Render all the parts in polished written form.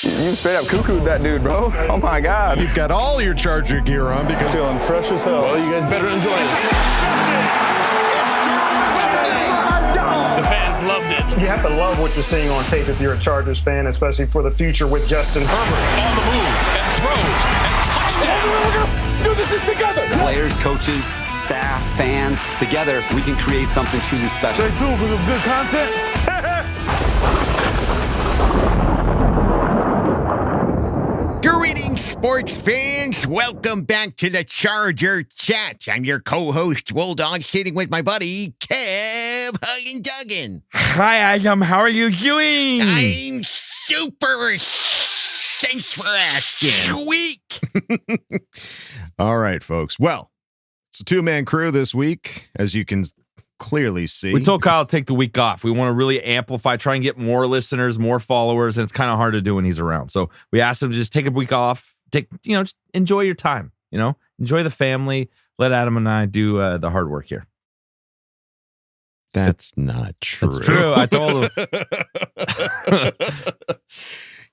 You straight up cuckooed that dude, bro. Oh, my God. You've got all your Charger gear on because feeling fresh as hell. Well, you guys better enjoy it. The fans loved it. You have to love what you're seeing on tape if you're a Chargers fan, especially for the future with Justin Herbert. On the move and throws and touchdown. Do this together. Players, coaches, staff, fans, together we can create something truly special. Stay tuned for some good content. Greetings, sports fans. Welcome back to the Charger Chat. I'm your co-host, Wooldog, sitting with my buddy, Kev Duggan. Hi, Adam. How are you doing? I'm super. Thanks for asking. Squeak. All right, folks. Well, it's a two-man crew this week, as you can clearly see. We told Kyle to take the week off. We want to really amplify, try and get more listeners, more followers, and it's kind of hard to do when he's around. So we asked him to just take a week off. Just enjoy your time. Enjoy the family. Let Adam and I do the hard work here. That's not true. It's true. I told him.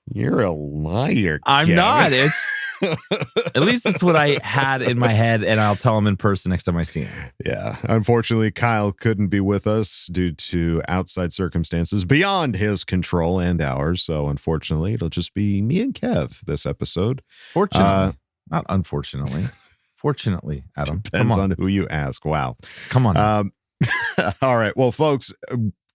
You're a liar, I'm Kevin. not. At least it's what I had in my head, and I'll tell him in person next time I see him. Yeah. Unfortunately, Kyle couldn't be with us due to outside circumstances beyond his control and ours. So unfortunately, it'll just be me and Kev this episode. Fortunately. Not unfortunately. Fortunately, Adam. Depends on who you ask. Wow. Come on. All right. Well, folks,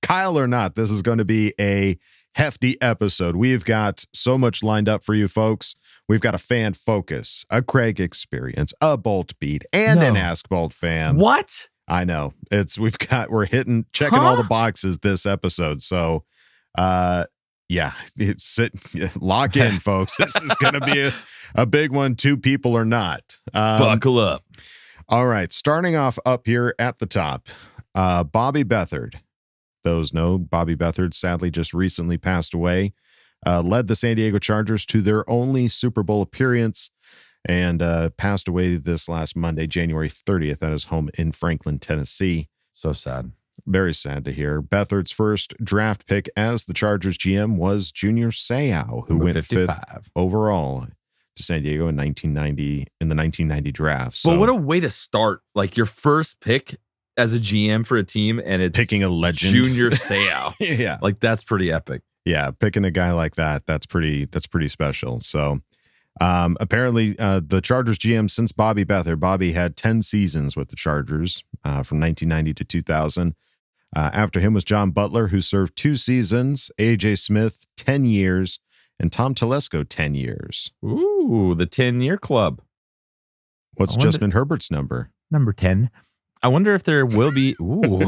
Kyle or not, this is going to be a hefty episode. We've got so much lined up for you folks. We've got a fan focus, a Craig experience, a Bolt beat, and an Ask Boltfam. What? I know. We're checking all the boxes this episode. So lock in, folks. This is going to be a big one, two people or not. Buckle up. All right. Starting off up here at the top, Bobby Beathard. Those know Bobby Beathard sadly just recently passed away. Led the San Diego Chargers to their only Super Bowl appearance and passed away this last Monday, January 30th, at his home in Franklin, Tennessee. So sad. Very sad to hear. Beathard's first draft pick as the Chargers GM was Junior Seau, who went 55th overall to San Diego in the 1990 draft. So, well, what a way to start! Like your first pick as a GM for a team, and it's picking a legend, Junior Seau. Yeah, like that's pretty epic. Yeah, picking a guy like that's pretty special. So apparently the Chargers GM since Bobby Beathard, Bobby had 10 seasons with the Chargers from 1990 to 2000. After him was John Butler, who served 2 seasons, AJ Smith 10 years, and Tom Telesco 10 years. Ooh, the 10-year club. What's Justin Herbert's number? Number 10. I wonder if there will be. Ooh,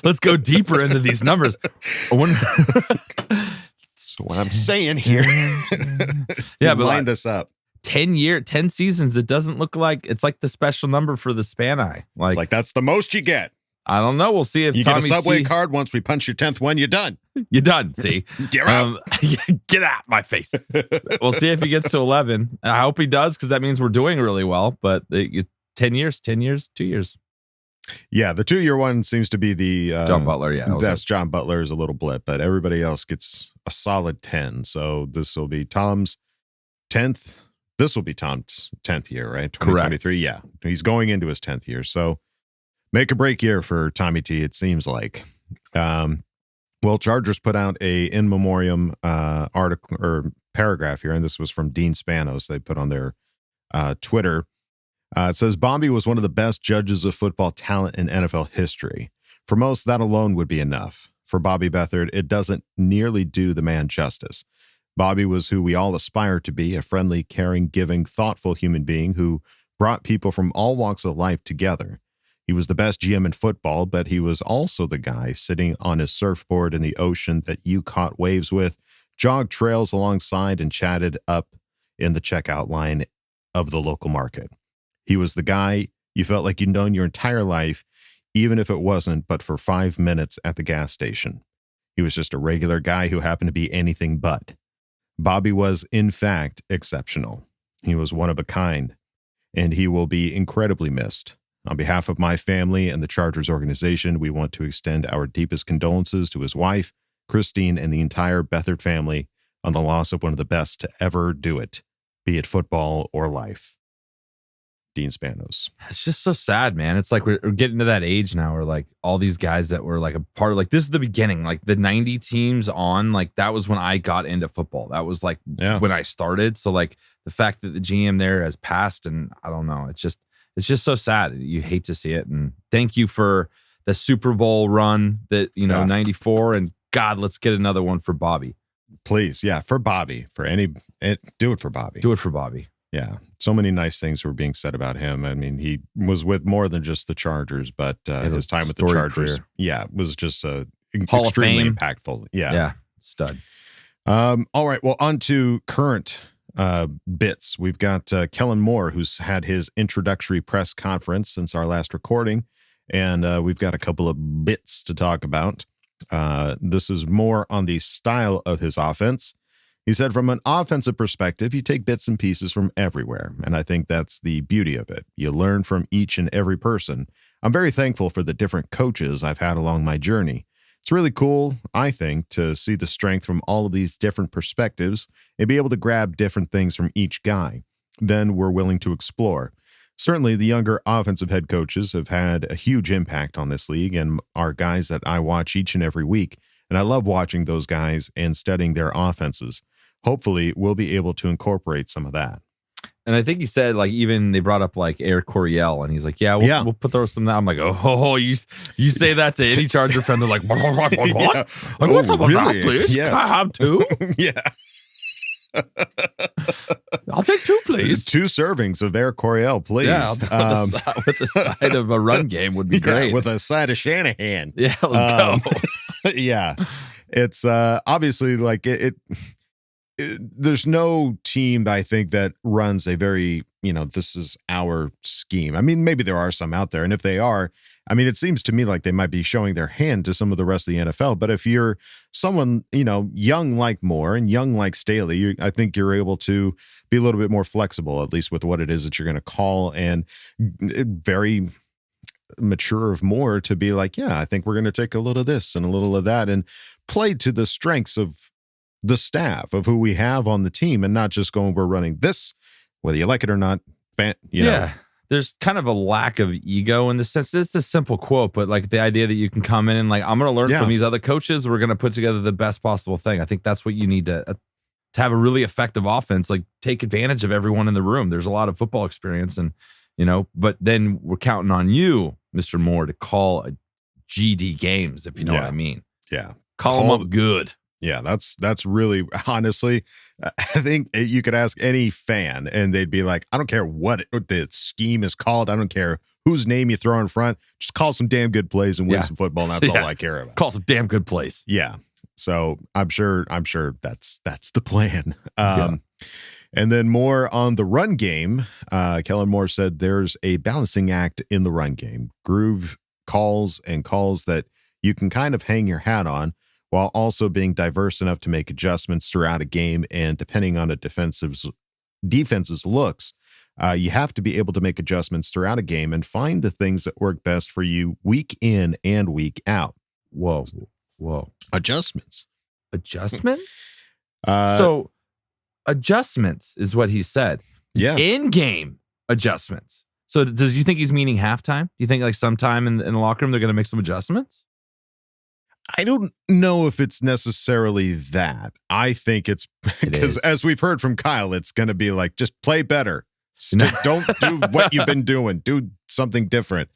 let's go deeper into these numbers. So what I'm saying here. Yeah, but line this up. 10 seasons. It doesn't look like it's like the special number for the span eye. It's like that's the most you get. I don't know. We'll see if you Tommy get a Subway card. Once we punch your 10th one, you're done. You're done. See, get out. Get out my face. We'll see if he gets to 11. I hope he does because that means we're doing really well. But 10 years, 2 years. Yeah, the 2-year one seems to be the John Butler. Yeah, that's John Butler is a little blip, but everybody else gets a solid 10. So this will be Tom's 10th. This will be Tom's 10th year, right? 2023. Correct. Yeah, he's going into his 10th year. So make or break year for Tommy T. It seems like. Well, Chargers put out a in memoriam article or paragraph here, and this was from Dean Spanos. They put on their Twitter. It says, Bobby was one of the best judges of football talent in NFL history. For most, that alone would be enough. For Bobby Beathard, it doesn't nearly do the man justice. Bobby was who we all aspire to be, a friendly, caring, giving, thoughtful human being who brought people from all walks of life together. He was the best GM in football, but he was also the guy sitting on his surfboard in the ocean that you caught waves with, jogged trails alongside, and chatted up in the checkout line of the local market. He was the guy you felt like you'd known your entire life, even if it wasn't but for 5 minutes at the gas station. He was just a regular guy who happened to be anything but. Bobby was, in fact, exceptional. He was one of a kind, and he will be incredibly missed. On behalf of my family and the Chargers organization, we want to extend our deepest condolences to his wife, Christine, and the entire Beathard family on the loss of one of the best to ever do it, be it football or life. Dean Spanos. It's just so sad, man. It's like we're getting to that age now where like all these guys that were like a part of, like, this is the beginning, like the 90 teams on, like that was when I got into football. That was like when I started. So like the fact that the GM there has passed, and I don't know, it's just so sad. You hate to see it. And thank you for the Super Bowl run that, 94, and God, let's get another one for Bobby. Please. Yeah. For Bobby, do it for Bobby. Do it for Bobby. Yeah. So many nice things were being said about him. I mean, he was with more than just the Chargers, but his time with the Chargers, was just Hall extremely of Fame. impactful. Yeah. Yeah. Stud. All right. Well, on to current bits. We've got Kellen Moore, who's had his introductory press conference since our last recording, and we've got a couple of bits to talk about. This is more on the style of his offense. He said, from an offensive perspective, you take bits and pieces from everywhere, and I think that's the beauty of it. You learn from each and every person. I'm very thankful for the different coaches I've had along my journey. It's really cool, I think, to see the strength from all of these different perspectives and be able to grab different things from each guy. Then we're willing to explore. Certainly, the younger offensive head coaches have had a huge impact on this league and are guys that I watch each and every week, and I love watching those guys and studying their offenses. Hopefully, we'll be able to incorporate some of that. And I think he said, like, even they brought up like Eric Coryell, and he's like, we'll put those some. I'm like, you say that to any Charger friend, they're like, what? Yeah. Like, what's up with that, please? Yes. Can I have two? Yeah. I'll take two, please. 2 servings of Eric Coryell, please. Yeah, with the side of a run game would be great. With a side of Shanahan. Yeah, let's go. Yeah. It's obviously like there's no team, I think, that runs a very, this is our scheme. I mean, maybe there are some out there. And if they are, I mean, it seems to me like they might be showing their hand to some of the rest of the NFL. But if you're someone, young like Moore and young like Staley, I think you're able to be a little bit more flexible, at least with what it is that you're going to call, and very mature of Moore to be like, yeah, I think we're going to take a little of this and a little of that and play to the strengths of the staff of who we have on the team, and not just going, we're running this, whether you like it or not. Yeah. There's kind of a lack of ego in the sense. It's a simple quote, but like the idea that you can come in and like, I'm going to learn from these other coaches. We're going to put together the best possible thing. I think that's what you need to have a really effective offense. Like, take advantage of everyone in the room. There's a lot of football experience, and but then we're counting on you, Mr. Moore, to call a GD games, if you know what I mean. Yeah. Call them up good. Yeah, that's really, honestly, I think you could ask any fan and they'd be like, I don't care what the scheme is called. I don't care whose name you throw in front. Just call some damn good plays and win some football. And that's all I care about. Call some damn good plays. Yeah. So I'm sure that's the plan. And then more on the run game, Kellen Moore said there's a balancing act in the run game. Groove calls and calls that you can kind of hang your hat on, while also being diverse enough to make adjustments throughout a game. And depending on a defense's looks, you have to be able to make adjustments throughout a game and find the things that work best for you week in and week out. Whoa. Adjustments. So adjustments is what he said. Yes. In-game adjustments. So does you think he's meaning halftime? Do you think like sometime in the locker room they're going to make some adjustments? I don't know if it's necessarily that. I think it's because, as we've heard from Kyle, it's going to be like, just play better. Don't do what you've been doing. Do something different.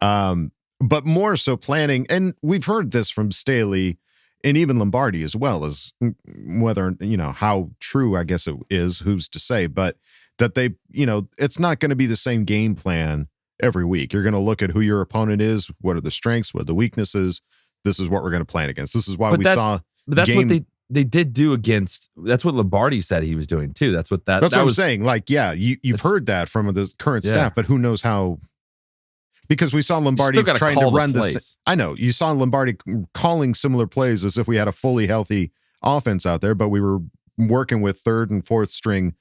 But more so planning. And we've heard this from Staley and even Lombardi as well, as whether, how true, I guess it is, who's to say, but that they, it's not going to be the same game plan every week. You're going to look at who your opponent is. What are the strengths? What are the weaknesses? This is what we're going to plan against. This is why saw. But that's what they did do against. That's what Lombardi said he was doing too. That's what I'm saying. Like, yeah, you've heard that from the current staff, but who knows how? Because we saw Lombardi trying to run this. I know you saw Lombardi calling similar plays as if we had a fully healthy offense out there, but we were working with third and fourth string,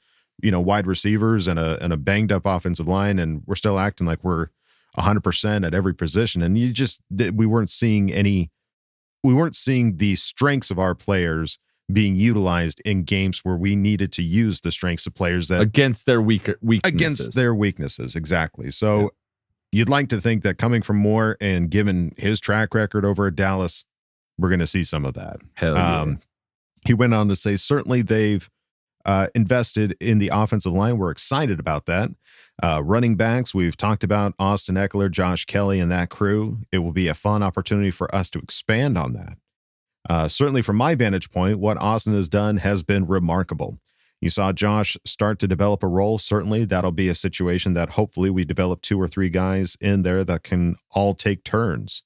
wide receivers and a banged up offensive line, and we're still acting like we're 100% at every position. And we weren't seeing the strengths of our players being utilized in games where we needed to use the strengths of players that against their weaknesses. Against their weaknesses, exactly. So you'd like to think that coming from Moore and given his track record over at Dallas, we're going to see some of that. Hell yeah. He went on to say, certainly they've invested in the offensive line. We're excited about that. Running backs, we've talked about Austin Eckler, Josh Kelly, and that crew. It will be a fun opportunity for us to expand on that. Certainly from my vantage point, what Austin has done has been remarkable. You saw Josh start to develop a role. Certainly that'll be a situation that hopefully we develop 2 or 3 guys in there that can all take turns.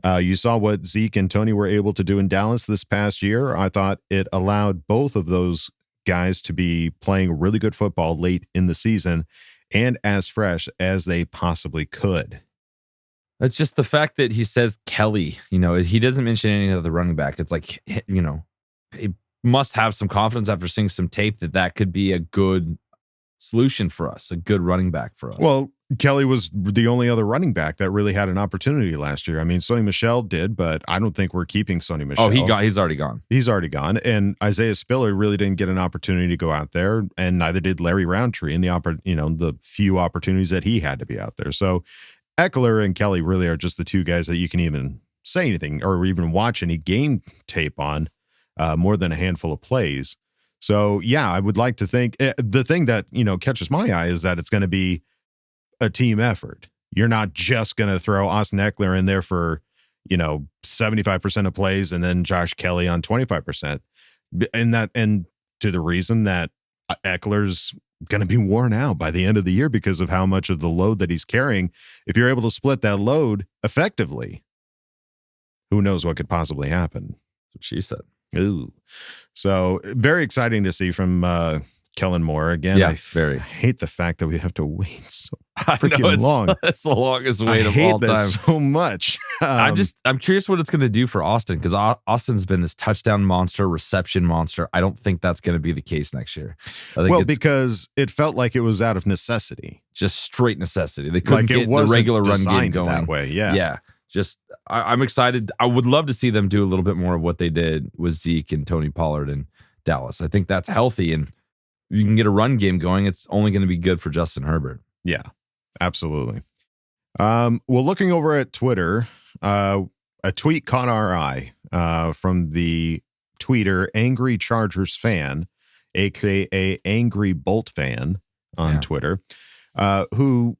You saw what Zeke and Tony were able to do in Dallas this past year. I thought it allowed both of those guys to be playing really good football late in the season and as fresh as they possibly could. It's just the fact that he says Kelly, he doesn't mention any of the running back. It's like, he must have some confidence after seeing some tape that could be a good solution for us, a good running back for us. Well, Kelly was the only other running back that really had an opportunity last year. I mean, Sonny Michel did, but I don't think we're keeping Sonny Michel. Oh, he's already gone. He's already gone. And Isaiah Spiller really didn't get an opportunity to go out there, and neither did Larry Roundtree in the few opportunities that he had to be out there. So Eckler and Kelly really are just the 2 guys that you can even say anything or even watch any game tape on, more than a handful of plays. So yeah, I would like to think the thing that, catches my eye is that it's going to be a team effort. You're not just going to throw Austin Eckler in there for, 75% of plays and then Josh Kelly on 25%. And to the reason that Eckler's going to be worn out by the end of the year because of how much of the load that he's carrying. If you're able to split that load effectively, who knows what could possibly happen. That's what she said. Ooh. So very exciting to see from Kellen Moore again. Yeah, I hate the fact that we have to wait so freaking long. It's the longest wait of all time. I hate this so much. I'm curious what it's going to do for Austin, because Austin's been this touchdown monster, reception monster. I don't think that's going to be the case next year. Because it felt like it was out of necessity, just straight necessity. They couldn't get the regular run game going that way. Yeah. Just I'm excited. I would love to see them do a little bit more of what they did with Zeke and Tony Pollard in Dallas. I think that's healthy, and you can get a run game going. It's only going to be good for Justin Herbert. Yeah, absolutely. Well, looking over at Twitter, a tweet caught our eye from the tweeter Angry Chargers Fan, aka Angry Bolt Fan on Twitter, who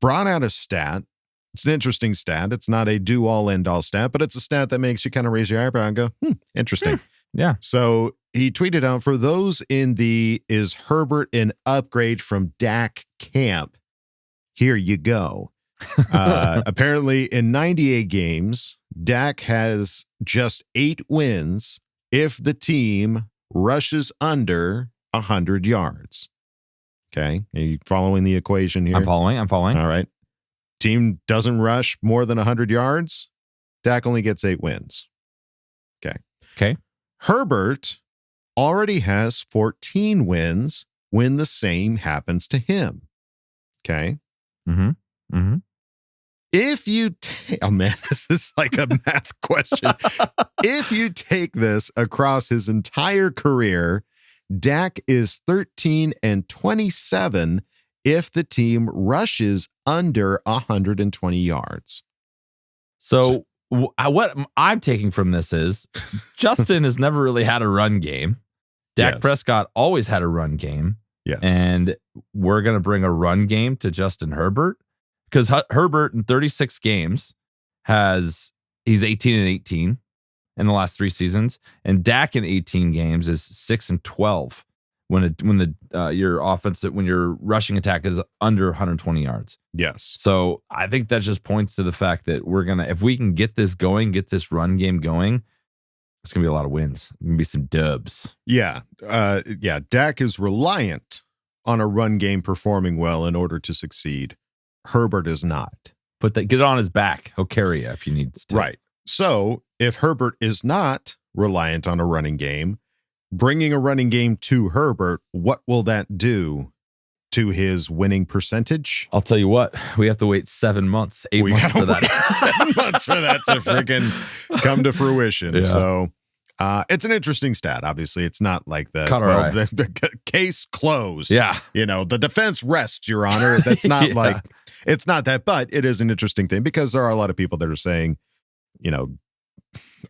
brought out a stat. It's an interesting stat. It's not a do-all, end-all stat, but it's a stat that makes you kind of raise your eyebrow and go, interesting. Yeah. So he tweeted out, for those in the "is Herbert an upgrade from Dak" camp, here you go. Apparently in 98 games, Dak has just 8 wins if the team rushes under 100 yards. Okay. Are you following the equation here? I'm following. All right. Team doesn't rush more than 100 yards. Dak only gets 8 wins. Okay. Herbert already has 14 wins when the same happens to him. Okay. If you take, oh man, this is like a math question. If you take this across his entire career, Dak is 13-27 if the team rushes under 120 yards. So what I'm taking from this is Justin has never really had a run game. Dak Prescott always had a run game. Yes. And we're going to bring a run game to Justin Herbert, because Herbert in 36 games he's 18-18 in the last 3 seasons, and Dak in 18 games is 6-12 when your rushing attack is under 120 yards. Yes. So I think that just points to the fact that if we can get this going, get this run game going, it's going to be a lot of wins. It's going to be some dubs. Yeah. Dak is reliant on a run game performing well in order to succeed. Herbert is not. Get it on his back. He'll carry you if you need to. Right. So if Herbert is not reliant on a running game, bringing a running game to Herbert, what will that do to his winning percentage? I'll tell you what, we have to wait 7 months, 8 months for that. 7 months for that to freaking come to fruition. Yeah. So It's an interesting stat. Obviously, it's not like the case closed. Yeah. The defense rests, Your Honor. That's not like, it's not that, but it is an interesting thing because there are a lot of people that are saying,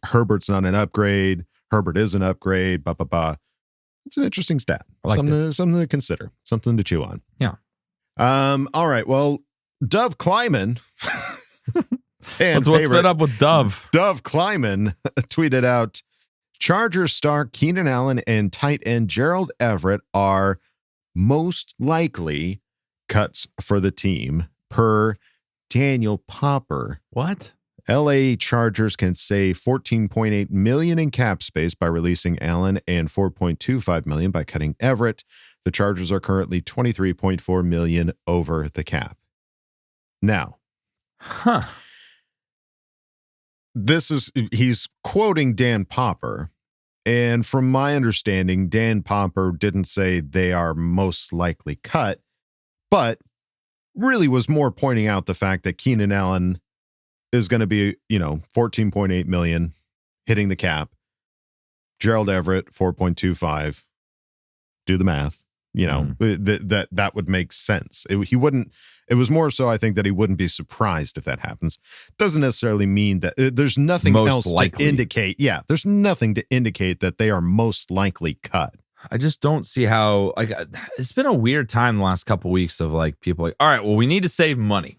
Herbert's not an upgrade. Herbert is an upgrade. It's an interesting stat. Something to consider. Something to chew on. Yeah. All right. Well, Dove Kleiman. What's been up with Dove? Dove Kleiman tweeted out, Chargers star Keenan Allen and tight end Gerald Everett are most likely cuts for the team, per Daniel Popper. What? LA Chargers can save $14.8 million in cap space by releasing Allen and $4.25 million by cutting Everett. The Chargers are currently $23.4 million over the cap. Now, he's quoting Dan Popper, and from my understanding, Dan Popper didn't say they are most likely cut, but really was more pointing out the fact that Keenan Allen is going to be, $14.8 million hitting the cap. Gerald Everett, 4.25. Do the math. That would make sense. It was more so, I think, that he wouldn't be surprised if that happens. Doesn't necessarily mean that there's nothing else to indicate. Yeah, there's nothing to indicate that they are most likely cut. I just don't see how, it's been a weird time the last couple of weeks of people all right, well, we need to save money.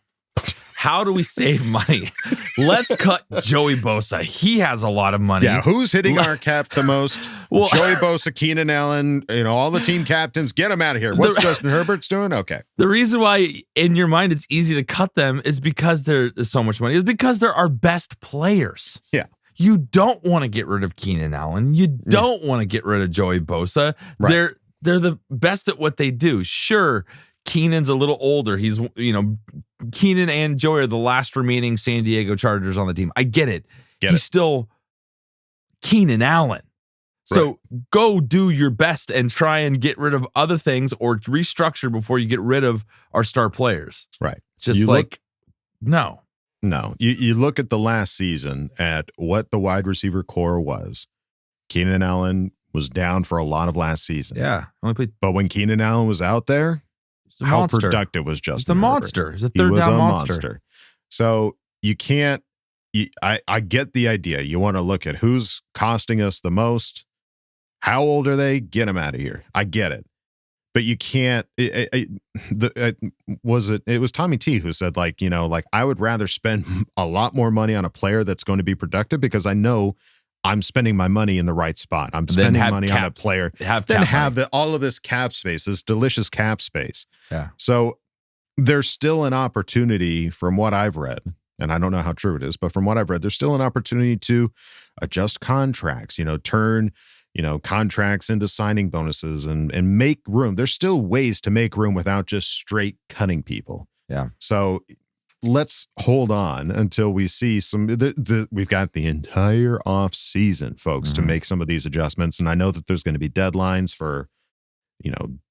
How do we save money? Let's cut Joey Bosa. He has a lot of money. Yeah, who's hitting our cap the most? Well, Joey Bosa, Keenan Allen, all the team captains, get them out of here. What's Justin Herbert's doing? Okay. The reason why in your mind it's easy to cut them is because there's so much money. It's because they're our best players. Yeah. You don't want to get rid of Keenan Allen. You don't want to get rid of Joey Bosa. Right. They're the best at what they do. Sure, Keenan's a little older. He's, Keenan and Joey are the last remaining San Diego Chargers on the team. I get it. He's still Keenan Allen. So go do your best and try and get rid of other things or restructure before you get rid of our star players. Right. Just no. No. You look at the last season at what the wide receiver core was. Keenan Allen was down for a lot of last season. Yeah. But when Keenan Allen was out there, how productive was Justin Herbert? Monster. He's a third down monster. So you can't, I get the idea. You want to look at who's costing us the most. How old are they? Get them out of here. I get it. But you can't, it was Tommy T who said I would rather spend a lot more money on a player that's going to be productive because I know I'm spending my money in the right spot. I'm spending money on a player. All of this cap space, this delicious cap space. Yeah. So there's still an opportunity from what I've read, and I don't know how true it is, but from what I've read, there's still an opportunity to adjust contracts, turn, contracts into signing bonuses and make room. There's still ways to make room without just straight cutting people. Yeah. So let's hold on until we see we've got the entire off season, folks, to make some of these adjustments. And I know that there's going to be deadlines for,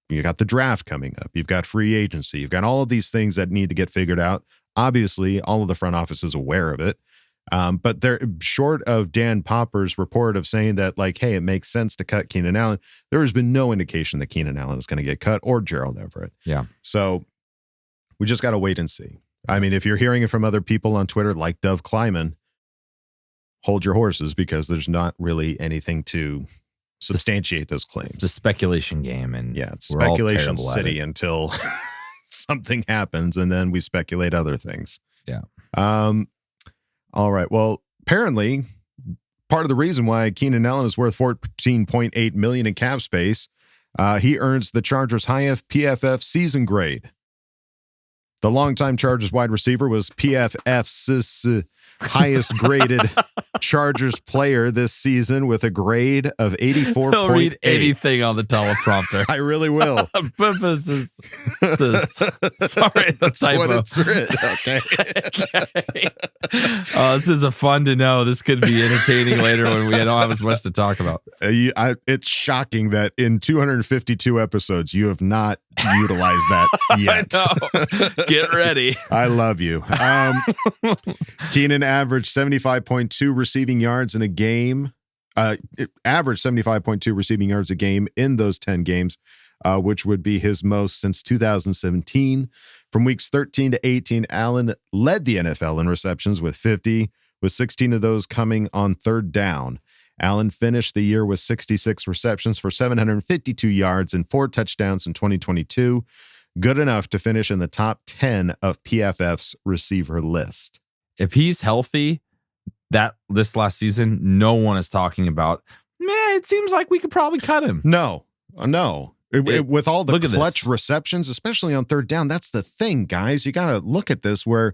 you got the draft coming up. You've got free agency. You've got all of these things that need to get figured out. Obviously, all of the front office is aware of it. But they're short of Dan Popper's report of saying that hey, it makes sense to cut Keenan Allen. There has been no indication that Keenan Allen is going to get cut or Gerald Everett. Yeah. So we just got to wait and see. I mean, if you're hearing it from other people on Twitter like Dove Kleiman, hold your horses because there's not really anything to substantiate those claims. It's the speculation game, and it's speculation city until something happens, and then we speculate other things. Yeah. All right. Well, apparently, part of the reason why Keenan Allen is worth $14.8 million in cap space, he earns the Chargers' highest PFF season grade. The longtime Chargers wide receiver was PFF's highest graded Chargers player this season with a grade of 84.8. He'll read anything on the teleprompter. I really will. Sorry, that's typo. what it's written. Okay. This is a fun to know. This could be entertaining later when we don't have as much to talk about. It's shocking that in 252 episodes you have not utilized that yet. I know. Get ready. I love you. Keenan averaged 75.2 receiving yards in a game averaged 75.2 receiving yards a game in those 10 games, which would be his most since 2017. From weeks 13 to 18, Allen led the NFL in receptions with 50, with 16 of those coming on third down. Allen finished the year with 66 receptions for 752 yards and 4 touchdowns in 2022. Good enough to finish in the top 10 of PFF's receiver list. If he's healthy, this last season, no one is talking about, man, it seems like we could probably cut him. No. With all the clutch this. receptions, especially on third down, that's the thing, guys. You got to look at this where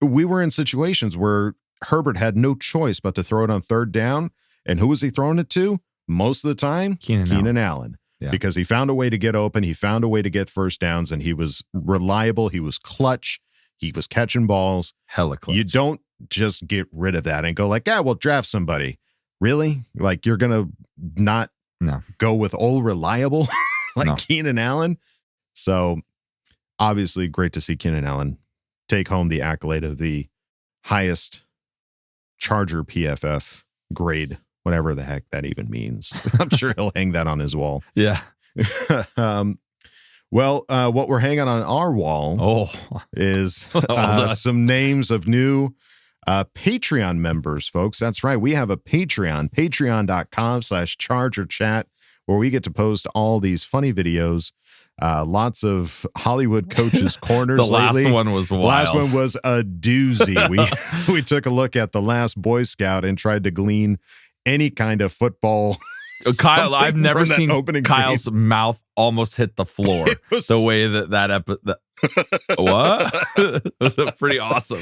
we were in situations where Herbert had no choice but to throw it on third down. And who was he throwing it to? Most of the time, Keenan Allen. Yeah. Because he found a way to get open. He found a way to get first downs, and he was reliable. He was clutch. He was catching balls. Hella clutch. You don't just get rid of that and go like, yeah, we'll draft somebody. Really? Like, you're going to not go with old reliable like Keenan Allen? So obviously great to see Keenan Allen take home the accolade of the highest Charger PFF grade, whatever the heck that even means. I'm sure he'll hang that on his wall. Yeah. What we're hanging on our wall is some names of new Patreon members, folks. That's right. We have a Patreon, patreon.com/ChargerChat, where we get to post all these funny videos. Lots of Hollywood coaches' corners. The last one was wild. The last one was a doozy. We took a look at The Last Boy Scout and tried to glean any kind of football. Kyle, I've never seen Kyle's mouth almost hit the floor the way that what? It was pretty awesome.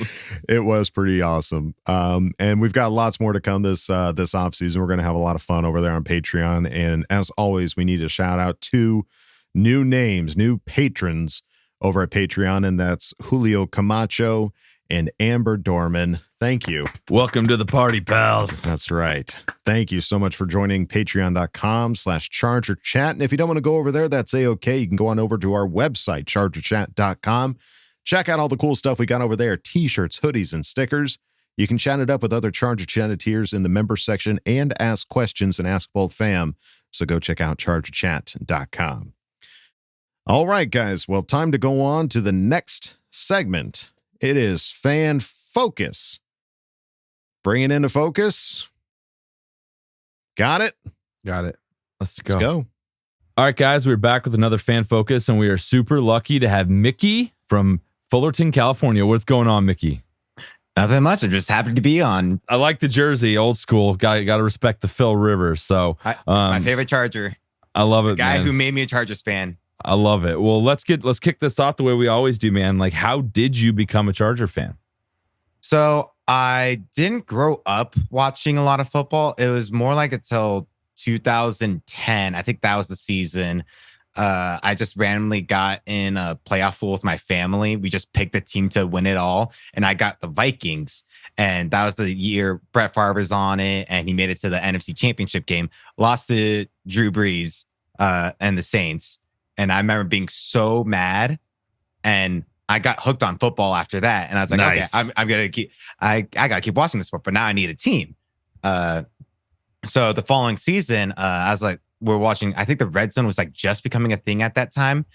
It was pretty awesome. And we've got lots more to come this offseason. We're going to have a lot of fun over there on Patreon. And as always, we need to shout out two new names, new patrons over at Patreon, and that's Julio Camacho and Amber Dorman. Thank you. Welcome to the party, pals. That's right. Thank you so much for joining patreon.com/ChargerChat. And if you don't want to go over there, that's A-okay. You can go on over to our website, chargerchat.com. Check out all the cool stuff we got over there, t-shirts, hoodies, and stickers. You can chat it up with other Charger Chatteteers in the member section and ask questions and Ask Boltfam. So go check out chargerchat.com. All right, guys. Well, time to go on to the next segment. It is Fan Focus. Bring it into focus. Got it? Got it. Let's go. Let's go. All right, guys. We're back with another Fan Focus, and we are super lucky to have Mickey from Fullerton, California. What's going on, Mickey? Nothing much. I'm just happy to be on. I like the jersey, old school. Got to respect the Phil Rivers. So it's my favorite Charger. I love it, the guy man. who made me a Chargers fan. I love it. Well, let's kick this off the way we always do, man. Like, how did you become a Charger fan? So I didn't grow up watching a lot of football. It was more like until 2010. I think that was the season. I just randomly got in a playoff pool with my family. We just picked a team to win it all. And I got the Vikings. And that was the year Brett Favre was on it. And he made it to the NFC Championship game. Lost to Drew Brees and the Saints. And I remember being so mad, and I got hooked on football after that. And I was like, nice. Okay, I'm gonna keep. I gotta keep watching this sport, but now I need a team. So the following season, I was like, we're watching. I think the red zone was like just becoming a thing at that time,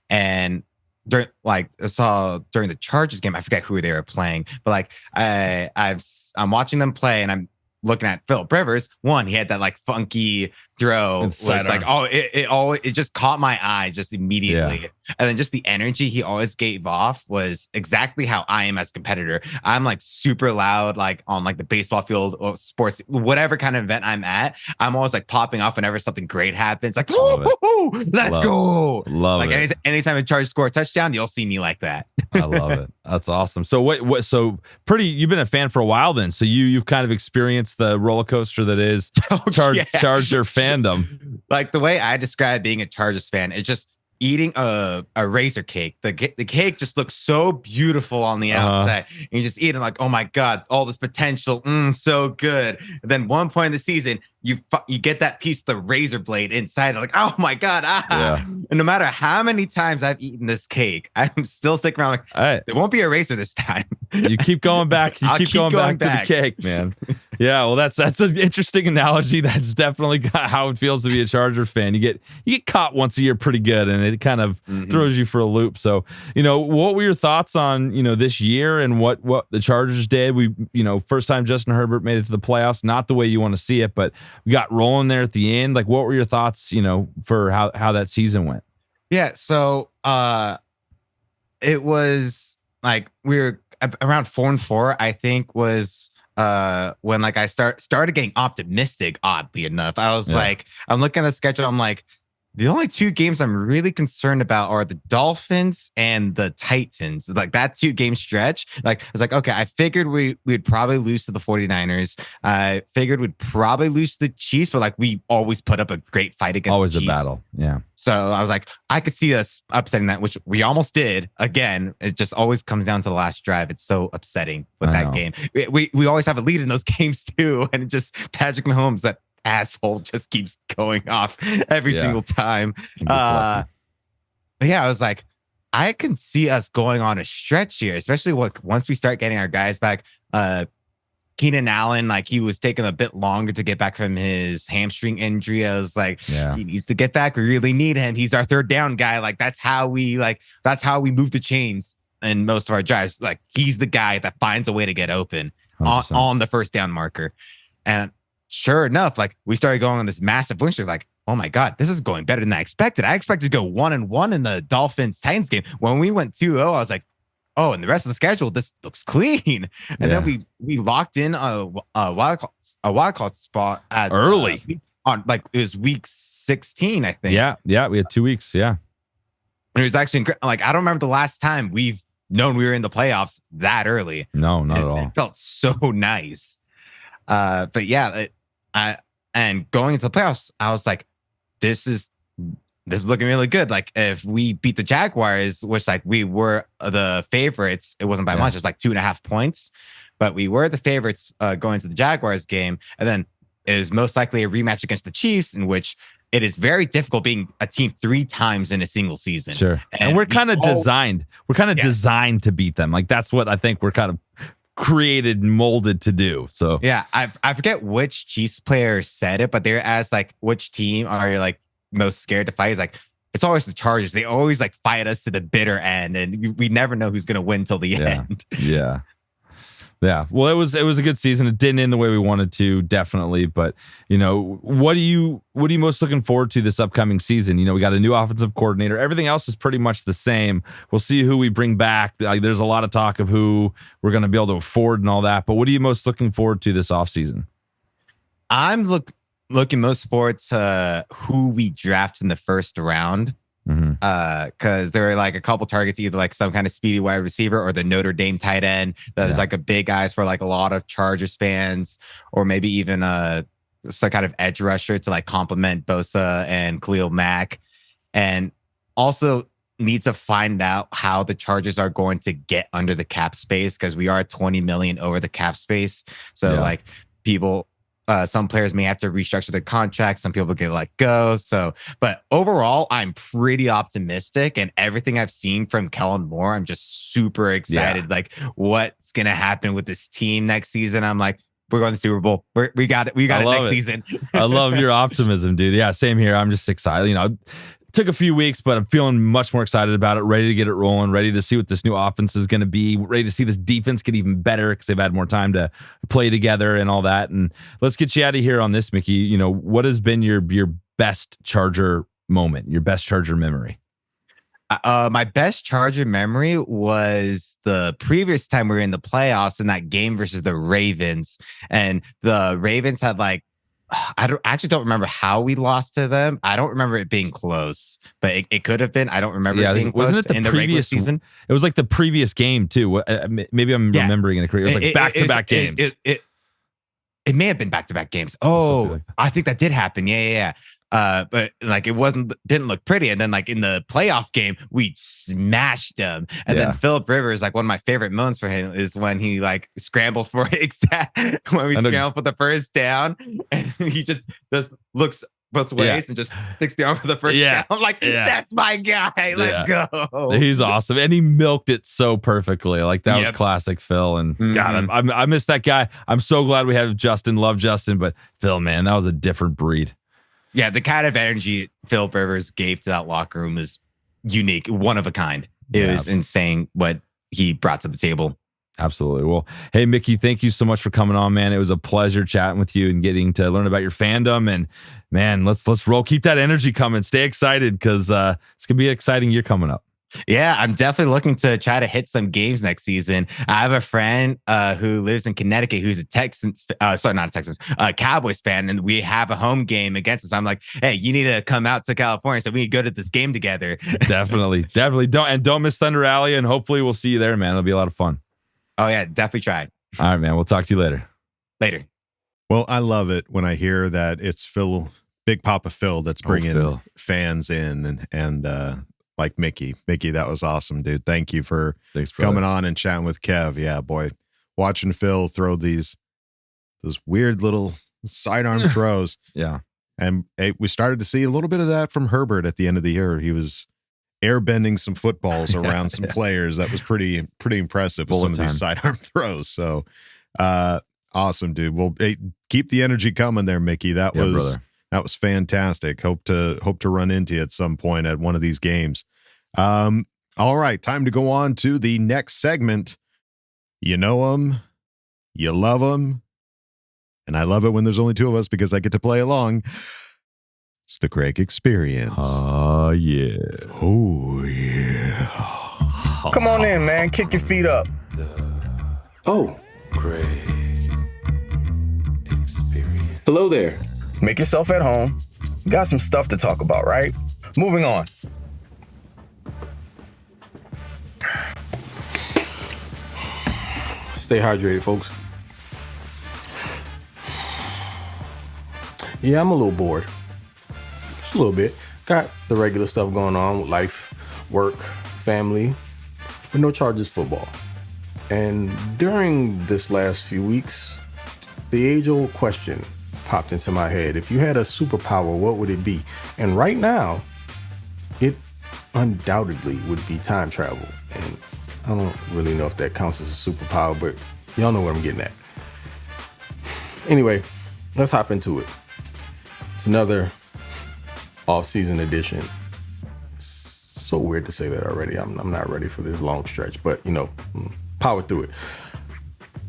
and during the Chargers game, I forget who they were playing, but like I'm watching them play, and I'm looking at Philip Rivers. One, he had that like funky throw. It's like, it just caught my eye just immediately. Yeah. And then just the energy he always gave off was exactly how I am as a competitor. I'm like super loud, like on like the baseball field or sports, whatever kind of event I'm at. I'm always like popping off whenever something great happens. Like, let's go. Love like it. Anytime a Chargers score a touchdown, you'll see me like that. I love it. That's awesome. So you've been a fan for a while then. So you've kind of experienced the roller coaster that is Charger fandom. Like the way I describe being a Chargers fan, it's just eating a razor cake. The cake just looks so beautiful on the outside. And you just eat it like, oh my God, all this potential. So good. And then one point in the season, you get that piece of the razor blade inside. Like, oh my God. Yeah. And no matter how many times I've eaten this cake, I'm still sticking around like, there won't be a razor this time. You keep going back. You keep going back to the cake, man. Yeah, well, that's an interesting analogy. That's definitely how it feels to be a Charger fan. You get caught once a year pretty good, and it kind of throws you for a loop. So, what were your thoughts on, this year and what the Chargers did? We, first time Justin Herbert made it to the playoffs, not the way you want to see it, but we got rolling there at the end. Like, what were your thoughts, for how that season went? Yeah, so it was like we were around 4-4, I think, was when like I started getting optimistic. Oddly enough, I was like, I'm looking at the schedule. I'm like, the only two games I'm really concerned about are the Dolphins and the Titans. Like that 2-game stretch. Like I was like, okay, I figured we'd probably lose to the 49ers. I figured we'd probably lose to the Chiefs, but like we always put up a great fight against always the Chiefs. A battle. Yeah. So I was like, I could see us upsetting that, which we almost did. Again, it just always comes down to the last drive. It's so upsetting with that game. We always have a lead in those games too. And it just Patrick Mahomes, that asshole, just keeps going off every single time. But yeah, I was like, I can see us going on a stretch here, especially once we start getting our guys back. Keenan Allen, like he was taking a bit longer to get back from his hamstring injury. I was like, he needs to get back. We really need him. He's our third down guy. Like that's how we move the chains in most of our drives. Like he's the guy that finds a way to get open on the first down marker. And sure enough, like we started going on this massive win streak. Like, oh my God, this is going better than I expected. I expected to go 1-1 in the Dolphins-Titans game. When we went 2-0, I was like, oh, and the rest of the schedule, this looks clean. And then we locked in a wild card spot at early on like it was week 16, I think. Yeah, we had 2 weeks. Yeah, and it was actually like I don't remember the last time we've known we were in the playoffs that early. No, not at all. It felt so nice. But yeah, and going into the playoffs, I was like, this is looking really good. Like if we beat the Jaguars, which like we were the favorites, it wasn't by much. It was like 2.5 points, but we were the favorites going to the Jaguars game. And then it was most likely a rematch against the Chiefs, in which it is very difficult being a team 3 times in a single season. Sure. And we're kind of designed. We're kind of designed to beat them. Like that's what I think we're kind of created and molded to do. So yeah, I forget which Chiefs player said it, but they're asked like, which team are you like most scared to fight? Is like, it's always the Chargers. They always like fight us to the bitter end, and we never know who's gonna win till the end. Yeah. Well, it was a good season. It didn't end the way we wanted to, definitely. But what are you most looking forward to this upcoming season? We got a new offensive coordinator. Everything else is pretty much the same. We'll see who we bring back. Like, there's a lot of talk of who we're going to be able to afford and all that. But what are you most looking forward to this offseason? I'm looking most forward to who we draft in the first round. Because there are like a couple targets, either like some kind of speedy wide receiver or the Notre Dame tight end that is like a big eyes for like a lot of Chargers fans, or maybe even some kind of edge rusher to like complement Bosa and Khalil Mack. And also need to find out how the Chargers are going to get under the cap space, because we are 20 million over the cap space. So like people, some players may have to restructure their contracts. Some people get let go. So, but overall, I'm pretty optimistic, and everything I've seen from Kellen Moore, I'm just super excited. Like what's going to happen with this team next season. I'm like, we're going to the Super Bowl. We got it. We got it next season. I love your optimism, dude. Yeah, same here. I'm just excited. Took a few weeks, but I'm feeling much more excited about it, ready to get it rolling, ready to see what this new offense is going to be, ready to see this defense get even better because they've had more time to play together and all that. And let's get you out of here on this, Mickey. What has been your best Charger moment, your best Charger memory? My best Charger memory was the previous time we were in the playoffs in that game versus the Ravens. And the Ravens had like, I actually don't remember how we lost to them. I don't remember it being close, but it could have been. I don't remember it being close. Wasn't it in the regular season? It was like the previous game too. Maybe I'm remembering it correctly. It was like back-to-back games. It may have been back-to-back games. Oh, like I think that did happen. Yeah. But like it didn't look pretty. And then like in the playoff game, we smashed them. And then Phillip Rivers, like one of my favorite moments for him is when he like scrambled for scrambled for the first down, and he just looks both ways and just sticks the arm for the first down. I'm like, that's my guy. Let's go. He's awesome. And he milked it so perfectly. Like that was classic Phil. And God, I miss that guy. I'm so glad we have Justin. Love Justin. But Phil, man, that was a different breed. Yeah, the kind of energy Phil Rivers gave to that locker room is unique, one of a kind. It was insane what he brought to the table. Absolutely. Well, hey, Mickey, thank you so much for coming on, man. It was a pleasure chatting with you and getting to learn about your fandom. And man, let's roll. Keep that energy coming. Stay excited because it's gonna be an exciting year coming up. Yeah, I'm definitely looking to try to hit some games next season. I have a friend who lives in Connecticut who's a Cowboys fan, and we have a home game against us. I'm like, hey, you need to come out to California so we can go to this game together. Definitely. Don't miss Thunder Alley, and hopefully we'll see you there, man. It'll be a lot of fun. Oh yeah, definitely try. All right, man. We'll talk to you later. Later. Well, I love it when I hear that it's Phil, Big Papa Phil, that's bringing fans in and like Mickey. Mickey, that was awesome, dude. Thanks for coming on and chatting with Kev. Yeah, boy, watching Phil throw those weird little sidearm throws. Yeah, and we started to see a little bit of that from Herbert at the end of the year. He was airbending some footballs around some players. That was pretty impressive with some of these sidearm throws. So awesome, dude. Well, hey, keep the energy coming there, Mickey. That was fantastic. Hope to run into you at some point at one of these games. All right, time to go on to the next segment. You know them, you love them, and I love it when there's only two of us because I get to play along. It's the Craig Experience. Oh, yeah. Oh, yeah. Come on in, man. Kick your feet up. Oh. Craig Experience. Hello there. Make yourself at home. Got some stuff to talk about, right? Moving on. Stay hydrated, folks. Yeah, I'm a little bored. Just a little bit. Got the regular stuff going on with life, work, family, but no Chargers football. And during this last few weeks, the age-old question popped into my head. If you had a superpower, what would it be? And right now, it undoubtedly would be time travel. And I don't really know if that counts as a superpower, but y'all know what I'm getting at. Anyway, let's hop into it. It's another off-season edition. It's so weird to say that already. I'm not ready for this long stretch, but power through it.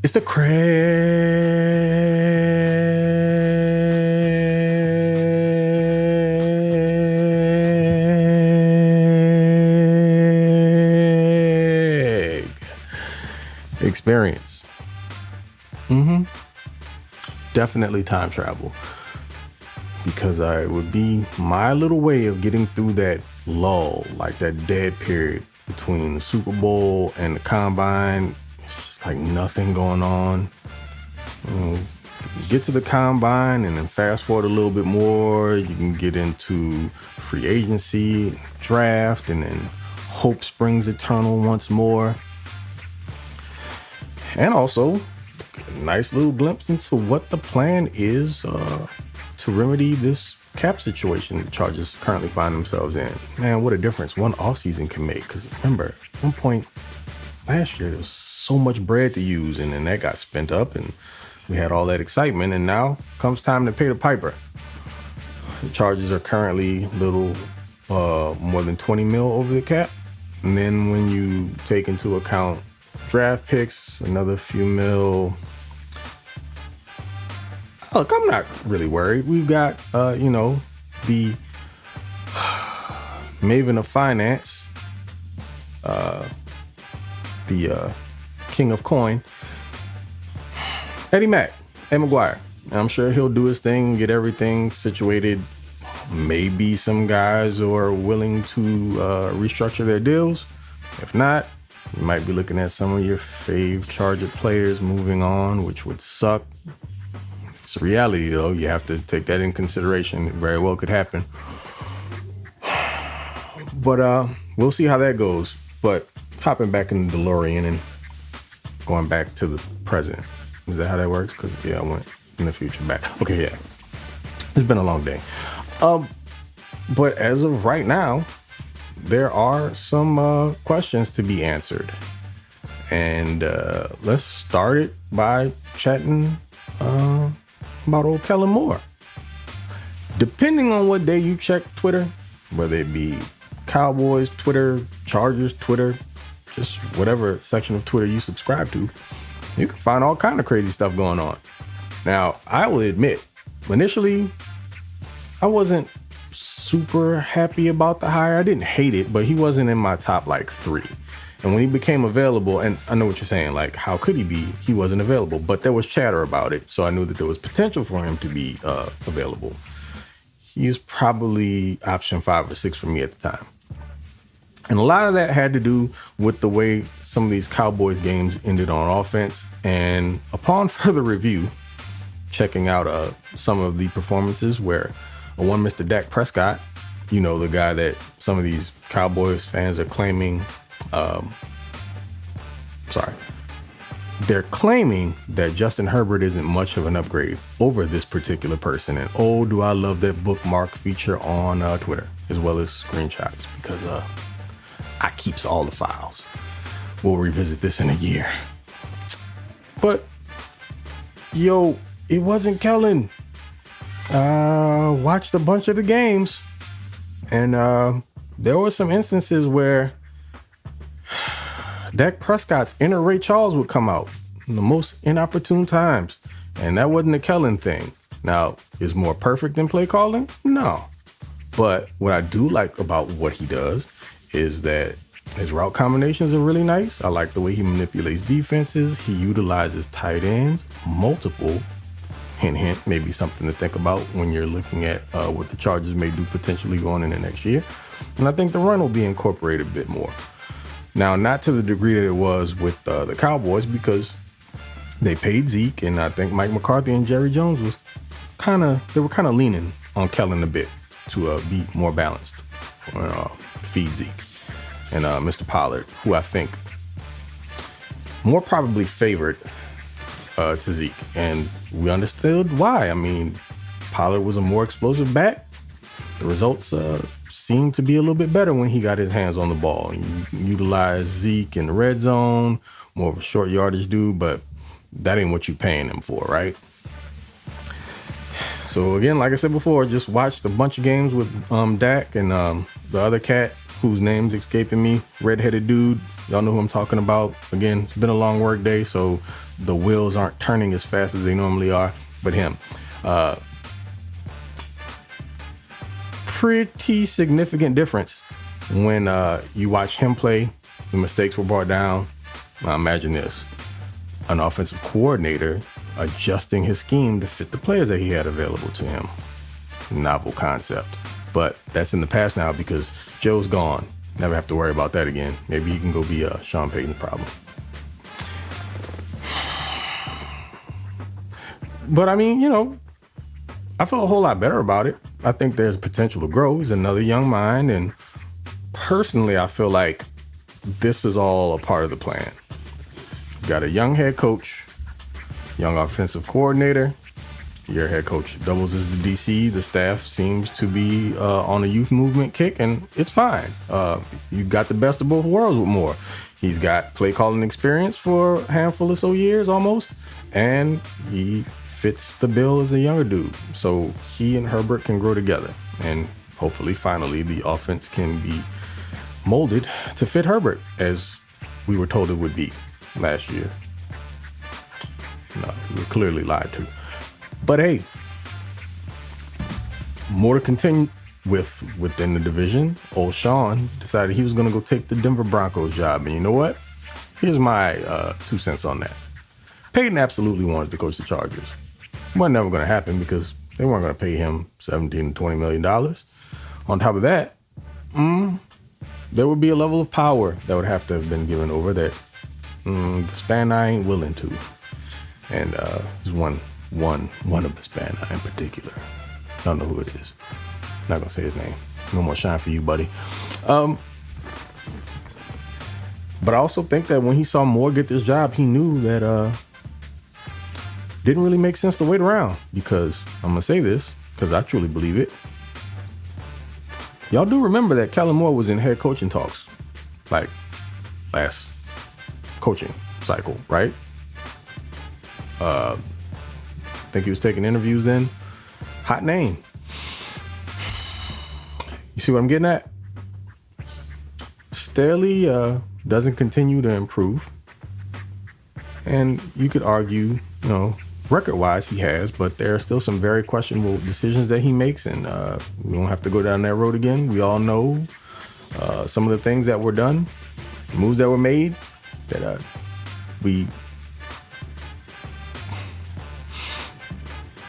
It's the Craig Experience. Definitely time travel. Because it would be my little way of getting through that lull, like that dead period between the Super Bowl and the Combine. It's just like nothing going on. You get to the Combine and then fast forward a little bit more. You can get into free agency, draft, and then hope springs eternal once more. And also, a nice little glimpse into what the plan is to remedy this cap situation the Chargers currently find themselves in. Man, what a difference one offseason can make. Because remember, at one point last year, there was so much bread to use, and then that got spent up, and we had all that excitement, and now comes time to pay the piper. The Chargers are currently a little more than 20 mil over the cap. And then when you take into account draft picks, another few mil. Look, I'm not really worried. We've got, the maven of finance, the king of coin, Eddie McGuire. I'm sure he'll do his thing and get everything situated. Maybe some guys are willing to restructure their deals. If not, you might be looking at some of your fave Charger players moving on, which would suck. It's a reality, though. You have to take that in consideration. It very well could happen. But we'll see how that goes. But hopping back in the DeLorean and going back to the present. Is that how that works? Because, I went in the future back. Okay, yeah. It's been a long day. But as of right now, there are some questions to be answered. And let's start it by chatting about old Kellen Moore. Depending on what day you check Twitter, whether it be Cowboys Twitter, Chargers Twitter, just whatever section of Twitter you subscribe to, you can find all kind of crazy stuff going on. Now, I will admit, initially, I wasn't super happy about the hire. I didn't hate it, but he wasn't in my top like 3. And when he became available, and I know what you're saying, like, how could he be? He wasn't available, but there was chatter about it. So I knew that there was potential for him to be available. He was probably option 5 or 6 for me at the time. And a lot of that had to do with the way some of these Cowboys games ended on offense. And upon further review, checking out some of the performances where one Mr. Dak Prescott, you know, the guy that some of these Cowboys fans are claiming, they're claiming that Justin Herbert isn't much of an upgrade over this particular person. And oh, do I love that bookmark feature on Twitter, as well as screenshots, because I keeps all the files. We'll revisit this in a year. But, yo, it wasn't Kellen. Watched a bunch of the games, and there were some instances where Dak Prescott's inner Ray Charles would come out in the most inopportune times, and that wasn't a Kellen thing. Now, is more perfect than play calling? No. But what I do like about what he does is that his route combinations are really nice. I like the way he manipulates defenses. He utilizes tight ends, multiple. Hint, hint, maybe something to think about when you're looking at what the Chargers may do potentially going into next year. And I think the run will be incorporated a bit more. Now, not to the degree that it was with the Cowboys, because they paid Zeke, and I think Mike McCarthy and Jerry Jones were kind of leaning on Kellen a bit to be more balanced, feed Zeke. And Mr. Pollard, who I think more probably favored to Zeke, and we understood why. I mean, Pollard was a more explosive back. The results seemed to be a little bit better when he got his hands on the ball. You utilize Zeke in the red zone, more of a short yardage dude, but that ain't what you paying him for, right? So again, like I said before, just watched a bunch of games with Dak and the other cat whose name's escaping me, redheaded dude. Y'all know who I'm talking about. Again, it's been a long work day, so the wheels aren't turning as fast as they normally are, but him. Pretty significant difference when you watch him play. The mistakes were brought down. Now imagine this, an offensive coordinator adjusting his scheme to fit the players that he had available to him. Novel concept, but that's in the past now because Joe's gone. Never have to worry about that again. Maybe he can go be Sean Payton's problem. But I mean, you know, I feel a whole lot better about it. I think there's potential to grow. He's another young mind. And personally, I feel like this is all a part of the plan. You got a young head coach, young offensive coordinator. Your head coach doubles as the DC. The staff seems to be on a youth movement kick, and it's fine. You got the best of both worlds with Moore. He's got play calling experience for a handful or so years almost, and he fits the bill as a younger dude. So he and Herbert can grow together, and hopefully finally the offense can be molded to fit Herbert as we were told it would be last year. No, we were clearly lied to. But hey, more to continue with within the division. Old Sean decided he was going to go take the Denver Broncos job. And you know what? Here's my 2 cents on that. Peyton absolutely wanted to coach the Chargers. It wasn't never going to happen because they weren't going to pay him $17 to $20 million. On top of that, there would be a level of power that would have to have been given over that the span I ain't willing to. And there's one of the span in particular. I don't know who it is. Not gonna say his name. No more shine for you, buddy. But I also think that when he saw Moore get this job, he knew that didn't really make sense to wait around, because I'm gonna say this because I truly believe it. Y'all do remember that Kellen Moore was in head coaching talks, like last coaching cycle, right? I think he was taking interviews then. Hot name. You see what I'm getting at? Staley doesn't continue to improve. And you could argue, record-wise he has, but there are still some very questionable decisions that he makes, and we don't have to go down that road again. We all know some of the things that were done, moves that were made, that we...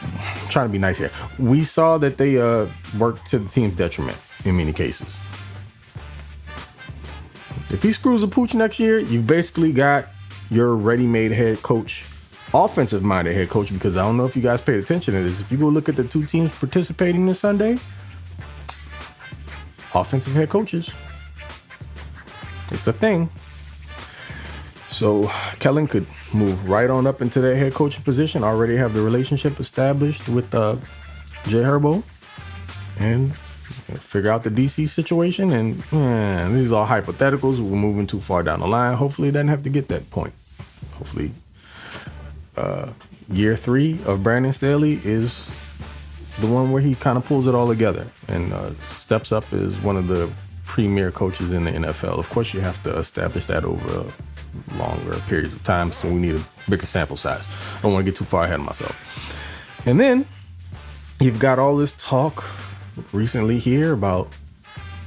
I'm trying to be nice here. We saw that they worked to the team's detriment in many cases. If he screws a pooch next year, you've basically got your ready-made head coach, offensive-minded head coach, because I don't know if you guys paid attention to this. If you go look at the two teams participating this Sunday, offensive head coaches. It's a thing. So Kellen could move right on up into that head coaching position, already have the relationship established with Jay Herbo, and figure out the DC situation. And these are all hypotheticals. We're moving too far down the line. Hopefully it doesn't have to get that point. Hopefully year 3 of Brandon Staley is the one where he kind of pulls it all together and steps up as one of the premier coaches in the NFL. Of course, you have to establish that over longer periods of time, so we need a bigger sample size. I don't want to get too far ahead of myself. And then you've got all this talk recently here about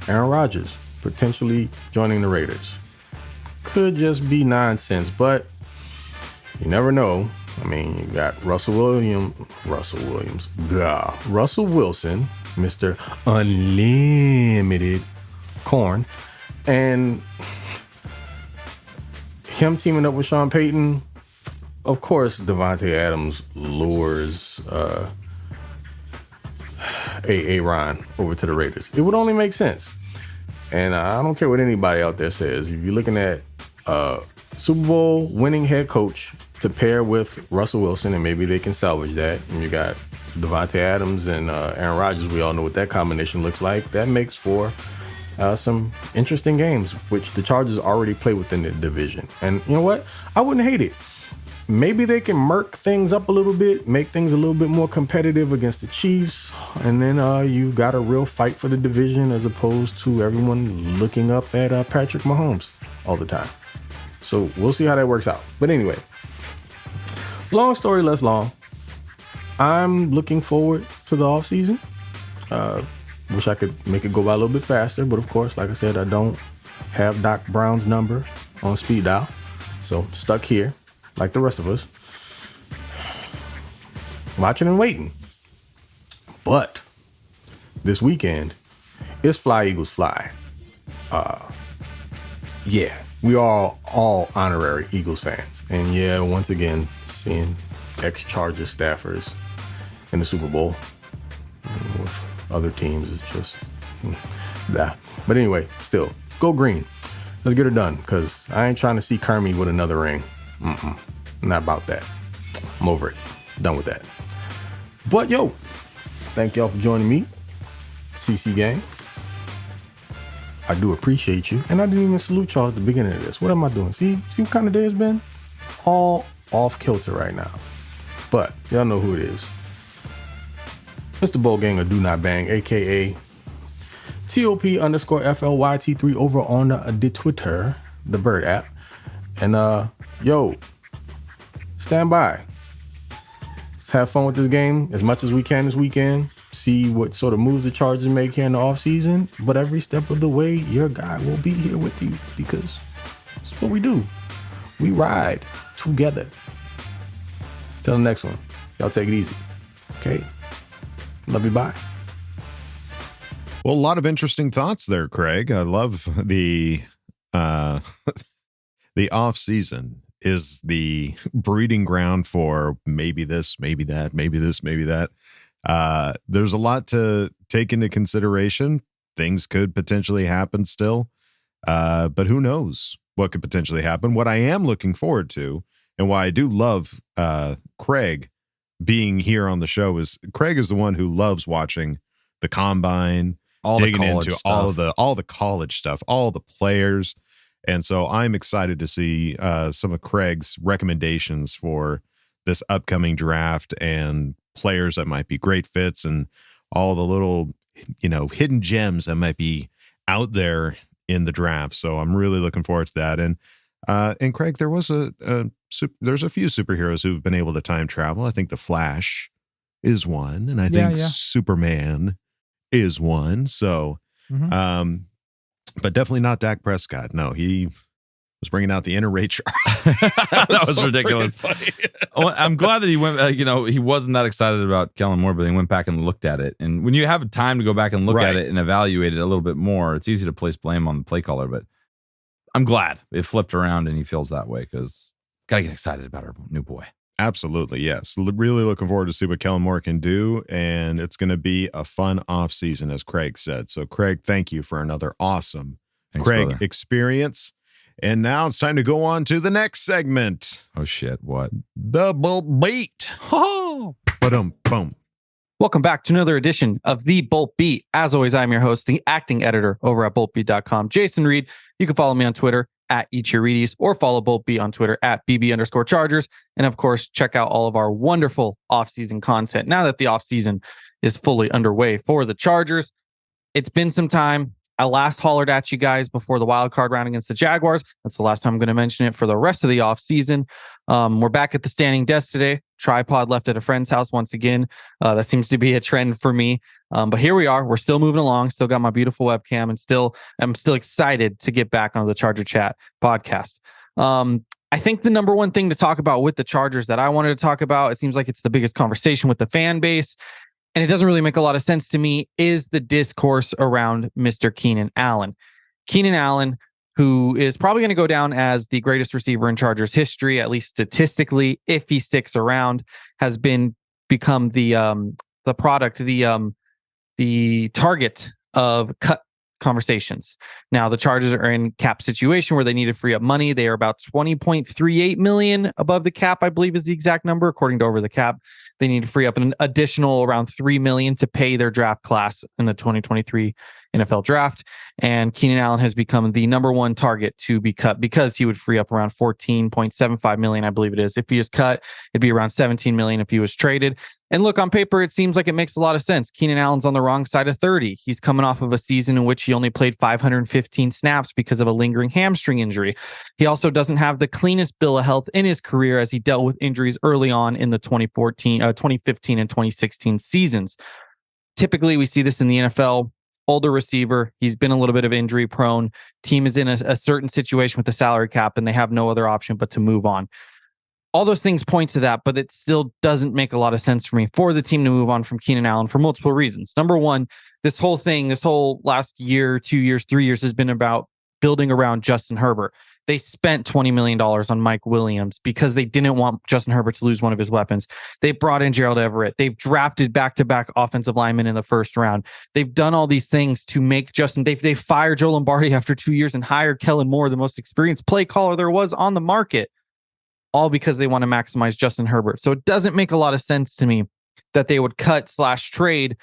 Aaron Rodgers potentially joining the Raiders. Could just be nonsense, but you never know. I mean, you got Russell Wilson, Mr. Unlimited Corn, and him teaming up with Sean Payton. Of course, Devontae Adams lures Ron over to the Raiders. It would only make sense. And I don't care what anybody out there says. If you're looking at Super Bowl winning head coach to pair with Russell Wilson, and maybe they can salvage that, and you got Devontae Adams and Aaron Rodgers, we all know what that combination looks like. That makes for some interesting games, which the Chargers already play within the division. And you know what? I wouldn't hate it. Maybe they can murk things up a little bit, make things a little bit more competitive against the Chiefs, and then you got a real fight for the division as opposed to everyone looking up at Patrick Mahomes all the time. So we'll see how that works out. But anyway, long story less long. I'm looking forward to the offseason. Wish I could make it go by a little bit faster, but of course, like I said, I don't have Doc Brown's number on speed dial. So stuck here, like the rest of us, watching and waiting. But this weekend, it's Fly Eagles Fly. Yeah, we are all honorary Eagles fans. And yeah, once again, seeing ex-Chargers staffers in the Super Bowl with other teams is just that. But anyway, still, go green. Let's get it done, because I ain't trying to see Kermit with another ring. Not about that. I'm over it. Done with that. But yo, thank y'all for joining me, CC Gang. I do appreciate you. And I didn't even salute y'all at the beginning of this. What am I doing? See what kind of day it's been? All off kilter right now. But y'all know who it is. Mr. Bowl Gang of Do Not Bang, aka TOP_FLYT3 over on the Twitter, the Bird app. And yo, stand by. Let's have fun with this game as much as we can this weekend. See what sort of moves the Chargers make here in the offseason. But every step of the way, your guy will be here with you, because that's what we do. We ride together. Till the next one. Y'all take it easy. Okay? Love you. Bye. Well, a lot of interesting thoughts there, Craig. I love the the off season is the breeding ground for maybe this, maybe that, maybe this, maybe that. There's a lot to take into consideration. Things could potentially happen still, but who knows what could potentially happen. What I am looking forward to, and why I do love Craig being here on the show, is Craig is the one who loves watching the combine digging into all the college stuff, all the players. And so I'm excited to see some of Craig's recommendations for this upcoming draft and players that might be great fits and all the little, hidden gems that might be out there in the draft. So I'm really looking forward to that. And Craig, there's a few superheroes who've been able to time travel. I think the Flash is one, and I think Superman is one. So, but definitely not Dak Prescott. No, he was bringing out the inner Ray Charles. That was ridiculous. I'm glad that he went, he wasn't that excited about Kellen Moore, but he went back and looked at it. And when you have time to go back and look at it and evaluate it a little bit more, it's easy to place blame on the play caller, but I'm glad it flipped around and he feels that way because got to get excited about our new boy. Absolutely, yes. Really looking forward to see what Kellen Moore can do, and it's going to be a fun off season, as Craig said. So, Craig, thank you for another awesome Craig experience. And now it's time to go on to the next segment. Oh shit! What? The Bolt Beat. Oh, boom. Welcome back to another edition of The Bolt Beat. As always, I'm your host, the acting editor over at boltbeat.com, Jason Reed. You can follow me on Twitter at Ichirides or follow Bolt Beat on Twitter at BB_Chargers. And of course, check out all of our wonderful offseason content now that the offseason is fully underway for the Chargers. It's been some time. I last hollered at you guys before the wild card round against the Jaguars. That's the last time I'm going to mention it for the rest of the offseason. We're back at the standing desk today. Tripod left at a friend's house once again. That seems to be a trend for me. But here we are. We're still moving along. Still got my beautiful webcam, and I'm still excited to get back on the Charger Chat podcast. I think the number one thing to talk about with the Chargers that I wanted to talk about, it seems like it's the biggest conversation with the fan base, and it doesn't really make a lot of sense to me, is the discourse around Mr. Keenan Allen. Keenan Allen, who is probably going to go down as the greatest receiver in Chargers history, at least statistically, if he sticks around, has become the target of cut conversations. Now, the Chargers are in cap situation where they need to free up money. They are about $20.38 million above the cap, I believe is the exact number, according to Over the Cap. They need to free up an additional around $3 million to pay their draft class in the 2023 NFL draft. And Keenan Allen has become the number one target to be cut because he would free up around $14.75 million, I believe it is. If he is cut, it'd be around $17 million if he was traded. And look, on paper, it seems like it makes a lot of sense. Keenan Allen's on the wrong side of 30. He's coming off of a season in which he only played 515 snaps because of a lingering hamstring injury. He also doesn't have the cleanest bill of health in his career as he dealt with injuries early on in the 2015 and 2016 seasons. Typically, we see this in the NFL. Older receiver, he's been a little bit of injury prone. Team is in a certain situation with the salary cap, and they have no other option but to move on. All those things point to that, but it still doesn't make a lot of sense for me for the team to move on from Keenan Allen for multiple reasons. Number one, this whole last year, 2 years, 3 years has been about building around Justin Herbert. They spent $20 million on Mike Williams because they didn't want Justin Herbert to lose one of his weapons. They brought in Gerald Everett. They've drafted back-to-back offensive linemen in the first round. They've done all these things to make Justin. They fired Joe Lombardi after 2 years and hired Kellen Moore, the most experienced play caller there was on the market, all because they want to maximize Justin Herbert. So it doesn't make a lot of sense to me that they would cut/trade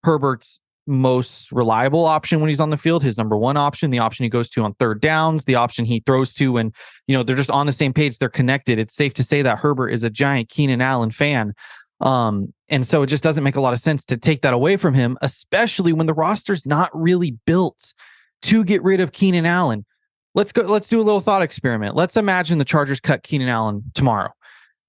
Herbert's most reliable option when he's on the field, his number one option, the option he goes to on third downs, the option he throws to when, they're just on the same page, they're connected. It's safe to say that Herbert is a giant Keenan Allen fan. And so it just doesn't make a lot of sense to take that away from him, especially when the roster's not really built to get rid of Keenan Allen. Let's do a little thought experiment. Let's imagine the Chargers cut Keenan Allen tomorrow.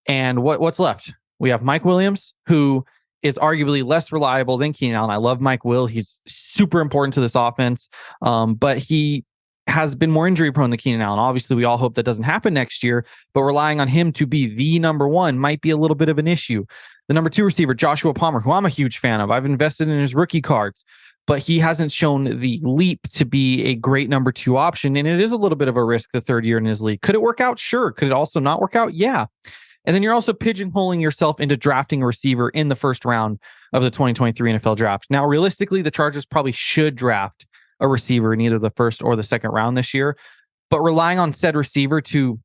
And what's left? We have Mike Williams, who is arguably less reliable than Keenan Allen. I love Mike Will. He's super important to this offense. But he has been more injury prone than Keenan Allen. Obviously, we all hope that doesn't happen next year, but relying on him to be the number one might be a little bit of an issue. The number two receiver, Joshua Palmer, who I'm a huge fan of. I've invested in his rookie cards, but he hasn't shown the leap to be a great number two option. And it is a little bit of a risk the third year in his league. Could it work out? Sure. Could it also not work out? Yeah. And then you're also pigeonholing yourself into drafting a receiver in the first round of the 2023 NFL draft. Now, realistically, the Chargers probably should draft a receiver in either the first or the second round this year. But relying on said receiver to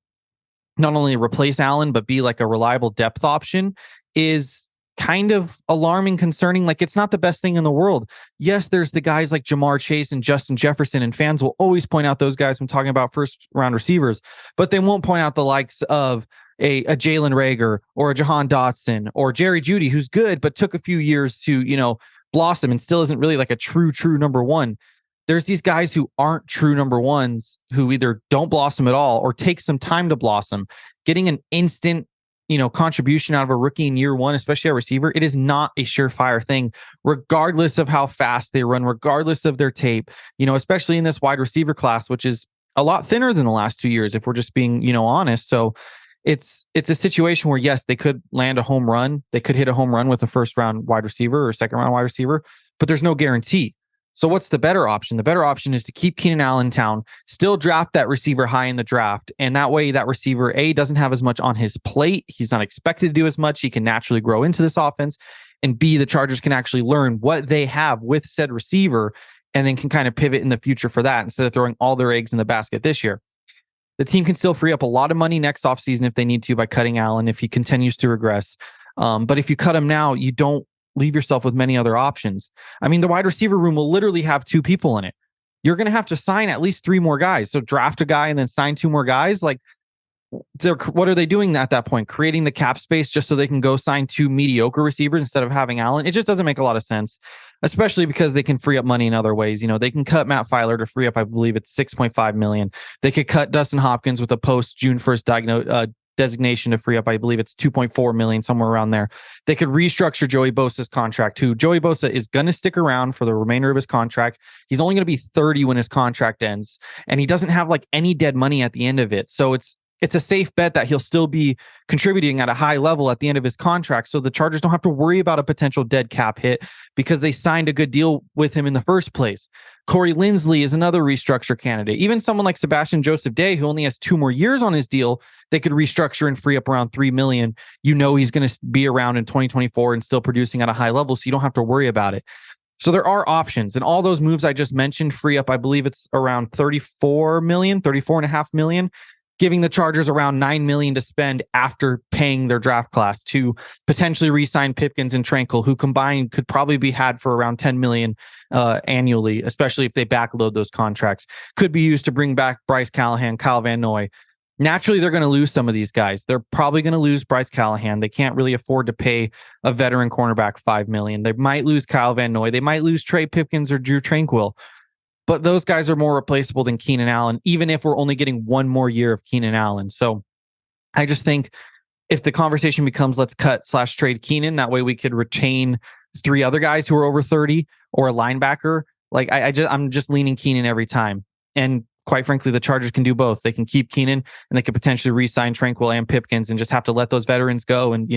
not only replace Allen, but be like a reliable depth option is kind of alarming, concerning. Like, it's not the best thing in the world. Yes, there's the guys like Jamar Chase and Justin Jefferson, and fans will always point out those guys when talking about first round receivers, but they won't point out the likes of a Jalen Reagor or a Jahan Dotson or Jerry Jeudy, who's good, but took a few years to, blossom and still isn't really like a true number one. There's these guys who aren't true number ones who either don't blossom at all or take some time to blossom. Getting an instant, contribution out of a rookie in year one, especially a receiver, it is not a surefire thing, regardless of how fast they run, regardless of their tape, especially in this wide receiver class, which is a lot thinner than the last 2 years, if we're just being, honest. So it's a situation where, yes, they could land a home run. They could hit a home run with a first round wide receiver or second round wide receiver, but there's no guarantee. So what's the better option? The better option is to keep Keenan Allen in town, still draft that receiver high in the draft. And that way that receiver, A, doesn't have as much on his plate. He's not expected to do as much. He can naturally grow into this offense. And B, the Chargers can actually learn what they have with said receiver and then can kind of pivot in the future for that instead of throwing all their eggs in the basket this year. The team can still free up a lot of money next offseason if they need to by cutting Allen if he continues to regress. But if you cut him now, you don't leave yourself with many other options. I mean, the wide receiver room will literally have 2 people in it. You're going to have to sign at least 3 more guys. So draft a guy and then sign 2 more guys. Like, what are they doing at that point? Creating the cap space just so they can go sign 2 mediocre receivers instead of having Allen? It just doesn't make a lot of sense, especially because they can free up money in other ways. They can cut Matt Filer to free up, I believe it's $6.5 million. They could cut Dustin Hopkins with a post June 1st designation to free up, I believe it's $2.4 million, somewhere around there. They could restructure Joey Bosa's contract, who Joey Bosa is going to stick around for the remainder of his contract. He's only going to be 30 when his contract ends, and he doesn't have like any dead money at the end of it. So it's a safe bet that he'll still be contributing at a high level at the end of his contract. So the Chargers don't have to worry about a potential dead cap hit because they signed a good deal with him in the first place. Corey Linsley is another restructure candidate. Even someone like Sebastian Joseph Day, who only has 2 more years on his deal, they could restructure and free up around $3 million. He's going to be around in 2024 and still producing at a high level, so you don't have to worry about it. So there are options, and all those moves I just mentioned free up, I believe it's around $34.5 million, giving the Chargers around $9 million to spend after paying their draft class to potentially re-sign Pipkins and Tranquil, who combined could probably be had for around $10 million annually, especially if they backload those contracts. Could be used to bring back Bryce Callahan, Kyle Van Noy. Naturally, they're going to lose some of these guys. They're probably going to lose Bryce Callahan. They can't really afford to pay a veteran cornerback $5 million. They might lose Kyle Van Noy. They might lose Trey Pipkins or Drew Tranquil. But those guys are more replaceable than Keenan Allen, even if we're only getting 1 more year of Keenan Allen. So I just think if the conversation becomes let's cut/trade Keenan, that way we could retain 3 other guys who are over 30 or a linebacker. Like I'm just leaning Keenan every time. And quite frankly, the Chargers can do both. They can keep Keenan and they could potentially re-sign Tranquil and Pipkins and just have to let those veterans go and,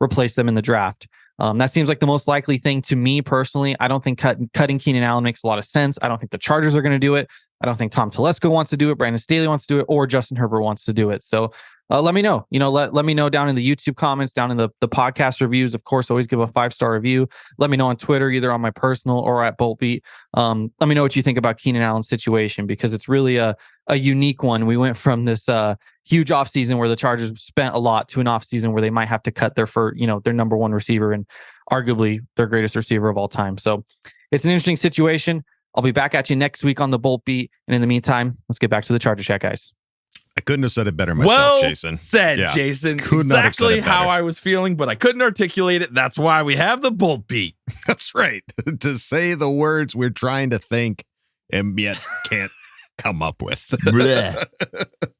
replace them in the draft. That seems like the most likely thing to me personally. I don't think cutting Keenan Allen makes a lot of sense. I don't think the Chargers are going to do it. I don't think Tom Telesco wants to do it. Brandon Staley wants to do it, or Justin Herbert wants to do it. So let me know. Let me know down in the YouTube comments, down in the podcast reviews. Of course, always give a 5-star review. Let me know on Twitter, either on my personal or at BoltBeat. Let me know what you think about Keenan Allen's situation, because it's really a unique one. We went from this huge offseason where the Chargers spent a lot to an offseason where they might have to cut their number 1 receiver and arguably their greatest receiver of all time. So it's an interesting situation. I'll be back at you next week on the Bolt Beat. And in the meantime, let's get back to the Charger chat, guys. I couldn't have said it better myself, Jason. Said, yeah. Jason. Exactly how I was feeling, but I couldn't articulate it. That's why we have the Bolt Beat. That's right. To say the words we're trying to think and yet can't come up with.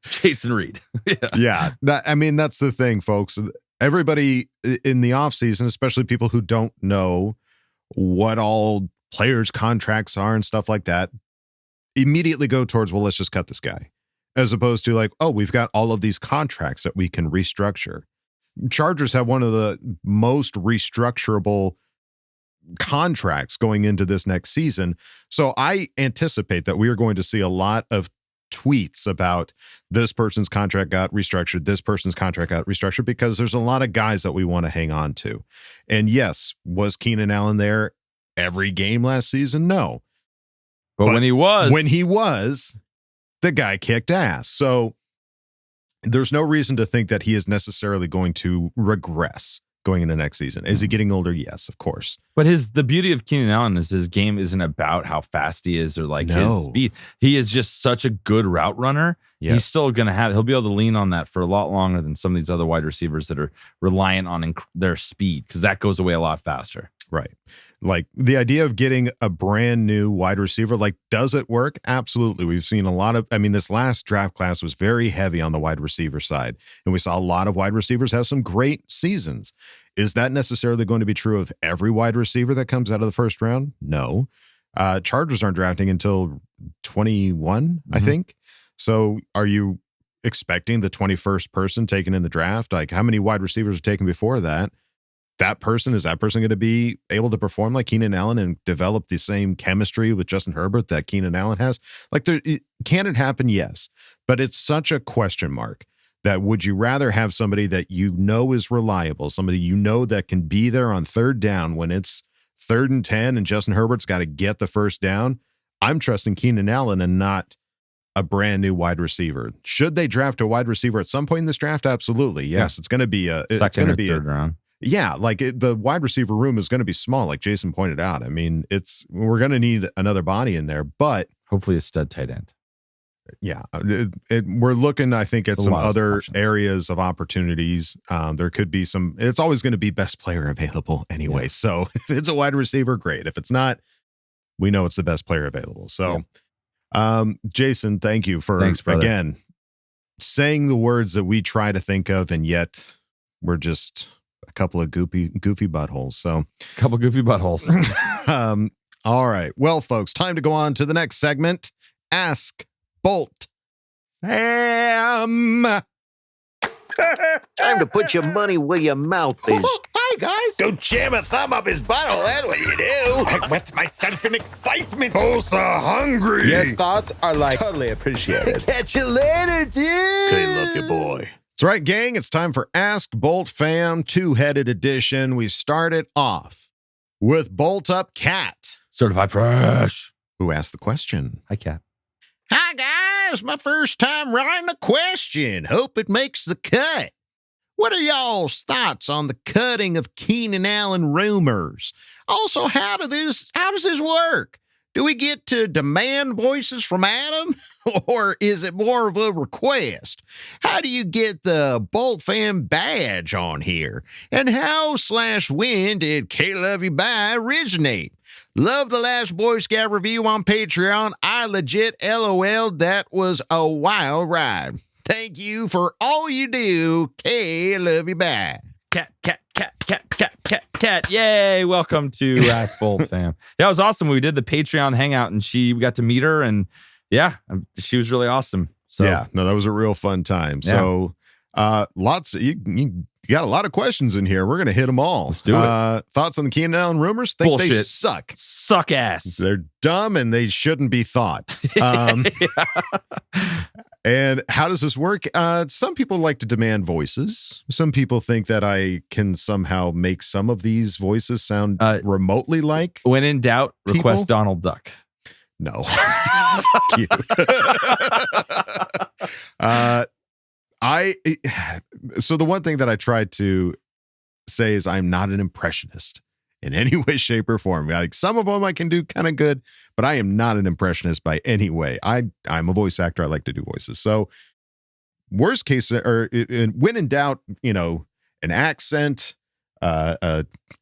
Jason Reed. Yeah. That's the thing, folks. Everybody in the offseason, especially people who don't know what all players' contracts are and stuff like that, immediately go towards, well, let's just cut this guy. As opposed to like, oh, we've got all of these contracts that we can restructure. Chargers have one of the most restructurable contracts going into this next season. So I anticipate that we are going to see a lot of tweets about this person's contract got restructured, this person's contract got restructured, because there's a lot of guys that we want to hang on to. And yes, was Keenan Allen there every game last season? No. But when he was, the guy kicked ass. So there's no reason to think that he is necessarily going to regress going into next season. Is he getting older? Yes, of course. But the beauty of Keenan Allen is his game isn't about how fast he is or like his speed. He is just such a good route runner. Yes. He's still going to he'll be able to lean on that for a lot longer than some of these other wide receivers that are reliant on their speed, because that goes away a lot faster. Right. Like the idea of getting a brand new wide receiver, like, does it work? Absolutely. We've seen a lot of, this last draft class was very heavy on the wide receiver side, and we saw a lot of wide receivers have some great seasons. Is that necessarily going to be true of every wide receiver that comes out of the first round? No. Chargers aren't drafting until 21, I think. So are you expecting the 21st person taken in the draft? Like, how many wide receivers are taken before that? Is that person going to be able to perform like Keenan Allen and develop the same chemistry with Justin Herbert that Keenan Allen has? Like, can it happen? Yes. But it's such a question mark that would you rather have somebody that you know is reliable, somebody you know that can be there on third down when it's 3rd and 10 and Justin Herbert's got to get the first down? I'm trusting Keenan Allen and not a brand new wide receiver. Should they draft a wide receiver at some point in this draft? Absolutely. Yes. It's going to be second or third round. Yeah, like the wide receiver room is going to be small, like Jason pointed out. We're going to need another body in there, but hopefully a stud tight end. Yeah, we're looking, I think, at some other areas of opportunities. There could be some. It's always going to be best player available anyway. Yeah. So if it's a wide receiver, great. If it's not, we know it's the best player available. So, Jason, thank you for again saying the words that we try to think of, and yet we're just a couple of goofy buttholes. So a couple goofy buttholes. All right. Well, folks, time to go on to the next segment. Ask Boltfam. Time to put your money where your mouth is. Hi, guys. Go jam a thumb up his butthole. That's what you do. I wet myself in excitement. Oh, so hungry. Your thoughts are totally appreciated. Catch you later, dude. Okay, love you, boy. That's right, gang. It's time for Ask Boltfam, two-headed edition. We started off with Bolt Up Cat. Certified fresh. Who asked the question? Hi, Cat. Hi, guys. My first time writing a question. Hope it makes the cut. What are y'all's thoughts on the cutting of Keenan Allen rumors? Also, how does this work? Do we get to demand voices from Adam, or is it more of a request? How do you get the Boltfam badge on here? And how/when did K Love You Bye originate? Love the last Boy Scout review on Patreon. I legit LOL. That was a wild ride. Thank you for all you do. K Love You Bye. Cat. Yay. Welcome to Ask Boltfam. Yeah, it was awesome. We did the Patreon hangout and we got to meet her, and yeah, she was really awesome. So yeah, no, that was a real fun time. Yeah. So you got a lot of questions in here. We're going to hit them all. Let's do it. Thoughts on the Keenan Allen rumors? Think Bullshit. They suck. Suck ass. They're dumb and they shouldn't be thought. And how does this work? Some people like to demand voices. Some people think that I can somehow make some of these voices sound remotely like. When in doubt, request Donald Duck. No. You. So the one thing that I tried to say is I'm not an impressionist in any way, shape, or form. Like, some of them I can do kind of good, but I am not an impressionist by any way. I'm a voice actor. I like to do voices. So worst case, or when in doubt, an accent,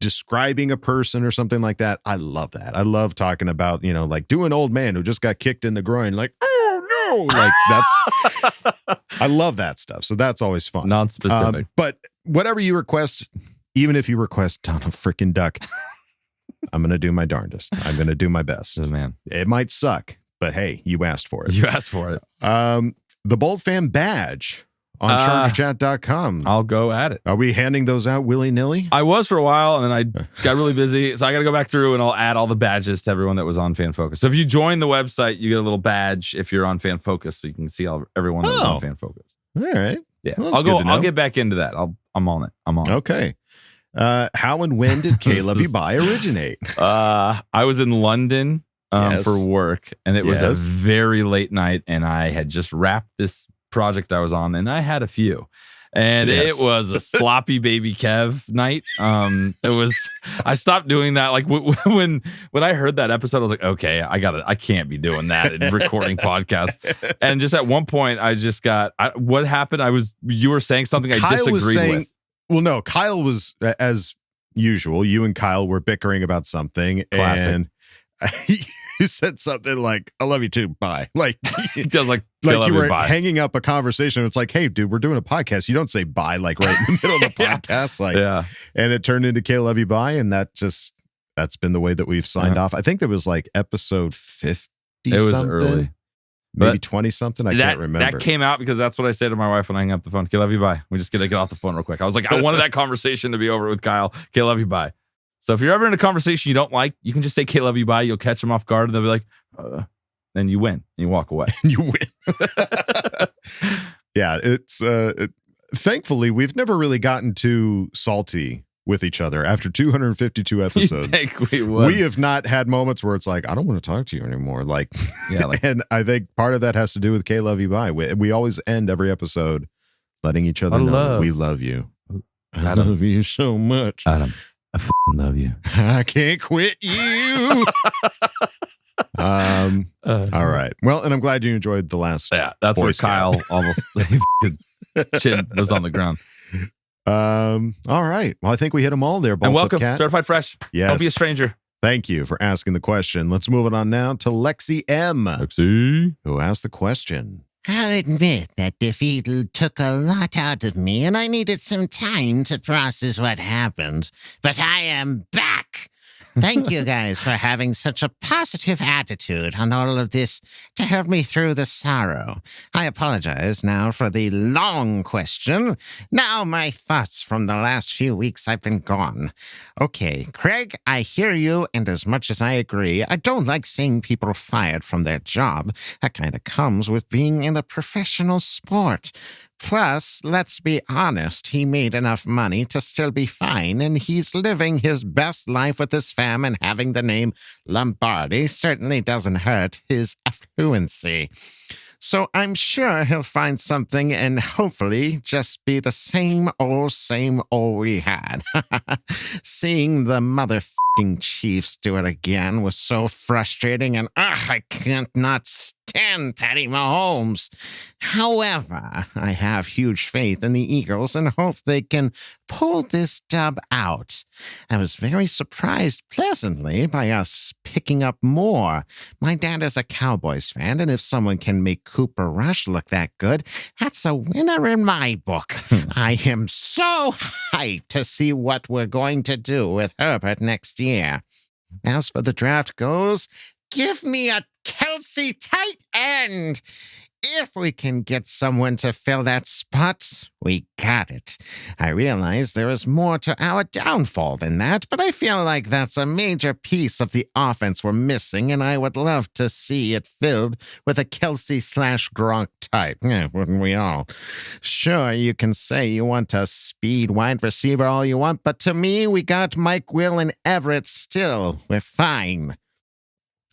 describing a person or something like that. I love that. I love talking about, like do an old man who just got kicked in the groin, like, oh no, like that's, I love that stuff. So that's always fun. Non-specific. But whatever you request, even if you request Donald freaking Duck, I'm going to do my darndest. I'm going to do my best. Oh, man. It might suck, but hey, you asked for it. You asked for it. The Boltfam badge on ChargerChat.com. I'll go at it. Are we handing those out willy-nilly? I was for a while, and then I got really busy. So I got to go back through, and I'll add all the badges to everyone that was on Fan Focus. So if you join the website, you get a little badge if you're on Fan Focus, so you can see everyone that was on Fan Focus. All right. Yeah. Well, I'll get back into that. I'm on it. Okay. How and when did K Love You Bye originate? I was in London for work, and it was a very late night, and I had just wrapped this project I was on, and I had a few. And Yes. it was a sloppy baby Kev night. I stopped doing that. Like when I heard that episode, I was like, okay, I can't be doing that and recording podcasts. And just at one point, what happened? You were saying something I disagreed with. Well, no, Kyle was, as usual, you and Kyle were bickering about something. Classic. And you said something like, I love you too, bye. Like, just like you were bye. hanging up a conversation. It's like, hey, dude, we're doing a podcast. You don't say bye like right in the middle of the podcast. Like, yeah. And it turned into K love you bye. And that's been the way that we've signed off. I think there was like episode 50 It was something. early. Maybe But 20 something. I can't remember. That came out because that's what I say to my wife when I hang up the phone. K love you bye. We just gotta get off the phone real quick. I was like, I wanted that conversation to be over with Kyle. K love you bye. So if you're ever in a conversation you don't like, you can just say K love you bye. You'll catch them off guard and they'll be like, then you win and you walk away. You win. Yeah, it's thankfully we've never really gotten too salty with each other after 252 episodes. You think we would? We have not had moments where it's like, I don't want to talk to you anymore. Like, yeah, and I think part of that has to do with K love you bye. We always end every episode letting each other know that we love you. I love you so much. Adam, I fucking love you. I can't quit you. All right. Well, and I'm glad you enjoyed the last. Yeah, that's where Kyle almost chin was on the ground. All right. Well, I think we hit them all there. And welcome, Cat. Certified Fresh. Yes. Don't be a stranger. Thank you for asking the question. Let's move it on now to Lexi M. Lexi, who asked the question. I'll admit that defeat took a lot out of me, and I needed some time to process what happened. But I am back. Thank you guys for having such a positive attitude on all of this to help me through the sorrow. I apologize now for the long question. Now my thoughts from the last few weeks I've been gone. Okay, Craig, I hear you, and as much as I agree, I don't like seeing people fired from their job. That kind of comes with being in a professional sport. Plus, let's be honest, he made enough money to still be fine, and he's living his best life with his fam, and having the name Lombardi certainly doesn't hurt his affluency. So I'm sure he'll find something and hopefully just be the same old we had. Seeing the motherfucking Chiefs do it again was so frustrating, and I can't not stand Patty Mahomes. However, I have huge faith in the Eagles and hope they can pull this dub out. I was very surprised pleasantly by us picking up more. My dad is a Cowboys fan, and if someone can make Cooper Rush look that good, that's a winner in my book. I am so hyped to see what we're going to do with Herbert next year. As for the draft goes, give me a Kelsey tight end. If we can get someone to fill that spot, we got it. I realize there is more to our downfall than that, but I feel like that's a major piece of the offense we're missing, and I would love to see it filled with a Kelsey/Gronk type. Yeah, wouldn't we all? Sure, you can say you want a speed wide receiver all you want, but to me, we got Mike Will and Everett still. We're fine.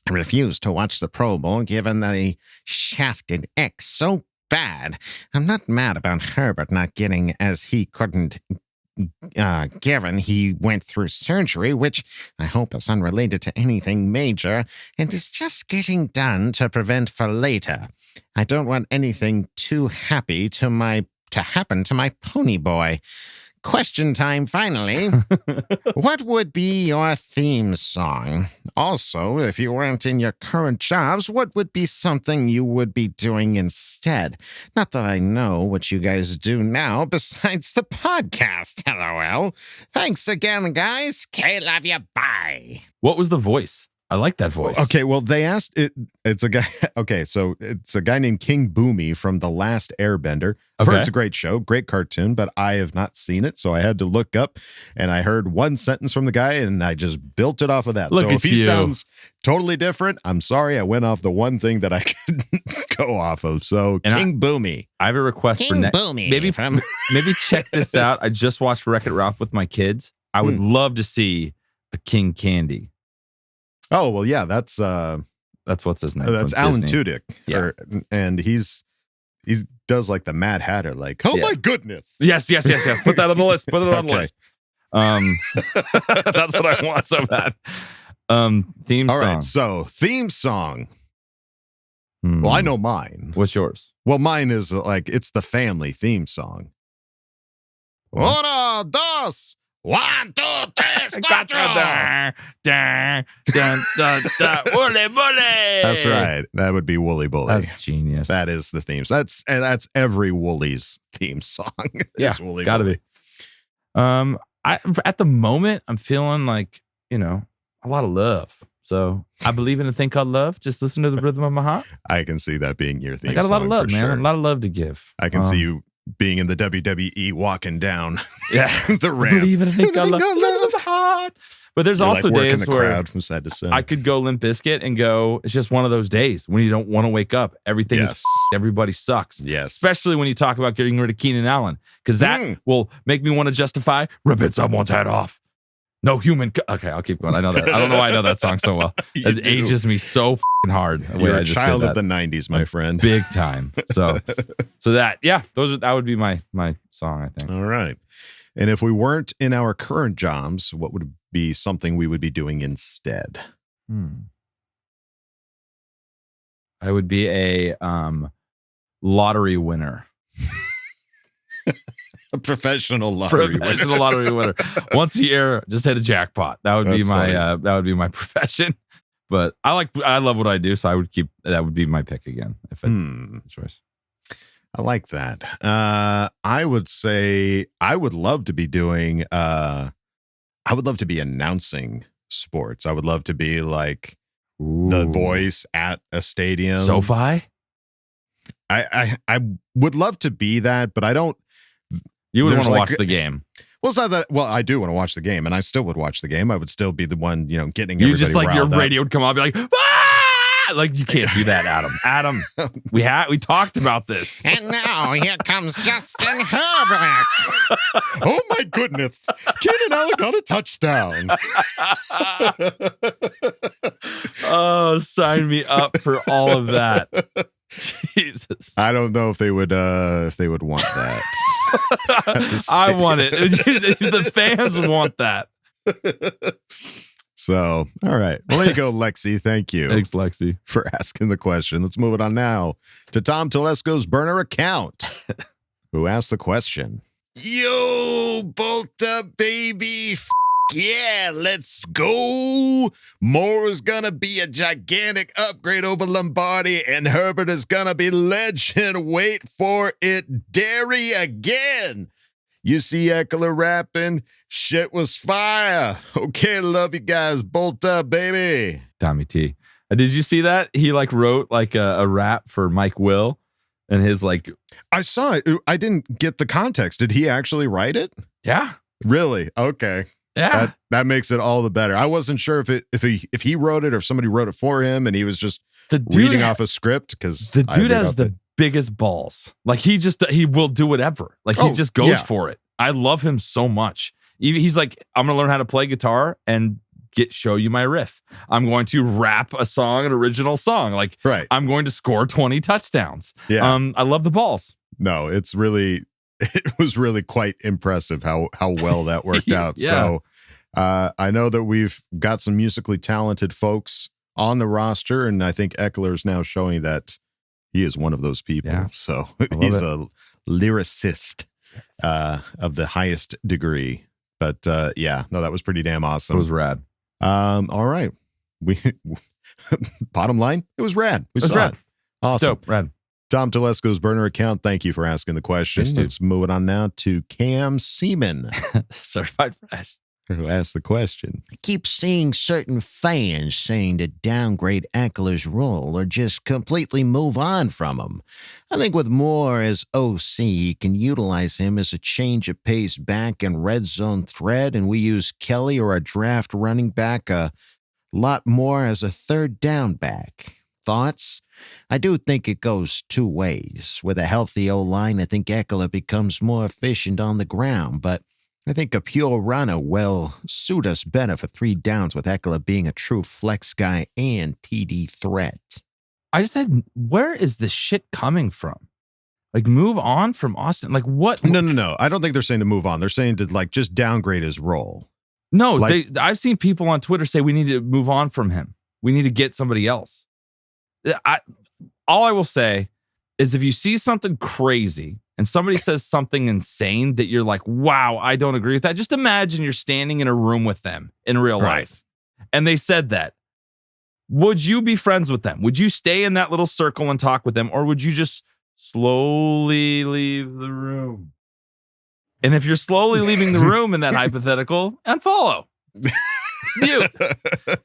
I refuse to watch the Pro Bowl given the shafted X so bad. I'm not mad about Herbert not getting as he couldn't given he went through surgery, which I hope is unrelated to anything major and is just getting done to prevent for later. I don't want anything too happy to happen to my pony boy. Question time, finally. What would be your theme song? Also, if you weren't in your current jobs, what would be something you would be doing instead? Not that I know what you guys do now besides the podcast. LOL. Thanks again, guys. K love you. Bye. What was the voice? I like that voice. Okay, well, they asked it. It's a guy. Okay, so it's a guy named King Boomy from The Last Airbender. I've heard it's a great show, great cartoon, but I have not seen it, so I had to look up, and I heard one sentence from the guy, and I just built it off of that. So if he sounds totally different, I'm sorry. I went off the one thing that I could go off of. So and King Boomy. I have a request King for Boomy. Maybe check this out. I just watched Wreck-It Ralph with my kids. I would love to see a King Candy. Oh, well, yeah, that's what's his name. That's Alan Tudyk. Yeah. And he's He does like the Mad Hatter, like, oh my goodness. Yes. Put that on the list. Put it on the list. That's what I want so bad. Theme song. All right, so theme song. Well, I know mine. What's yours? Well, mine is like, it's the family theme song. Uno, dos, 1, 2, 3, 4. Wooly bully. That's right. That would be Wooly Bully. That's genius. That is the theme. That's every Woolly's theme song. Yeah, Wooly gotta Bully. be. At the moment, I'm feeling like, a lot of love. So I believe in a thing called love. Just listen to the rhythm of my heart. I can see that being your theme. I got a lot of love, man. Sure. A lot of love to give. I can see you being in the WWE, walking down the ramp. Believe in a thing called love. But there's You're also like working days the where crowd from side to side. I could go Limp Bizkit and go, it's just one of those days when you don't want to wake up. Everything is everybody sucks. Yes. Especially when you talk about getting rid of Keenan Allen, because that will make me want to justify ripping someone's head off. No human. Okay, I'll keep going. I know that. I don't know why I know that song so well. It ages me so f***ing hard. You're a child of the 90s, my friend. Big time. So that, that would be my song, I think. All right. And if we weren't in our current jobs, what would be something we would be doing instead? I would be a lottery winner. A professional lottery winner. Once a year, just hit a jackpot. That would be my profession. But I love what I do, so that would be my pick again if I had a choice. I like that. I would say I would love to be doing I would love to be announcing sports. I would love to be like the voice at a stadium. SoFi? I would love to be that, but I don't. You would want to watch the game. Well, it's not that. Well, I do want to watch the game, and I still would watch the game. I would still be the one, getting everybody. You just like your riled up. radio would come on, and be like, ah! Like you can't do that, Adam. We talked about this. And now here comes Justin Herbert. Oh my goodness! Keenan Allen got a touchdown. Oh, sign me up for all of that. Jesus. I don't know if they would want that. I want it. The fans want that. So, all right. Well, there you go, Lexi. Thank you. Thanks, Lexi, for asking the question. Let's move it on now to Tom Telesco's burner account, who asked the question. Yo, Bolta, baby. Yeah, let's go. Moore is going to be a gigantic upgrade over Lombardi, and Herbert is going to be legend. Wait for it, Derry again. You see Eckler rapping, shit was fire. Okay, love you guys. Bolt up, baby. Tommy T. Did you see that? He wrote a rap for Mike Will, and his I saw it. I didn't get the context. Did he actually write it? Yeah. Really? Okay. Yeah, that makes it all the better. I wasn't sure if he wrote it or if somebody wrote it for him and he was just reading off a script, because the dude has the biggest balls. He will do whatever. He just goes for it. I love him so much. He's like, I'm gonna learn how to play guitar and show you my riff. I'm going to rap a song, an original song. Right. I'm going to score 20 touchdowns. Yeah. I love the balls. No, it was really quite impressive how well that worked out. Yeah. So I know that we've got some musically talented folks on the roster, and I think Eckler is now showing that he is one of those people. Yeah. So he's a lyricist of the highest degree. But that was pretty damn awesome. It was rad. All right. Bottom line, it was rad. We saw it. Awesome. Dope, rad. Tom Telesco's burner account, thank you for asking the question. Let's move it on now to Cam Seaman. Certified fresh. Who asked the question. I keep seeing certain fans saying to downgrade Eckler's role or just completely move on from him. I think with Moore as OC, you can utilize him as a change of pace back and red zone threat, and we use Kelly or a draft running back a lot more as a third down back. Thoughts? I do think it goes two ways. With a healthy O-line, I think Eckler becomes more efficient on the ground, but I think a pure runner will suit us better for 3 downs with Eckler being a true flex guy and TD threat. I just said, where is this shit coming from? Like, move on from Austin. Like, what? No. I don't think they're saying to move on. They're saying to like just downgrade his role. No, Like- I've seen people on Twitter say we need to move on from him. We need to get somebody else. All I will say is if you see something crazy and somebody says something insane that you're like, wow, I don't agree with that. Just imagine you're standing in a room with them in real life and they said that. Would you be friends with them? Would you stay in that little circle and talk with them? Or would you just slowly leave the room? And if you're slowly leaving the room in that hypothetical, unfollow. Mute.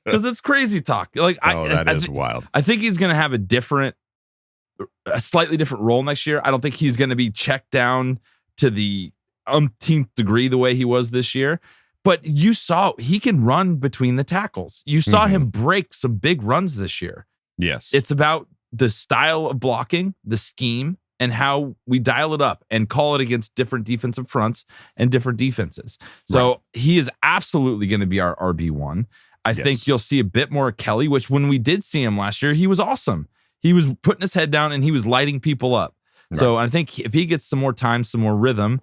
Because it's crazy talk. Like, that is wild. I think he's going to have a slightly different role next year. I don't think he's going to be checked down to the umpteenth degree the way he was this year. But you saw he can run between the tackles. You saw him break some big runs this year. Yes. It's about the style of blocking, the scheme, and how we dial it up and call it against different defensive fronts and different defenses. So he is absolutely going to be our RB1. I think you'll see a bit more of Kelly, which when we did see him last year, he was awesome. He was putting his head down and he was lighting people up. So I think if he gets some more time, some more rhythm,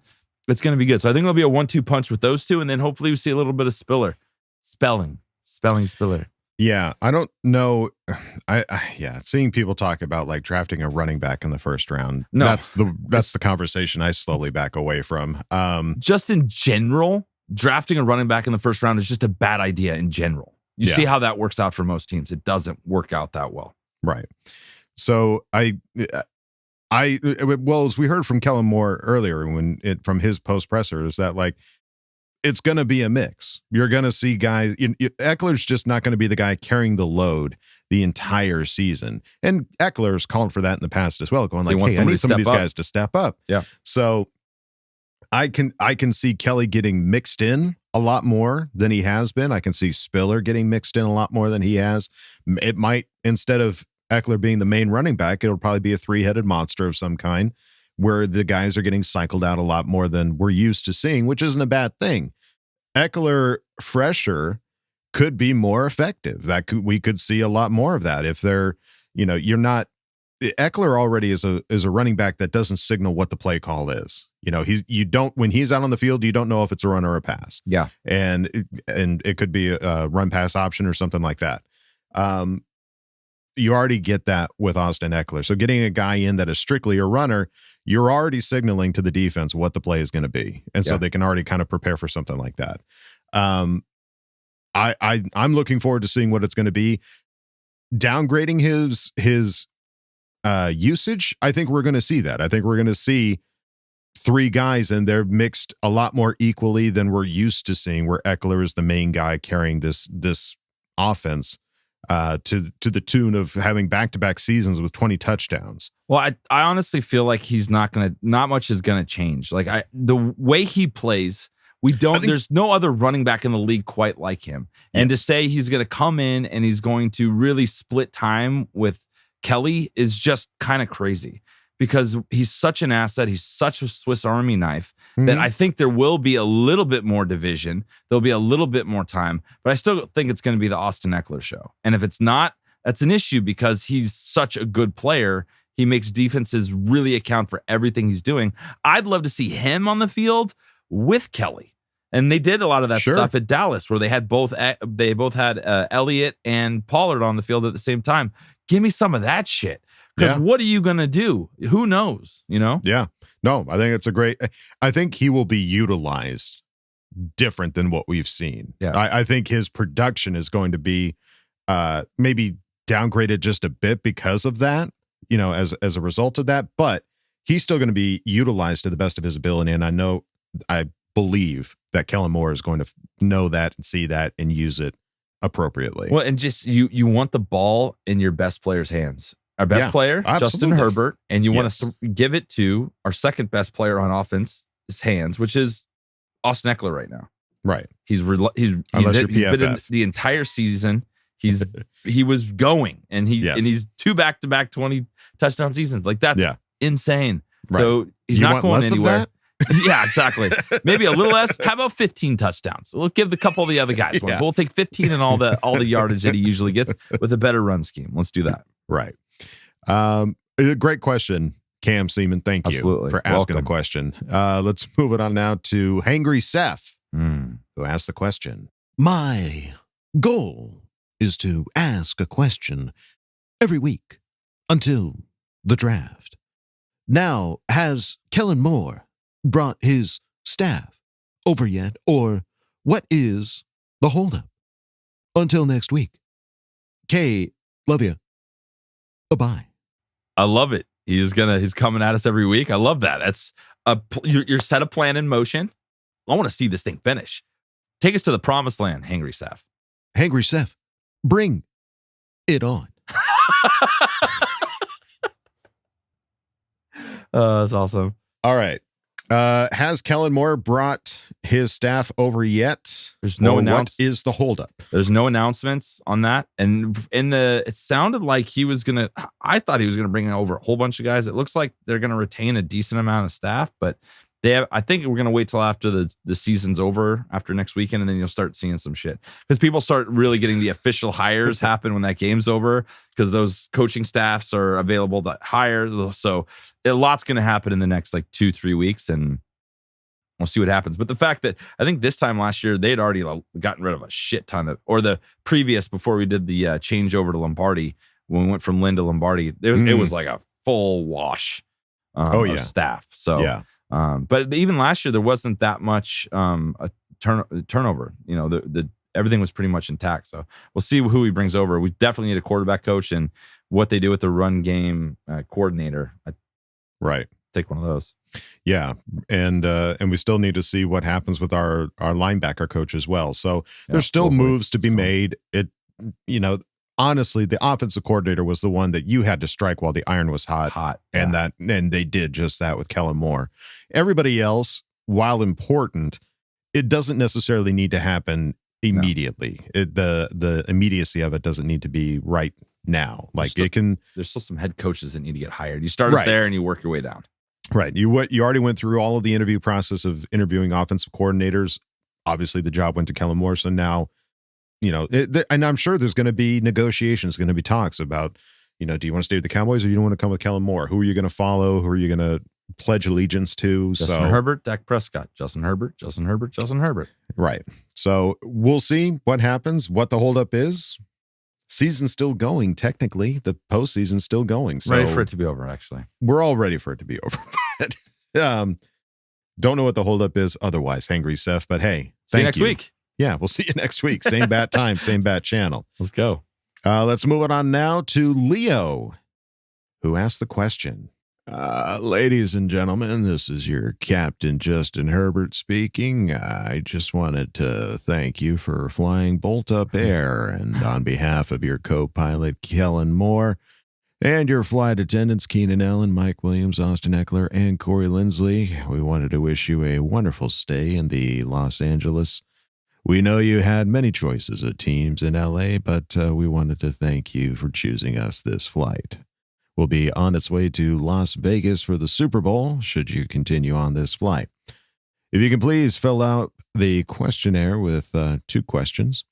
it's going to be good. So I think it'll be a 1-2 punch with those two. And then hopefully we see a little bit of spelling Spiller. Yeah, I don't know. Seeing people talk about like drafting a running back in the first round. No, that's the conversation I slowly back away from. Just in general, drafting a running back in the first round is just a bad idea in general. You see how that works out for most teams. It doesn't work out that well. Right. So as we heard from Kellen Moore earlier from his post presser is that like, it's going to be a mix. You're going to see guys. Eckler's just not going to be the guy carrying the load the entire season. And Eckler's called for that in the past as well, going like, "Hey, I need some of these guys to step up." Yeah. So I can see Kelly getting mixed in a lot more than he has been. I can see Spiller getting mixed in a lot more than he has. It might, instead of Eckler being the main running back, it'll probably be a 3-headed monster of some kind, where the guys are getting cycled out a lot more than we're used to seeing, which isn't a bad thing. Eckler fresher could be more effective. We could see a lot more of that if they're, you're not. Eckler already is a running back that doesn't signal what the play call is. When he's out on the field, you don't know if it's a run or a pass. Yeah, and it could be a run pass option or something like that. You already get that with Austin Eckler. So getting a guy in that is strictly a runner, you're already signaling to the defense what the play is going to be. And so they can already kind of prepare for something like that. I'm looking forward to seeing what it's going to be. Downgrading his usage, I think we're going to see that. I think we're going to see 3 guys and they're mixed a lot more equally than we're used to seeing, where Eckler is the main guy carrying this offense. To the tune of having back-to-back seasons with 20 touchdowns. Well, I honestly feel like he's not much is gonna change. Like the way he plays, there's no other running back in the league quite like him. And to say he's gonna come in and he's going to really split time with Kelly is just kind of crazy, because he's such an asset. He's such a Swiss Army knife that I think there will be a little bit more division. There'll be a little bit more time, but I still think it's going to be the Austin Eckler show. And if it's not, that's an issue, because he's such a good player. He makes defenses really account for everything he's doing. I'd love to see him on the field with Kelly. And they did a lot of that stuff at Dallas, where they both had Elliott and Pollard on the field at the same time. Give me some of that shit. Because what are you going to do? Who knows? Yeah. No, I think I think he will be utilized different than what we've seen. Yeah. I think his production is going to be maybe downgraded just a bit because of that, as a result of that. But he's still going to be utilized to the best of his ability. And I believe that Kellen Moore is going to know that and see that and use it appropriately. Well, and just you want the ball in your best player's hands. Our best player, absolutely. Justin Herbert, and you want to give it to our second best player on offense's hands, which is Austin Eckler right now. Right. He's been in the entire season. He was going, and he's 2 back-to-back 20 touchdown seasons. Like, that's insane. Right. So he's not going anywhere. Yeah, exactly. Maybe a little less. How about 15 touchdowns? We'll give the couple of the other guys one. We'll take 15 and all the yardage that he usually gets with a better run scheme. Let's do that. Right. Great question Cam Seaman, thank you Absolutely. for asking Welcome. the question. Let's move it on now to Hangry Seth, who asked the question. My goal is to ask a question every week until the draft. Now, has Kellen Moore brought his staff over yet, or what is the holdup? Until next week. Kay, love you. Bye-bye. I love it. He's coming at us every week. I love that. That's you're set a plan in motion. I want to see this thing finish. Take us to the promised land, Hangry Seth. Hangry Seth, bring it on. That's awesome. All right. Has Kellen Moore brought his staff over yet? There's no What is the holdup? There's no announcements on that. And it sounded like I thought he was gonna bring over a whole bunch of guys. It looks like they're gonna retain a decent amount of staff, but I think we're gonna wait till after the season's over, after next weekend, and then you'll start seeing some shit. Because people start really getting the official hires happen when that game's over, because those coaching staffs are available to hire. So a lot's gonna happen in the next 2-3 weeks, and we'll see what happens. But the fact that I think this time last year they'd already gotten rid of a shit ton of, or the previous, before we did the changeover to Lombardi, when we went from Lynn to Lombardi, it was like a full wash of staff. So yeah. But even last year there wasn't that much turnover. Everything was pretty much intact. So we'll see who he brings over. We definitely need a quarterback coach, and what they do with the run game coordinator. Right. Take one of those. Yeah, and we still need to see what happens with our linebacker coach as well. So there's still moves to be made. Honestly, the offensive coordinator was the one that you had to strike while the iron was hot. And they did just that with Kellen Moore. Everybody else, while important, it doesn't necessarily need to happen immediately. No. The immediacy of it doesn't need to be right now. There's still some head coaches that need to get hired. You start up there and you work your way down. Right. You already went through all of the interview process of interviewing offensive coordinators. Obviously, the job went to Kellen Moore. So now, and I'm sure there's going to be negotiations, going to be talks about, do you want to stay with the Cowboys or you don't want to come with Kellen Moore? Who are you going to follow? Who are you going to pledge allegiance to? Justin Herbert, Dak Prescott, Justin Herbert, Justin Herbert, Justin Herbert. Right. So we'll see what happens, what the holdup is. Season's still going, technically. The postseason's still going. So ready for it to be over, actually. We're all ready for it to be over. But, don't know what the holdup is otherwise, Hangry Seth. But hey, see you next week. Yeah, we'll see you next week. Same bat time, same bat channel. Let's go. Let's move it on now to Leo, who asked the question. Ladies and gentlemen, this is your Captain Justin Herbert speaking. I just wanted to thank you for flying Bolt Up Air, and on behalf of your co-pilot Kellen Moore and your flight attendants Keenan Allen, Mike Williams, Austin Eckler, and Corey Lindsley, we wanted to wish you a wonderful stay in the Los Angeles. We know you had many choices of teams in LA, but we wanted to thank you for choosing us this flight. We'll be on its way to Las Vegas for the Super Bowl, should you continue on this flight. If you can please fill out the questionnaire with 2 questions.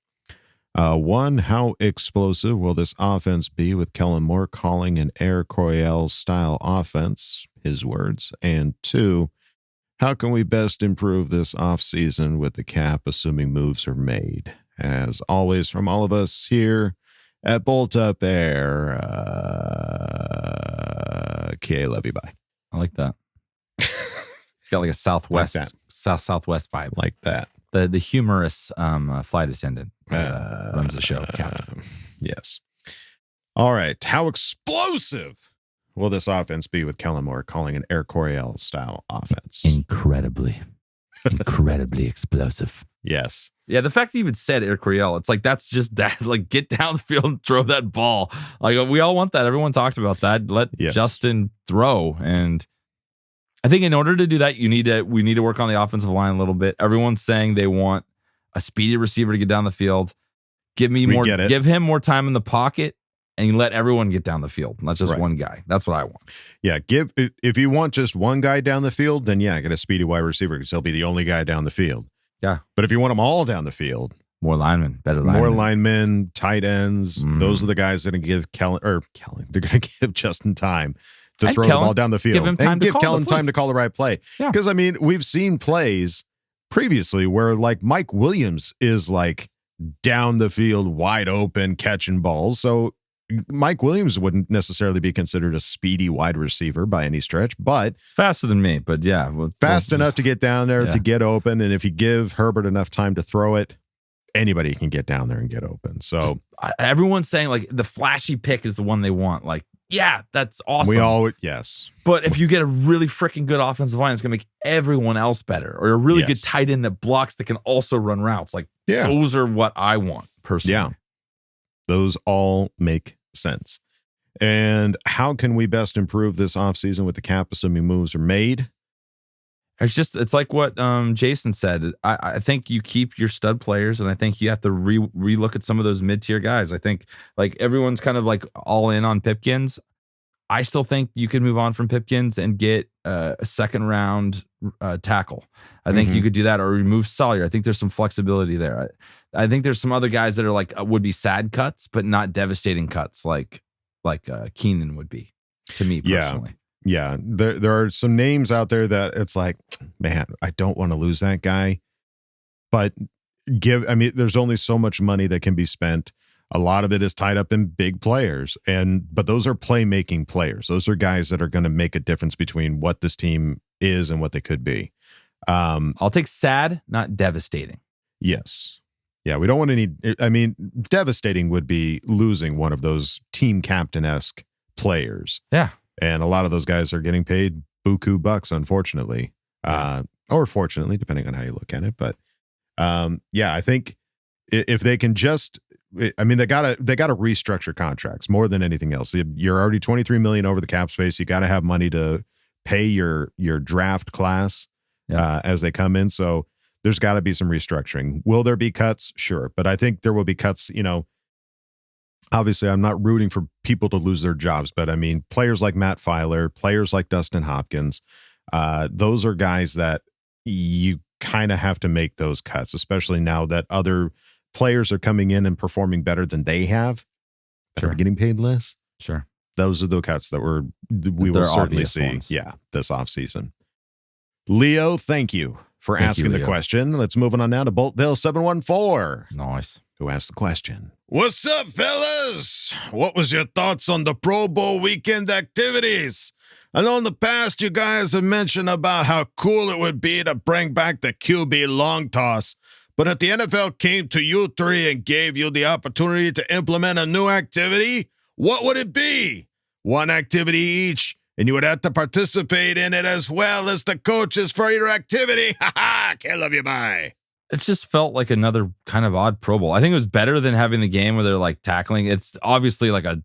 1, how explosive will this offense be with Kellen Moore calling an Air Coryell-style offense, his words. And 2, how can we best improve this offseason with the cap, assuming moves are made? As always, from all of us here at Bolt Up Air, love you, bye. I like that. It's got like a southwest southwest vibe. Like that. The humorous flight attendant runs the show. Yes. All right. How explosive will this offense be with Kellen Moore calling an Air Coryell style offense? Incredibly explosive. Yes. Yeah, the fact that you even said Air Coryell, it's like that's just that. Like, get down the field and throw that ball. Like, we all want that. Everyone talks about that. Let Justin throw. And I think in order to do that, we need to work on the offensive line a little bit. Everyone's saying they want a speedy receiver to get down the field. Give him more time in the pocket, and you let everyone get down the field, not just one guy. That's what I want. Yeah, if you want just one guy down the field, then get a speedy wide receiver because he'll be the only guy down the field. Yeah. But if you want them all down the field, more linemen, better linemen. More linemen, tight ends. Those are the guys that are going to give Kellen. They're going to give Justin time to throw Kellen, the ball down the field. give him time and to give call Kellen the plays. time to call the right play. Yeah. Because, I mean, we've seen plays previously where like Mike Williams is like down the field, wide open, catching balls. So Mike Williams wouldn't necessarily be considered a speedy wide receiver by any stretch, but It's faster than me, but yeah. fast enough to get down there Yeah. to get open. And if you give Herbert enough time to throw it, anybody can get down there and get open. So Everyone's saying like the flashy pick is the one they want. Like, yeah, that's awesome. we all, yes. But if you get a really freaking good offensive line, it's going to make everyone else better. Or a really good tight end that blocks that can also run routes. Like, those are what I want personally. Yeah. Those all make sense. And how can we best improve this offseason with the cap assuming moves are made? It's like what Jason said. I think you keep your stud players, and I think you have to relook at some of those mid-tier guys. I think like everyone's kind of like all in on Pipkins. I still think you could move on from Pipkins and get a second round tackle. I think you could do that, or remove Sawyer. I think there's some flexibility there. I think there's some other guys that are like would be sad cuts, but not devastating cuts like Keenan would be to me personally. Yeah, there are some names out there that it's like, man, I don't want to lose that guy. But there's only so much money that can be spent. A lot of it is tied up in big players, but those are playmaking players. Those are guys that are going to make a difference between what this team is and what they could be. I'll take sad, not devastating. Yes. Yeah, we don't want any. I mean, devastating would be losing one of those team captain-esque players. Yeah. And a lot of those guys are getting paid buku bucks, unfortunately, or fortunately, depending on how you look at it. But I think if they can just, I mean, they gotta restructure contracts more than anything else. You're already $23 million over the cap space. You got to have money to pay your draft class as they come in. So there's got to be some restructuring. Will there be cuts? Sure, but I think there will be cuts. You know. Obviously, I'm not rooting for people to lose their jobs, but I mean, players like Matt Filer, players like Dustin Hopkins, those are guys that you kind of have to make those cuts, especially now that other players are coming in and performing better than they have, that are getting paid less. Sure. Those are the cuts that we will certainly see. Ones. Yeah, this offseason. Leo, thank you for asking the question. Let's move on now to Boltville 714. Nice. Who asked the question? What's up, fellas? What was your thoughts on the Pro Bowl weekend activities? I know in the past you guys have mentioned about how cool it would be to bring back the QB long toss, but if the NFL came to you three and gave you the opportunity to implement a new activity, what would it be? One activity each, and you would have to participate in it as well as the coaches for your activity. Ha ha! Can't love you, bye. It just felt like another kind of odd Pro Bowl. I think it was better than having the game where they're like tackling. It's obviously like a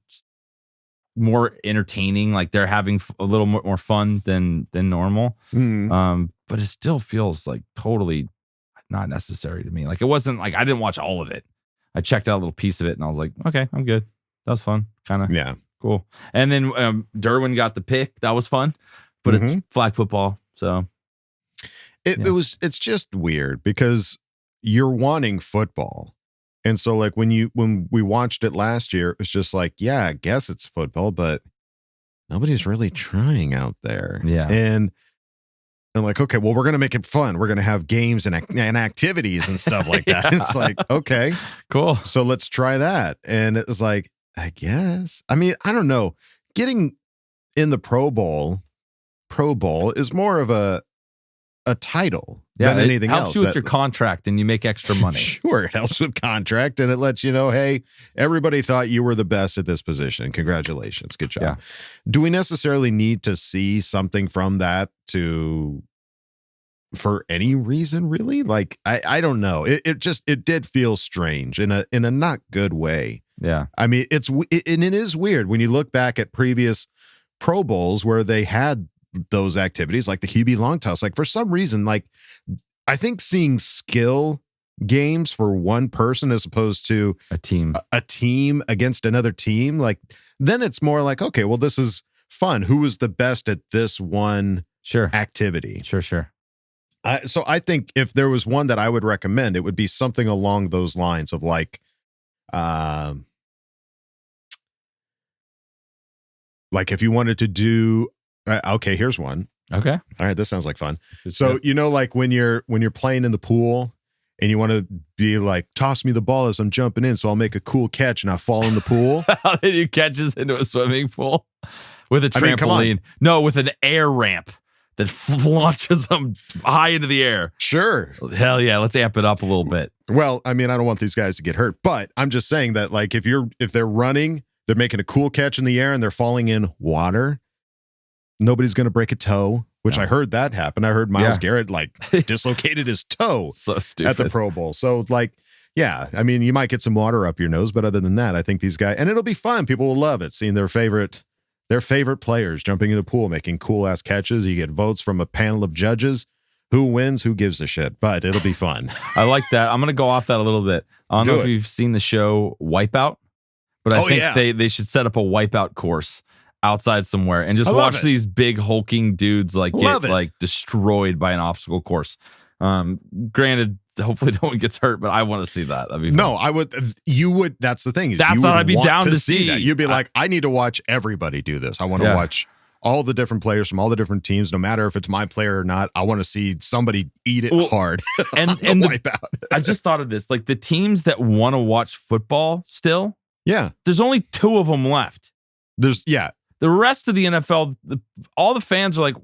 more entertaining, like they're having a little more fun than normal. But it still feels like totally not necessary to me. Like it wasn't like I didn't watch all of it. I checked out a little piece of it and I was like, okay, I'm good. That was fun. Kind of cool. And then Derwin got the pick. That was fun. But it's flag football, so. It's just weird because you're wanting football. And so like when we watched it last year, it was just like, yeah, I guess it's football, but nobody's really trying out there. Yeah. And I'm like, okay, well, we're going to make it fun. We're going to have games and activities and stuff like that. It's like, okay, cool. So let's try that. And it was like, I guess, I mean, I don't know. Getting in the Pro Bowl is more of a title than anything else. It helps you with your contract and you make extra money. Sure, it helps with contract and it lets you know, hey, everybody thought you were the best at this position. Congratulations. Good job. Yeah. Do we necessarily need to see something from that for any reason, really? Like, I don't know. It did feel strange in a not good way. Yeah. I mean, it is weird when you look back at previous Pro Bowls where they had those activities like the QB long toss. Like for some reason, like I think seeing skill games for one person as opposed to a team against another team, like then it's more like, okay, well, this is fun. Who was the best at this one activity? Sure. So I think if there was one that I would recommend, it would be something along those lines of like, Like if you wanted to do, okay, here's one. Okay. All right, this sounds like fun. So like when you're playing in the pool and you want to be like, toss me the ball as I'm jumping in, so I'll make a cool catch and I fall in the pool. How did you catches into a swimming pool with a trampoline? I mean, no, with an air ramp that launches them high into the air. Sure. Hell yeah, let's amp it up a little bit. Well, I mean, I don't want these guys to get hurt, but I'm just saying that like if they're running, they're making a cool catch in the air and they're falling in water, nobody's going to break a toe, which I heard that happen. I heard Myles Garrett like dislocated his toe so stupid at the Pro Bowl. So like, yeah, I mean, you might get some water up your nose, but other than that, I think these guys, and it'll be fun. People will love it, seeing their favorite players jumping in the pool, making cool ass catches. You get votes from a panel of judges. Who wins? Who gives a shit? But it'll be fun. I like that. I'm going to go off that a little bit. I don't know if you've seen the show Wipeout, but I think they should set up a Wipeout course outside somewhere and just watch these big hulking dudes like get like destroyed by an obstacle course. Granted, hopefully no one gets hurt, but I want to see that. No, I would. You would. That's the thing. That's what I'd be down to see. That. You'd be like, I need to watch everybody do this. I want to watch all the different players from all the different teams, no matter if it's my player or not. I want to see somebody eat it hard and wipe out. I just thought of this, like the teams that want to watch football still. Yeah, there's only 2 of them left. The rest of the NFL, all the fans are like,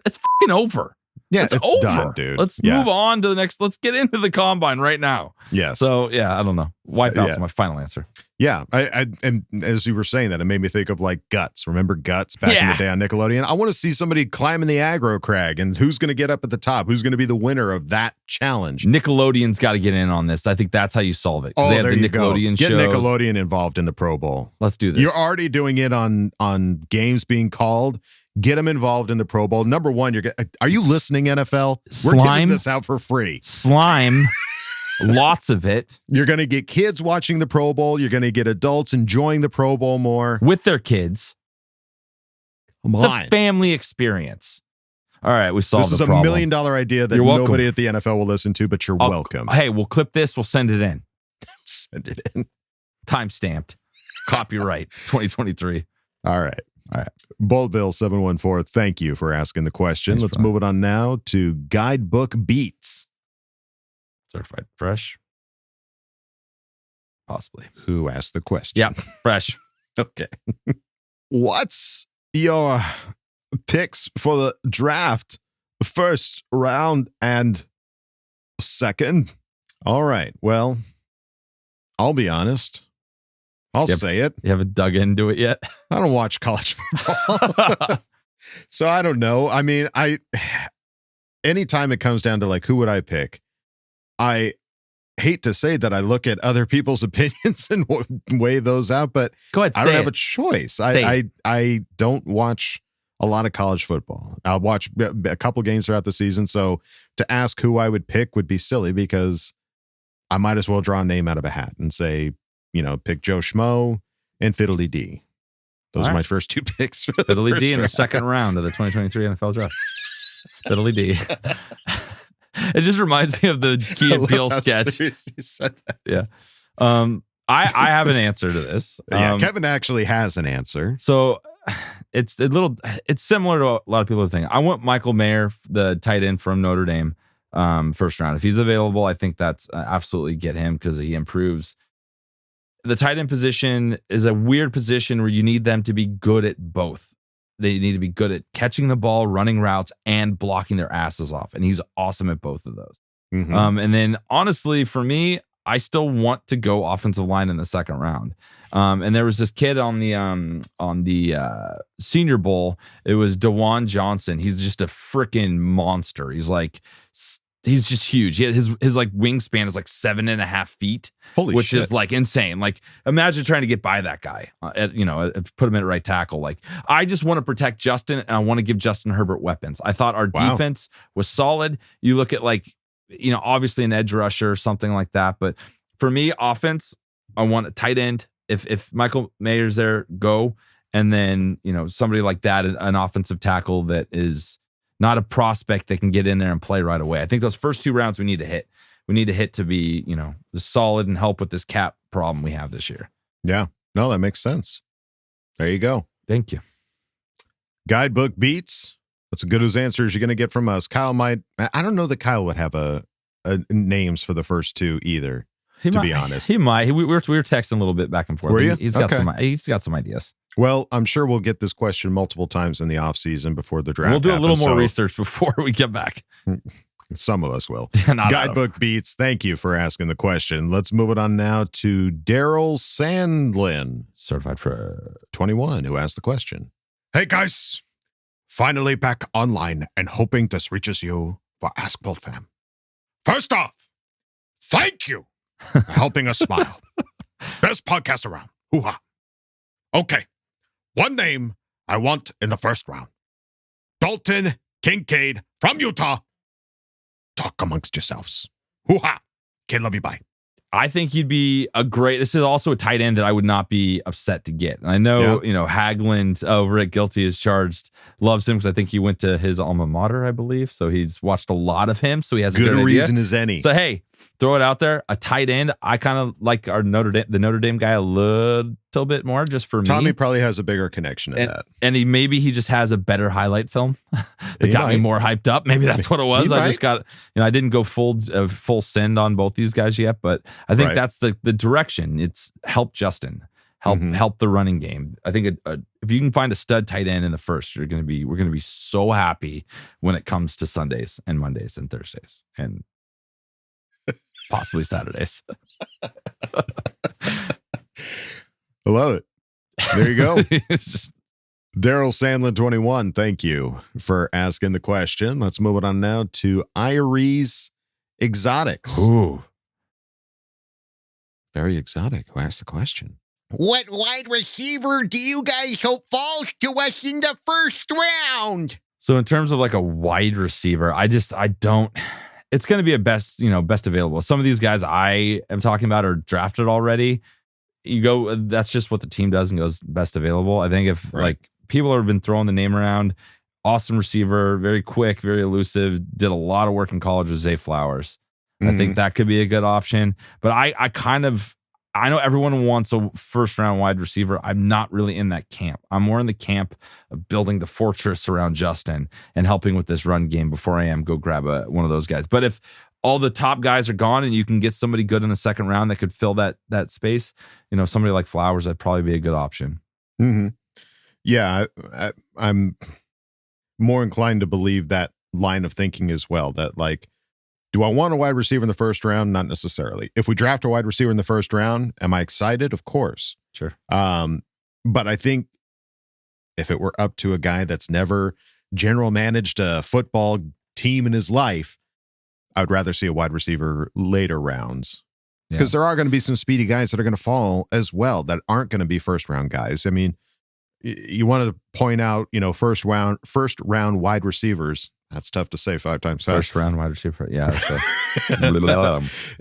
it's fucking over. Yeah, it's over. Done, dude. Let's move on to the next. Let's get into the combine right now. Yes. So yeah, I don't know. Wipeout's my final answer. Yeah, I and as you were saying that, it made me think of like Guts. Remember Guts back in the day on Nickelodeon? I want to see somebody climbing the aggro crag, and who's going to get up at the top? Who's going to be the winner of that challenge? Nickelodeon's got to get in on this. I think that's how you solve it. Oh, they have there the you Nickelodeon go. Get show. Nickelodeon involved in the Pro Bowl. Let's do this. You're already doing it on games being called. Get them involved in the Pro Bowl. Number one, are you listening, NFL? We're giving this out for free. Slime. Lots of it. You're going to get kids watching the Pro Bowl. You're going to get adults enjoying the Pro Bowl more. With their kids. It's a family experience. All right, we solved the problem. This is $1 million idea that nobody at the NFL will listen to, but you're welcome. Hey, we'll clip this. We'll send it in. Send it in. Time-stamped. Copyright 2023. All right. Boltville 714, thank you for asking the question. Let's move it on now to Guidebook Beats. Certified fresh. Possibly. Who asked the question? Yeah, fresh. Okay. What's your picks for the draft? First round and second? All right. Well, I'll be honest. I'll say it. You haven't dug into it yet? I don't watch college football. So I don't know. I mean, anytime it comes down to like, who would I pick? I hate to say that I look at other people's opinions and weigh those out, but go ahead, I don't have a choice. I don't watch a lot of college football. I'll watch a couple games throughout the season. So to ask who I would pick would be silly because I might as well draw a name out of a hat and say, pick Joe Schmo and Fiddly D. Those are my first 2 picks. Fiddly D in the second round of the 2023 NFL draft. Fiddly D. It just reminds me of the Key and Peele sketch. You said that. Yeah. I have an answer to this. Yeah, Kevin actually has an answer. So it's similar to what a lot of people are thinking. I want Michael Mayer, the tight end from Notre Dame, first round. If he's available, I think that's absolutely get him because he improves. The tight end position is a weird position where you need them to be good at both. They need to be good at catching the ball, running routes, and blocking their asses off. And he's awesome at both of those. Mm-hmm. And then honestly, for me, I still want to go offensive line in the second round. And there was this kid on the Senior Bowl. It was DeJuan Johnson. He's just a freaking monster. He's just huge. His like wingspan is like 7.5 feet, which shit. is like insane. Like imagine trying to get by that guy. Put him at right tackle. Like I just want to protect Justin, and I want to give Justin Herbert weapons. I thought our defense was solid. You look at obviously an edge rusher or something like that. But for me, offense, I want a tight end. If Michael Mayer's there, go. And then somebody like that, an offensive tackle that is not a prospect that can get in there and play right away. I think those first 2 rounds we need to hit. We need to hit to be, solid and help with this cap problem we have this year. Yeah. No, that makes sense. There you go. Thank you. Guidebook beats. That's as good as answers you're going to get from us. Kyle might. I don't know that Kyle would have a names for the first two either. Be honest, he might. We were texting a little bit back and forth. Were you? He's got some ideas. Well, I'm sure we'll get this question multiple times in the off season before the draft. We'll do a little more so research before we get back. Some of us will. Guidebook beats. Thank you for asking the question. Let's move it on now to Daryl Sandlin, certified for 21, who asked the question. Hey guys, finally back online and hoping this reaches you for Ask Boltfam. First off, thank you for helping us smile. Best podcast around. Hoo-ha. Okay, one name I want in the first round. Dalton Kincaid from Utah. Talk amongst yourselves. Hoo-ha. Okay, love you, bye. I think he'd be this is also a tight end that I would not be upset to get. And I know, Haglund over at Guilty as Charged loves him because I think he went to his alma mater, I believe. So he's watched a lot of him. So he has a good reason idea. as any. So, hey, throw it out there. A tight end. I kind of like the Notre Dame guy a little bit more just for me. Tommy probably has a bigger connection to that. And he just has a better highlight film that got me more hyped up. Maybe that's what it was. I just got, I didn't go full send on both these guys yet, but I think that's the direction. It's help Justin, help the running game. I think if you can find a stud tight end in the first, we're going to be so happy when it comes to Sundays and Mondays and Thursdays and possibly Saturdays. I love it. There you go. Daryl Sandlin 21, thank you for asking the question. Let's move it on now to Iries Exotics. Ooh. Very exotic. Who asked the question? What wide receiver do you guys hope falls to us in the first round? So in terms of like a wide receiver, I don't. It's going to be a best available. Some of these guys I am talking about are drafted already. You go, that's just what the team does and goes best available. I think if like people have been throwing the name around, awesome receiver, very quick, very elusive, did a lot of work in college with Zay Flowers. I think that could be a good option. But I know everyone wants a first round wide receiver. I'm not really in that camp. I'm more in the camp of building the fortress around Justin and helping with this run game before I am go grab one of those guys. But if all the top guys are gone and you can get somebody good in the second round that could fill that space, somebody like Flowers, that'd probably be a good option. Mm-hmm. Yeah, I'm more inclined to believe that line of thinking as well, that like, do I want a wide receiver in the first round? Not necessarily. If we draft a wide receiver in the first round, am I excited? Of course. Sure. But I think if it were up to a guy that's never general managed a football team in his life, I would rather see a wide receiver later rounds. Because there are going to be some speedy guys that are going to fall as well that aren't going to be first round guys. I mean, you want to point out, first round wide receivers. That's tough to say 5 times fast. First round wide receiver. Yeah.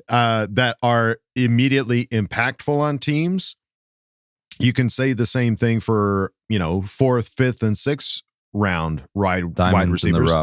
That are immediately impactful on teams. You can say the same thing for, 4th, 5th, and 6th round wide receivers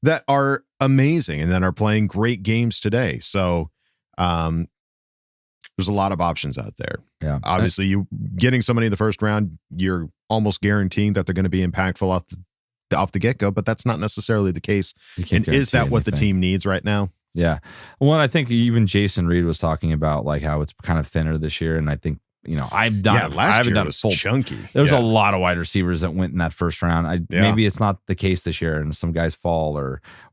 that are amazing and that are playing great games today. So there's a lot of options out there. Yeah. Obviously, you getting somebody in the first round, you're almost guaranteeing that they're going to be impactful off the get-go, but that's not necessarily the case. And is that what the team needs right now? Yeah. Well, I think even Jason Reed was talking about like how it's kind of thinner this year. And I think, I haven't done a full chunky. There's a lot of wide receivers that went in that first round. Maybe it's not the case this year and some guys fall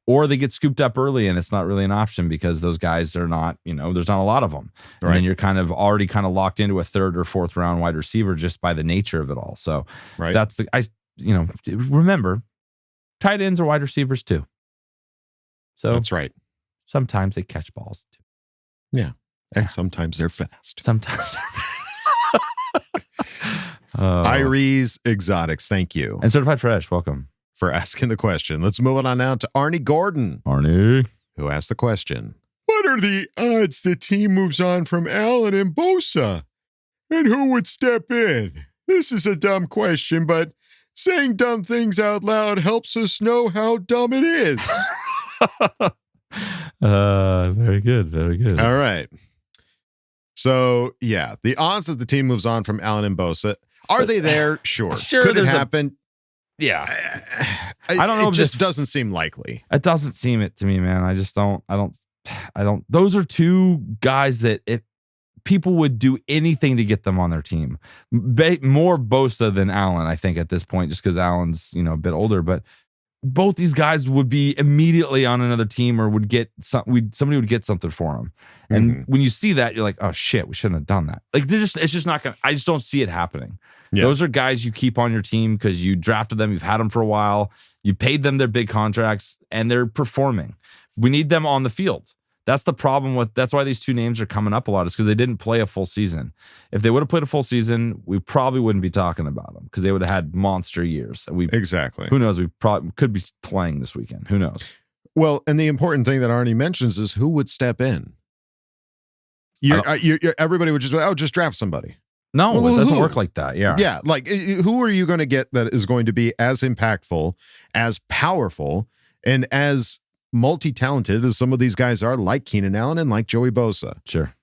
or they get scooped up early and it's not really an option because those guys are not, there's not a lot of them. Right. And then you're kind of already locked into a 3rd or 4th round wide receiver just by the nature of it all. So that's remember, tight ends are wide receivers too. So that's right. Sometimes they catch balls too. Yeah. And sometimes they're fast. Sometimes. Iries Exotics, thank you. And Certified Fresh, welcome. For asking the question. Let's move on now to Arnie Gordon. Arnie. Who asked the question. What are the odds the team moves on from Allen and Bosa? And who would step in? This is a dumb question, but saying dumb things out loud helps us know how dumb it is. Very good. Very good. All right. So, the odds that the team moves on from Allen and Bosa, Are they there? Sure. Could it happen? Yeah. I don't know. It just doesn't seem likely. It doesn't seem it to me, man. I just don't. I don't. Those are two guys that if people would do anything to get them on their team. More Bosa than Allen, I think, at this point, just because Allen's a bit older. But both these guys would be immediately on another team, or would get somebody would get something for them. And when you see that, you're like, oh shit, we shouldn't have done that. Like it's just not gonna. I just don't see it happening. Yeah. Those are guys you keep on your team because you drafted them, you've had them for a while, you paid them their big contracts, and they're performing. We need them on the field. That's the problem that's why these two names are coming up a lot, is because they didn't play a full season. If they would have played a full season, we probably wouldn't be talking about them because they would have had monster years. Exactly. Who knows? We probably could be playing this weekend. Who knows? Well, and the important thing that Arnie mentions is who would step in. Everybody would just draft somebody. No, it doesn't work like that. Yeah. Yeah. Like, who are you going to get that is going to be as impactful, as powerful, and as multi-talented as some of these guys are, like Keenan Allen and like Joey Bosa? Sure.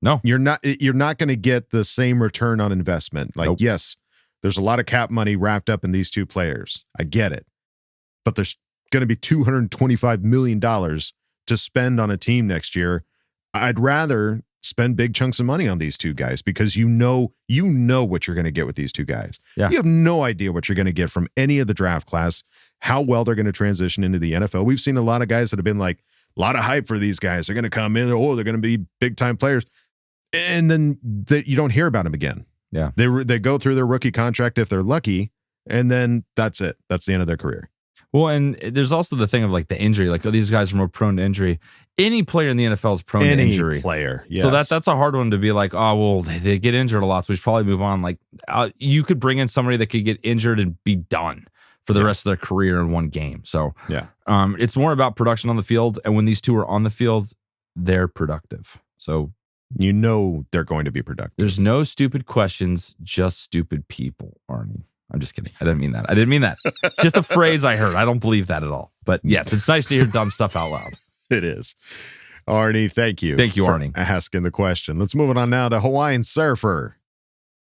No. You're not going to get the same return on investment. Like, yes, there's a lot of cap money wrapped up in these two players. I get it. But there's going to be $225 million to spend on a team next year. I'd rather spend big chunks of money on these two guys because you know what you're going to get with these two guys. Yeah. You have no idea what you're going to get from any of the draft class, how well they're going to transition into the NFL. We've seen a lot of guys that have been like, a lot of hype for these guys. They're going to come in, they're going to be big time players. And then you don't hear about them again. Yeah. They go through their rookie contract if they're lucky, and then that's it. That's the end of their career. Well, and there's also the thing of like the injury. Like, these guys are more prone to injury. Any player in the NFL is prone to injury. Any player, yes. So that's a hard one to be like, oh, well, they get injured a lot, so we should probably move on. Like, you could bring in somebody that could get injured and be done for the rest of their career in one game. So it's more about production on the field. And when these two are on the field, they're productive. So they're going to be productive. There's no stupid questions, just stupid people, Arnie. I'm just kidding. I didn't mean that. It's just a phrase I heard. I don't believe that at all. But yes, it's nice to hear dumb stuff out loud. It is. Arnie, thank you. Thank you, for Arnie. Asking the question. Let's move on now to Hawaiian Surfer,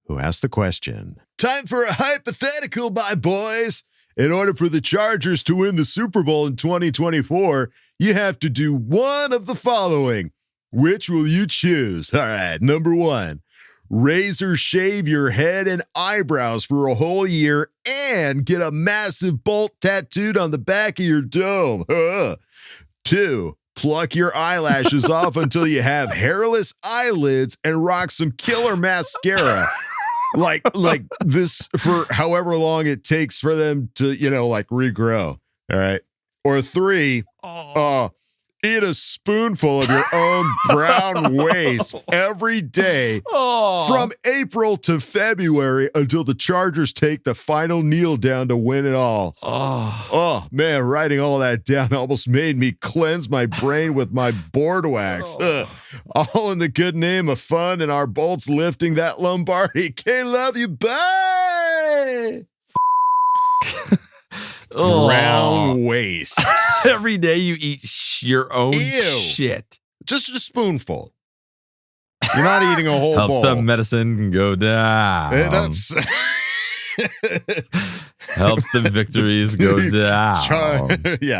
who asked the question. Time for a hypothetical, my boys. In order for the Chargers to win the Super Bowl in 2024, you have to do one of the following. Which will you choose? All right, number 1. Razor shave your head and eyebrows for a whole year and get a massive bolt tattooed on the back of your dome. 2, pluck your eyelashes off until you have hairless eyelids and rock some killer mascara. like this for however long it takes for them to, regrow. All right. Or 3, eat a spoonful of your own brown waste every day from April to February until the Chargers take the final kneel down to win it all. Oh man, writing all that down almost made me cleanse my brain with my board wax. All in the good name of fun and our bolts lifting that Lombardi. K, love you. Bye. Brown waste. Every day you eat your own shit. Just a spoonful. You're not eating a whole bowl. Helps the medicine go down. That's helps the victories go down.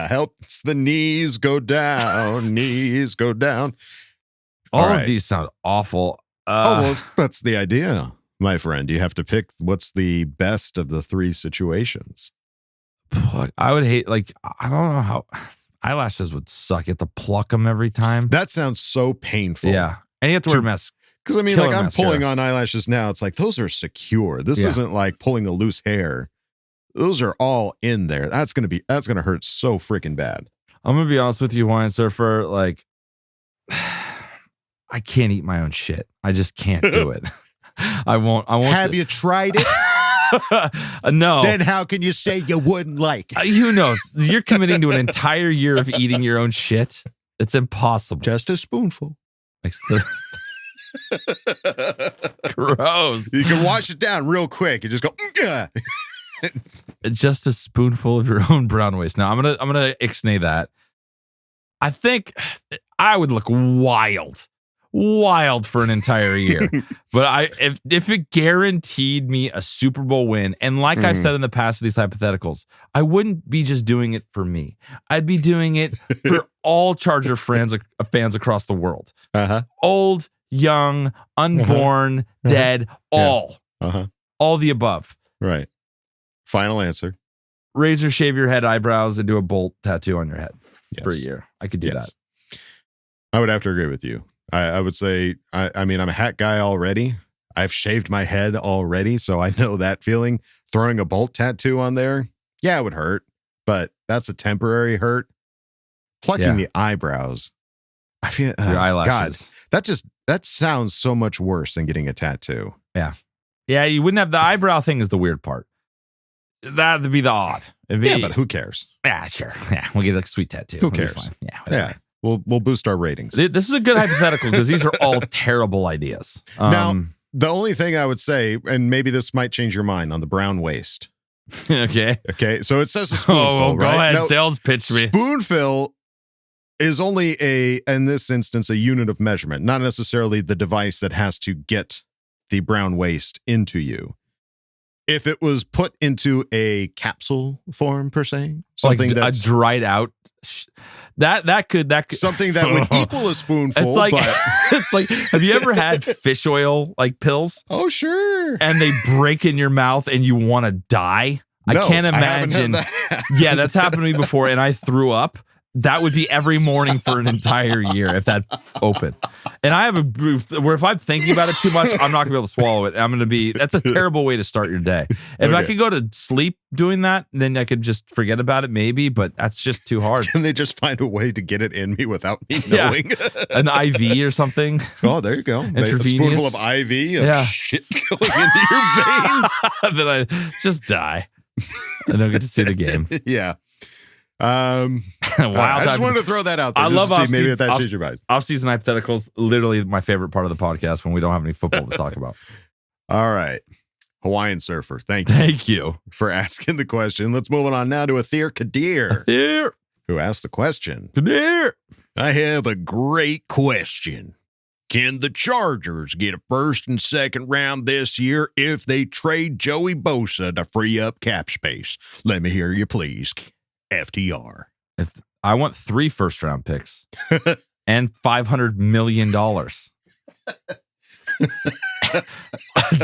Helps the knees go down. Knees go down. All of these sound awful. That's the idea, my friend. You have to pick what's the best of the 3 situations. I would hate, I don't know how eyelashes would suck. You have to pluck them every time. That sounds so painful. Yeah. And you have to wear a mask. Because I'm pulling on eyelashes now. It's like, those are secure. This isn't like pulling a loose hair. Those are all in there. That's going to hurt so freaking bad. I'm going to be honest with you, Hawaiian Surfer. I can't eat my own shit. I just can't do it. I won't. Have you tried it? No. Then how can you say you wouldn't like it? Who knows? You're committing to an entire year of eating your own shit. It's impossible. Just a spoonful. Gross. You can wash it down real quick. You just go. Just a spoonful of your own brown waste. Now I'm gonna ixnay that. I think I would look wild wild for an entire year. But if it guaranteed me a Super Bowl win, and like I've said in the past with these hypotheticals, I wouldn't be just doing it for me. I'd be doing it for all Charger fans across the world. Old, young, unborn, dead, all the above. Right. Final answer. Razor, shave your head, eyebrows, and do a bolt tattoo on your head for a year. I could do that. I would have to agree with you. I would say, I mean, I'm a hat guy already. I've shaved my head already, so I know that feeling. Throwing a bolt tattoo on there, yeah, it would hurt, but that's a temporary hurt. Plucking the eyebrows, I feel your eyelashes. God, that sounds so much worse than getting a tattoo. Yeah, you wouldn't have the eyebrow thing is the weird part. That'd be the odd. Yeah, but who cares? Yeah, sure. Yeah, we'll get a sweet tattoo. Who cares? Fine. Yeah, whatever. Yeah. We'll boost our ratings. This is a good hypothetical because these are all terrible ideas. Now, the only thing I would say, and maybe this might change your mind on the brown waist. Okay. So it says a spoonful, go right? ahead. Now, sales pitch me. Spoonful is only in this instance, a unit of measurement, not necessarily the device that has to get the brown waste into you. If it was put into a capsule form per se, something like that's a dried out, that could something that would equal a spoonful. It's like, but it's like, have you ever had fish oil like pills? Oh, sure. And they break in your mouth and you want to die. No, I can't imagine. Yeah, that's happened to me before, and I threw up. That would be every morning for an entire year if that opened. And I have a where if I'm thinking about it too much, I'm not gonna be able to swallow it. That's a terrible way to start your day. If I could go to sleep doing that, then I could just forget about it maybe, but that's just too hard. Can they just find a way to get it in me without me knowing? An IV or something. Oh, there you go. A spoonful of IV of shit going into your veins. Then I just die. I don't get to see the game. Yeah. Wild. I just wanted to throw that out there. I love to see maybe if that changed your mind. Off-season hypotheticals, literally my favorite part of the podcast when we don't have any football to talk about. All right. Hawaiian Surfer, thank you for asking the question. Let's move on now to Athir Kadir, who asked the question. Kadir, I have a great question. Can the Chargers get a first and second round this year if they trade Joey Bosa to free up cap space? Let me hear you, please. FTR. If I want 3 first-round picks and $500 million.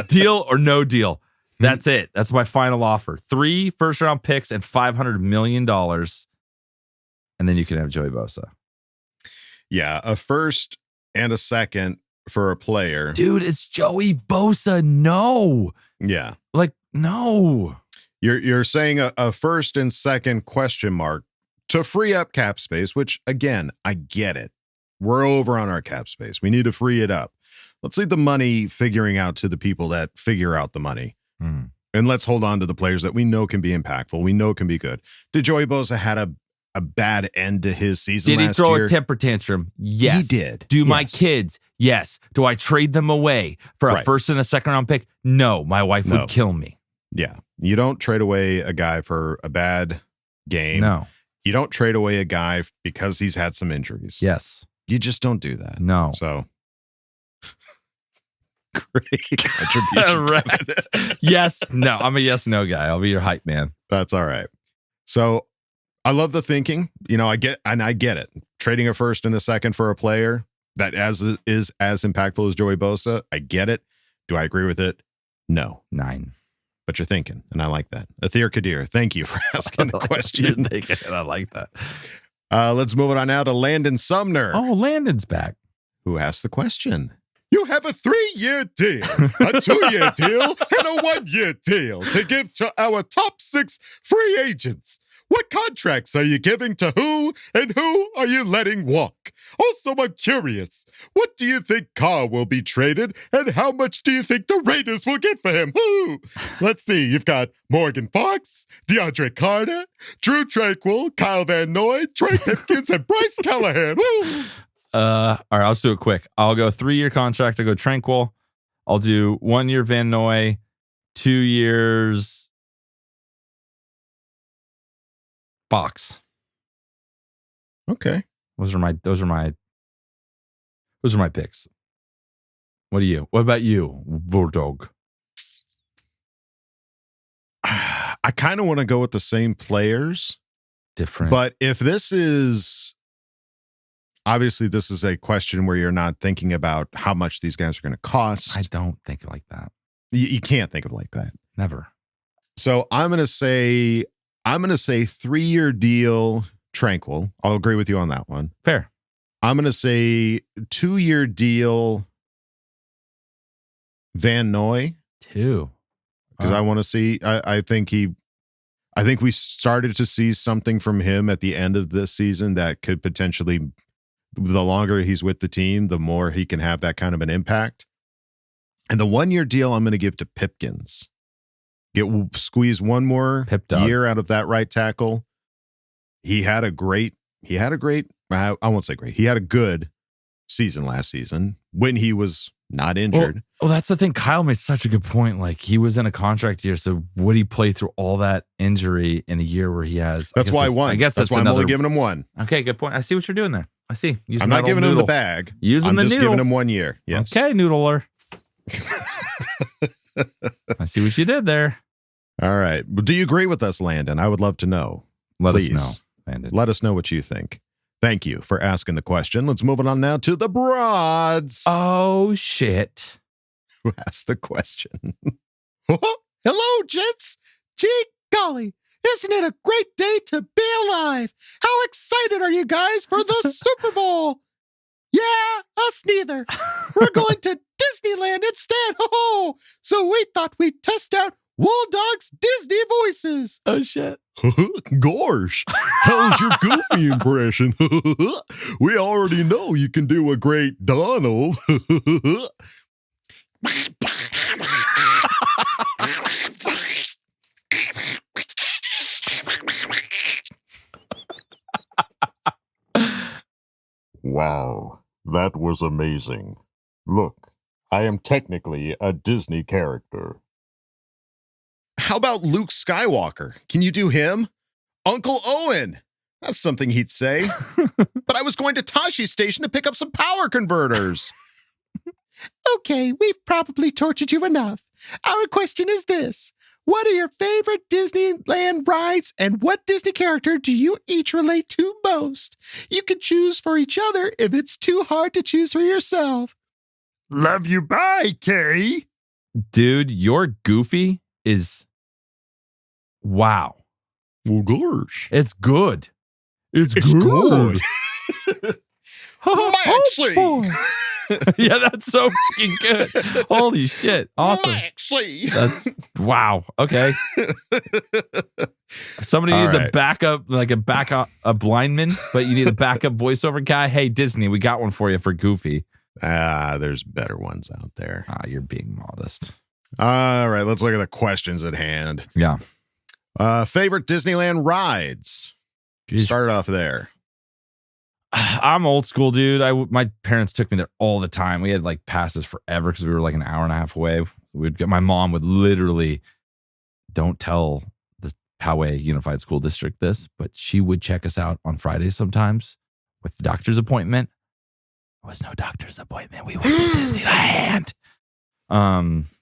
Deal or no deal. That's it. That's my final offer. 3 first-round picks and $500 million. And then you can have Joey Bosa. Yeah, a first and a second for a player. Dude, it's Joey Bosa. No. Yeah. Like, no. You're saying a first and second question mark to free up cap space, which, again, I get it. We're over on our cap space. We need to free it up. Let's leave the money figuring out to the people that figure out the money. And let's hold on to the players that we know can be impactful. We know can be good. Did Joey Bosa had a bad end to his season last year? Did he throw a temper tantrum? Yes. He did. Do my kids? Yes. Do I trade them away for a first and a second round pick? No. My wife would kill me. Yeah. You don't trade away a guy for a bad game. No. You don't trade away a guy because he's had some injuries. Yes. You just don't do that. No. So great contribution. Right. Yes. No. I'm a yes, no guy. I'll be your hype man. That's all right. So I love the thinking. I get it. Trading a first and a second for a player that is as impactful as Joey Bosa. I get it. Do I agree with it? No. 9. But you're thinking, and I like that. Athir Kadir, thank you for asking the question. I like that. Let's move on now to Landon Sumner. Oh, Landon's back. Who asked the question? You have a 3-year deal, a 2-year deal, and a 1-year deal to give to our top 6 free agents. What contracts are you giving to who, and who are you letting walk? Also, I'm curious, what do you think Carr will be traded, and how much do you think the Raiders will get for him? Who? Let's see, you've got Morgan Fox, DeAndre Carter, Drew Tranquil, Kyle Van Noy, Trey Pipkins, and Bryce Callahan. Woo! All right, I'll just do it quick. I'll go 3-year contract. I'll go Tranquil. I'll do 1 year Van Noy, 2 years Fox. Okay. Those are my picks. What about you, Wooldog? I kind of want to go with the same players. Different. But if this is obviously this is a question where you're not thinking about how much these guys are going to cost. I don't think like that. You can't think of it like that. Never. So I'm going to say 3-year deal, Tranquil. I'll agree with you on that one. Fair. I'm going to say 2-year deal, Van Noy. 2. Because I want to see, I think we started to see something from him at the end of this season that could potentially, the longer he's with the team, the more he can have that kind of an impact. And the 1-year deal I'm going to give to Pipkins. Squeeze one more year out of that right tackle. He had a great, I won't say great. He had a good season last season when he was not injured. Well, that's the thing. Kyle made such a good point. Like, he was in a contract year, so would he play through all that injury in a year where he has? That's why I won. I guess that's why I'm only giving him 1. Okay, good point. I see what you're doing there. I see. I'm not giving him the bag. I'm just giving him 1 year. Yes. Okay, noodler. I see what you did there. All right. Do you agree with us, Landon? I would love to know. Please. Let us know, Landon. Let us know what you think. Thank you for asking the question. Let's move on now to the broads. Oh, shit. Who asked the question? Hello, gents. Gee golly, isn't it a great day to be alive? How excited are you guys for the Super Bowl? Yeah, us neither. We're going to Disneyland instead. Oh, so we thought we'd test out Wooldog's Disney voices. Oh, shit. Gosh, how's your Goofy impression? We already know you can do a great Donald. Wow, that was amazing. Look, I am technically a Disney character. How about Luke Skywalker? Can you do him? Uncle Owen. That's something he'd say. But I was going to Tashi Station to pick up some power converters. Okay, we've probably tortured you enough. Our question is this. What are your favorite Disneyland rides, and what Disney character do you each relate to most? You can choose for each other if it's too hard to choose for yourself. Love you, bye, Kay. Dude, your Goofy is... Wow. Well, gosh. It's good. It's good. Maxie. Yeah, that's so fucking good. Holy shit. Awesome. Maxie. That's wow. Okay. If somebody needs a backup, a blindman, but you need a backup voiceover guy. Hey, Disney, we got one for you for Goofy. There's better ones out there. You're being modest. All right, let's look at the questions at hand. Yeah. Favorite Disneyland rides? Jeez. Start off there. I'm old school, dude. My parents took me there all the time. We had like passes forever because we were like an hour and a half away. My mom would literally, don't tell the Poway Unified School District this, but she would check us out on Fridays sometimes with the doctor's appointment. There was no doctor's appointment. We went to Disneyland.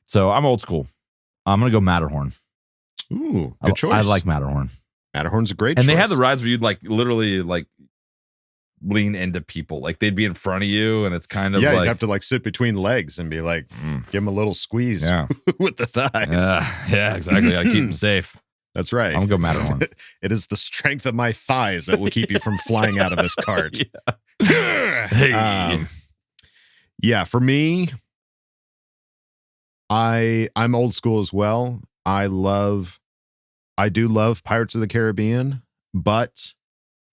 So I'm old school. I'm gonna go Matterhorn. Ooh, good choice. I like Matterhorn. Matterhorn's a great choice. And they had the rides where you'd like literally like lean into people. Like they'd be in front of you and it's kind of like... you'd have to like sit between legs and be like, give them a little squeeze with the thighs. Yeah, exactly. I keep them safe. That's right. I'm gonna go Matterhorn. It is the strength of my thighs that will keep you from flying out of this cart. Yeah, for me, I'm old school as well. I do love Pirates of the Caribbean, but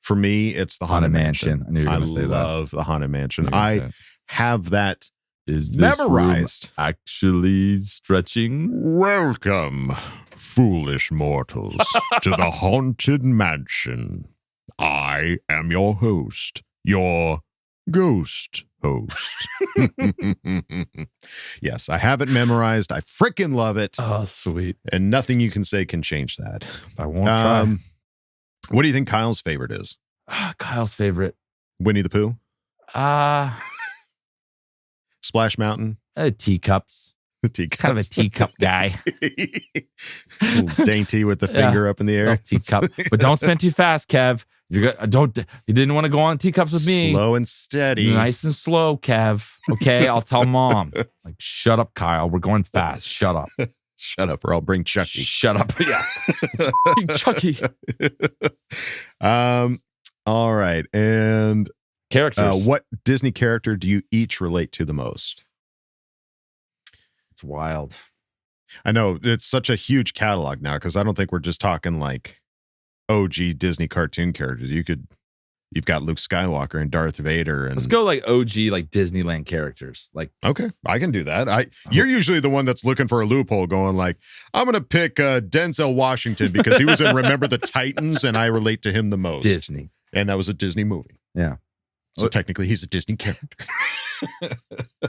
for me, it's the Haunted Mansion. I knew you were going to say that. I love the Haunted Mansion. I have that Is this memorized. Room actually stretching? Welcome, foolish mortals, to the Haunted Mansion. I am your host, your ghost host. Yes, I have it memorized. I freaking love it. Oh, sweet. And nothing you can say can change that. I won't try. What do you think Kyle's favorite is? Kyle's favorite. Winnie the Pooh? Splash Mountain? Teacups. Kind of a teacup guy. Dainty with the finger up in the air. Teacup. But don't spin too fast, Kev. You didn't want to go on teacups with me. Slow and steady. Nice and slow, Kev. Okay, I'll tell Mom. Like, shut up, Kyle. We're going fast. Shut up. Shut up, or I'll bring Chucky. Shut up. Yeah. Chucky. All right. And characters. What Disney character do you each relate to the most? It's wild. I know it's such a huge catalog now because I don't think we're just talking like OG Disney cartoon characters. You've got Luke Skywalker and Darth Vader, and let's go like OG like Disneyland characters. Like, okay, I can do that. You're usually the one that's looking for a loophole, going like, I'm gonna pick Denzel Washington because he was in Remember the Titans, and I relate to him the most. Disney, and that was a Disney movie. Yeah, so technically he's a Disney character.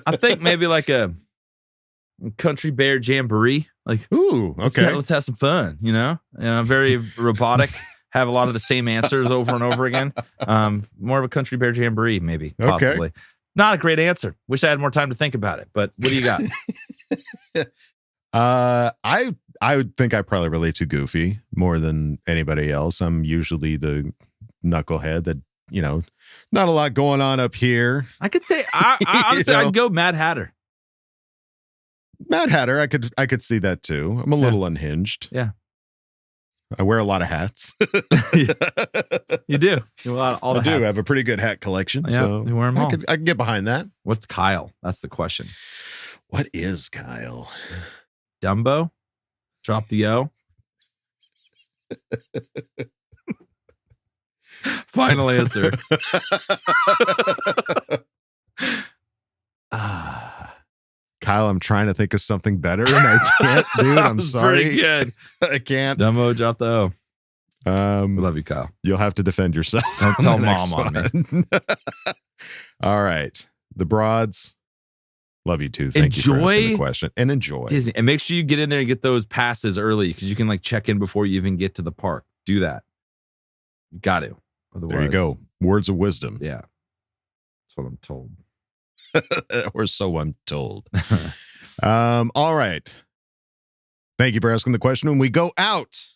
I think maybe like a Country Bear Jamboree. Like, ooh, okay, let's have some fun. Very robotic. Have a lot of the same answers over and over again. More of a Country Bear Jamboree, maybe, possibly. Okay. Not a great answer. Wish I had more time to think about it. But what do you got? I would think I probably relate to Goofy more than anybody else. I'm usually the knucklehead that, not a lot going on up here. I could say, honestly, I'd go Mad Hatter. Mad Hatter, I could see that too. I'm a little unhinged. Yeah. I wear a lot of hats. You do. You wear all the hats. I do. I have a pretty good hat collection. Yeah, so you wear them all. I can get behind that. What's Kyle? That's the question. What is Kyle? Dumbo? Drop the O? Final answer. Kyle, I'm trying to think of something better and I can't, dude. I'm sorry. Pretty good. I can't. Dumbo, drop the O. We love you, Kyle. You'll have to defend yourself. Don't tell Mom on me. All right. The Broads. Love you too. Thank you for asking the question. And enjoy Disney. And make sure you get in there and get those passes early because you can like check in before you even get to the park. Do that. You got to. Otherwise, there you go. Words of wisdom. Yeah. That's what I'm told. Or so I'm told. All right. Thank you for asking the question. When we go out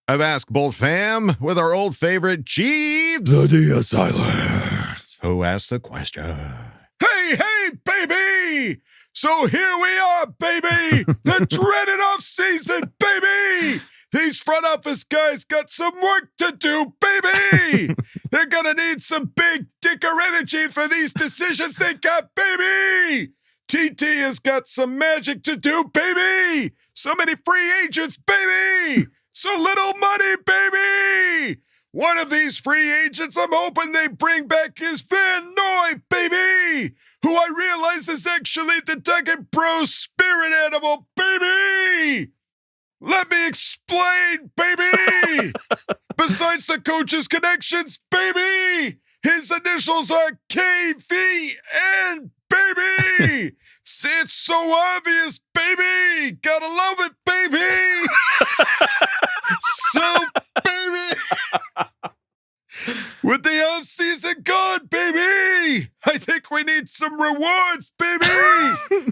of Ask Boltfam with our old favorite Jeeves, the D is silent. Who asked the question? Hey, baby! So here we are, baby! The dreaded off-season, baby! These front office guys got some work to do, baby! They're gonna need some big dicker energy for these decisions they got, baby! TT has got some magic to do, baby! So many free agents, baby! So little money, baby! One of these free agents, I'm hoping they bring back is Van Noy, baby! Who I realize is actually the Duggan Bros spirit animal, baby! Let me explain, baby! Besides the coach's connections, baby! His initials are KVN, baby! It's so obvious, baby! Gotta love it, baby! So, baby! With the offseason gone, baby! I think we need some rewards, baby!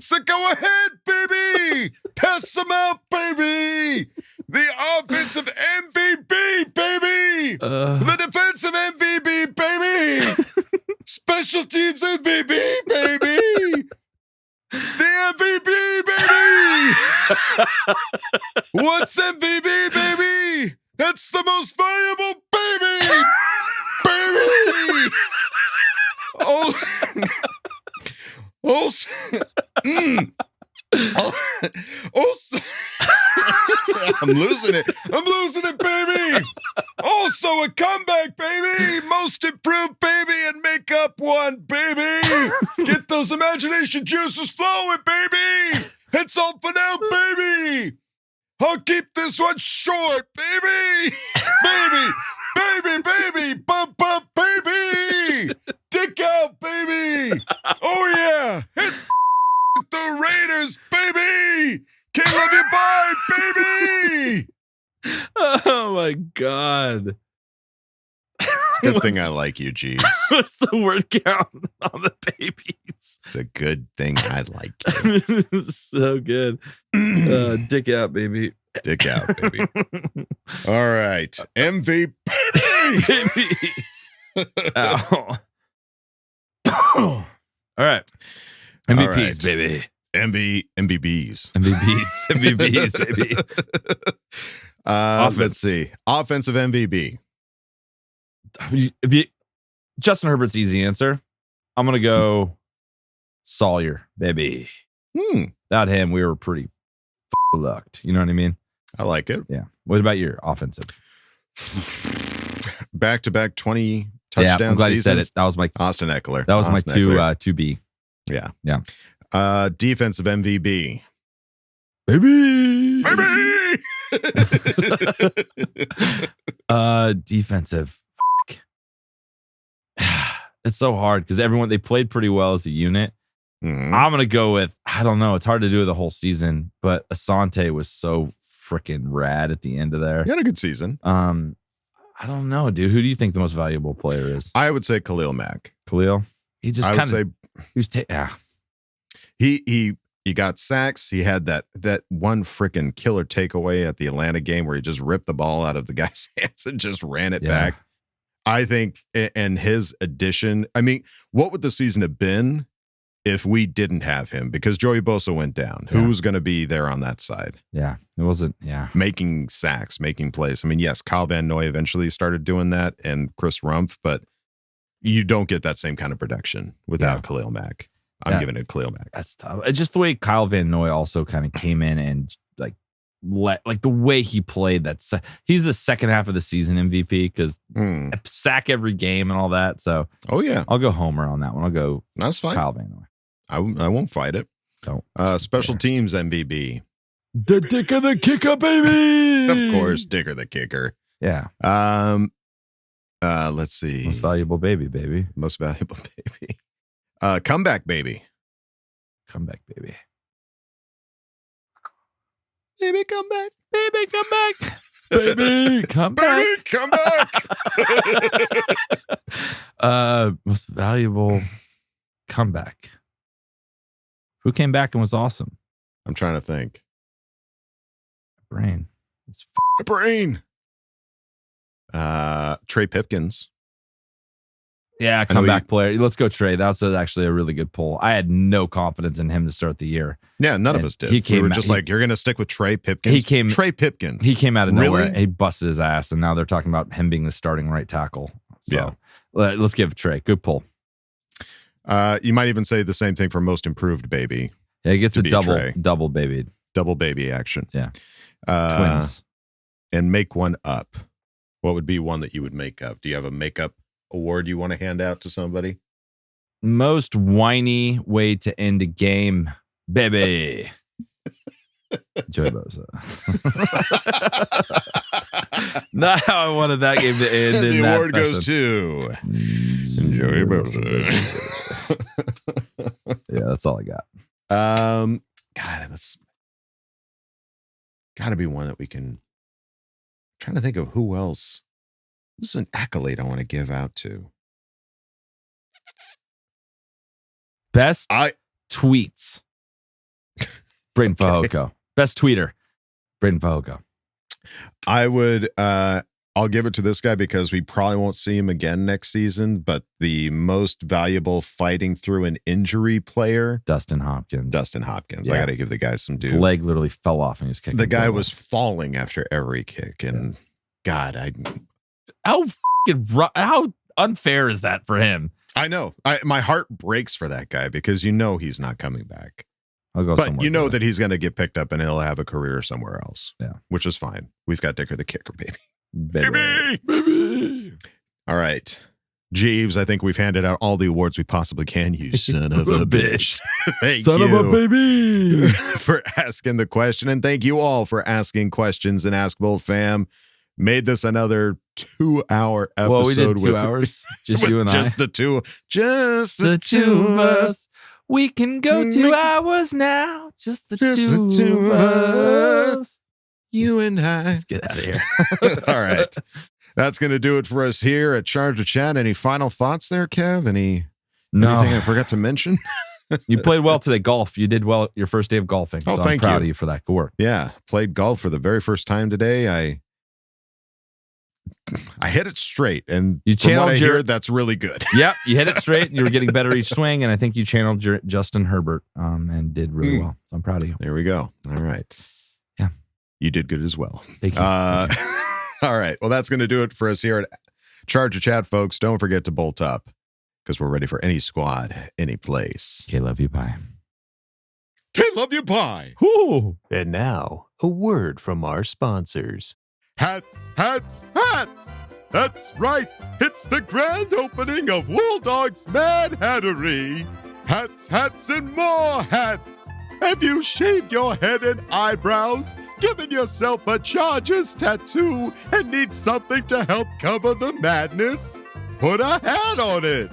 So go ahead, baby! Pass them out, baby! The offensive MVP, baby! The defensive MVP, baby! Special teams MVP, baby! The MVP, baby! What's MVP, baby? That's the most valuable, baby! Baby! I'm losing it, baby! Also a comeback, baby! Most improved, baby, and make up one, baby! Get those imagination juices flowing, baby! That's all for now, baby! I'll keep this one short, baby! Baby! Bump, baby! Dick out, baby! Oh, yeah! Hit the Raiders, baby! Can't love you, bye, baby! Oh, my God. Good thing I like you, Jeeves. What's the word count on the babies? It's a good thing I like you. So good. Dick out, baby. Dick out, baby. All right. MVP. Ow. All right. MVPs, All right. baby. MVBs. MVPs, baby. Let's see. Offensive MVP. Justin Herbert's easy answer. I'm gonna go Sawyer, baby. Without him, we were pretty lucked. You know what I mean? I like it. Yeah. What about your offensive? Back-to-back 20 touchdown I'm glad seasons. you said it. That was my Austin Eckler. That was Austin my Eckler. 2B. Yeah. Yeah. Defensive MVP. Baby. Baby. Defensive. It's so hard because they played pretty well as a unit. Mm-hmm. I'm gonna go with, I don't know, it's hard to do the whole season, but Asante was so freaking rad at the end of there. He had a good season. I don't know, dude. Who do you think the most valuable player is? I would say Khalil Mack. Khalil? He just kind of yeah. He got sacks. He had that one freaking killer takeaway at the Atlanta game where he just ripped the ball out of the guy's hands and just ran it back. I think, and his addition, I mean, what would the season have been if we didn't have him? Because Joey Bosa went down. Yeah. Who's going to be there on that side? Yeah, it wasn't, yeah. Making sacks, making plays. I mean, yes, Kyle Van Noy eventually started doing that and Chris Rumpf, but you don't get that same kind of production without Khalil Mack. I'm giving it Khalil Mack. That's tough. It's just the way Kyle Van Noy also kind of came in and like the way he played. He's the second half of the season MVP because sack every game and all that. So, I'll go Homer on that one. I'll go. That's fine. Kyle Van Noy. I won't fight it. Don't. Special teams MVP. The dick of the kicker, baby. Of course, Dicker the kicker. Yeah. Let's see. Most valuable baby. Most valuable baby. Comeback baby. Comeback baby. Baby, come back. Baby, come back. Baby, come back. Baby, come back. Most valuable comeback. Who came back and was awesome? I'm trying to think. Brain. It's brain. Trey Pipkins. Yeah, comeback player. Let's go, Trey. That's actually a really good poll. I had no confidence in him to start the year. Yeah, none of us did. We were just like, you're going to stick with Trey Pipkins? Trey Pipkins. He came out of nowhere. And he busted his ass, and now they're talking about him being the starting right tackle. So, let's give Trey. Good pull. You might even say the same thing for most improved baby. Yeah, he gets a double baby. Double baby action. Yeah. Twins. And make one up. What would be one that you would make up? Do you have a makeup award you want to hand out to somebody? Most whiny way to end a game, baby. Joey Bosa. Not how I wanted that game to end. The award goes to Joey Bosa. Yeah, that's all I got. God, that's got to be one that we can. I'm trying to think of who else. This is an accolade I want to give out to. Best tweets. Braden Fajoko. Best tweeter. Braden Fajoko. I would I'll give it to this guy because we probably won't see him again next season, but the most valuable fighting through an injury player, Dustin Hopkins. Yeah. I got to give the guy some due. His leg literally fell off and he was kicking. The guy was falling after every kick, and God, how unfair is that for him? I know. My heart breaks for that guy because he's not coming back. I'll go but that he's going to get picked up and he'll have a career somewhere else. Yeah, which is fine. We've got Dicker the kicker, baby. Baby. All right, Jeeves. I think we've handed out all the awards we possibly can. You son of a bitch. Thank son you of a baby for asking the question, and thank you all for asking questions and Ask Boltfam. Made this another 2-hour episode. Well, we did 2 hours. Just you and just I. Just the two of us. We can go 2 hours now. Just the two of us. You and I. Let's get out of here. All right. That's going to do it for us here at Charger Chat. Any final thoughts there, Kev? Anything I forgot to mention? You played well today. Golf. You did well your first day of golfing. Oh, so thank I'm proud you. of you for that. Good work. Yeah, played golf for the very first time today. I hit it straight, and you from what I hear, that's really good. Yep, you hit it straight. You were getting better each swing, and I think you channeled Justin Herbert and did really well. So I'm proud of you. There we go. All right. Yeah. You did good as well. Thank you. All right. Well, that's going to do it for us here at Charger Chat, folks. Don't forget to bolt up because we're ready for any squad, any place. Okay, love you. Bye. Okay, love you. Bye. Ooh. And now, a word from our sponsors. Hats, hats, hats! That's right, it's the grand opening of Wooldog's Mad Hattery. Hats, hats, and more hats! Have you shaved your head and eyebrows, given yourself a Chargers tattoo, and need something to help cover the madness? Put a hat on it!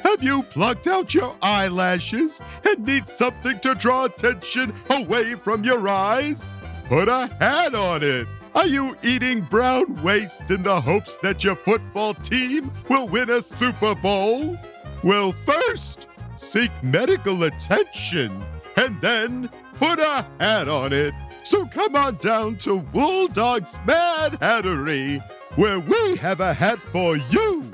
Have you plucked out your eyelashes and need something to draw attention away from your eyes? Put a hat on it! Are you eating brown waste in the hopes that your football team will win a Super Bowl? Well, first, seek medical attention, and then put a hat on it. So come on down to Wooldog's Mad Hattery, where we have a hat for you.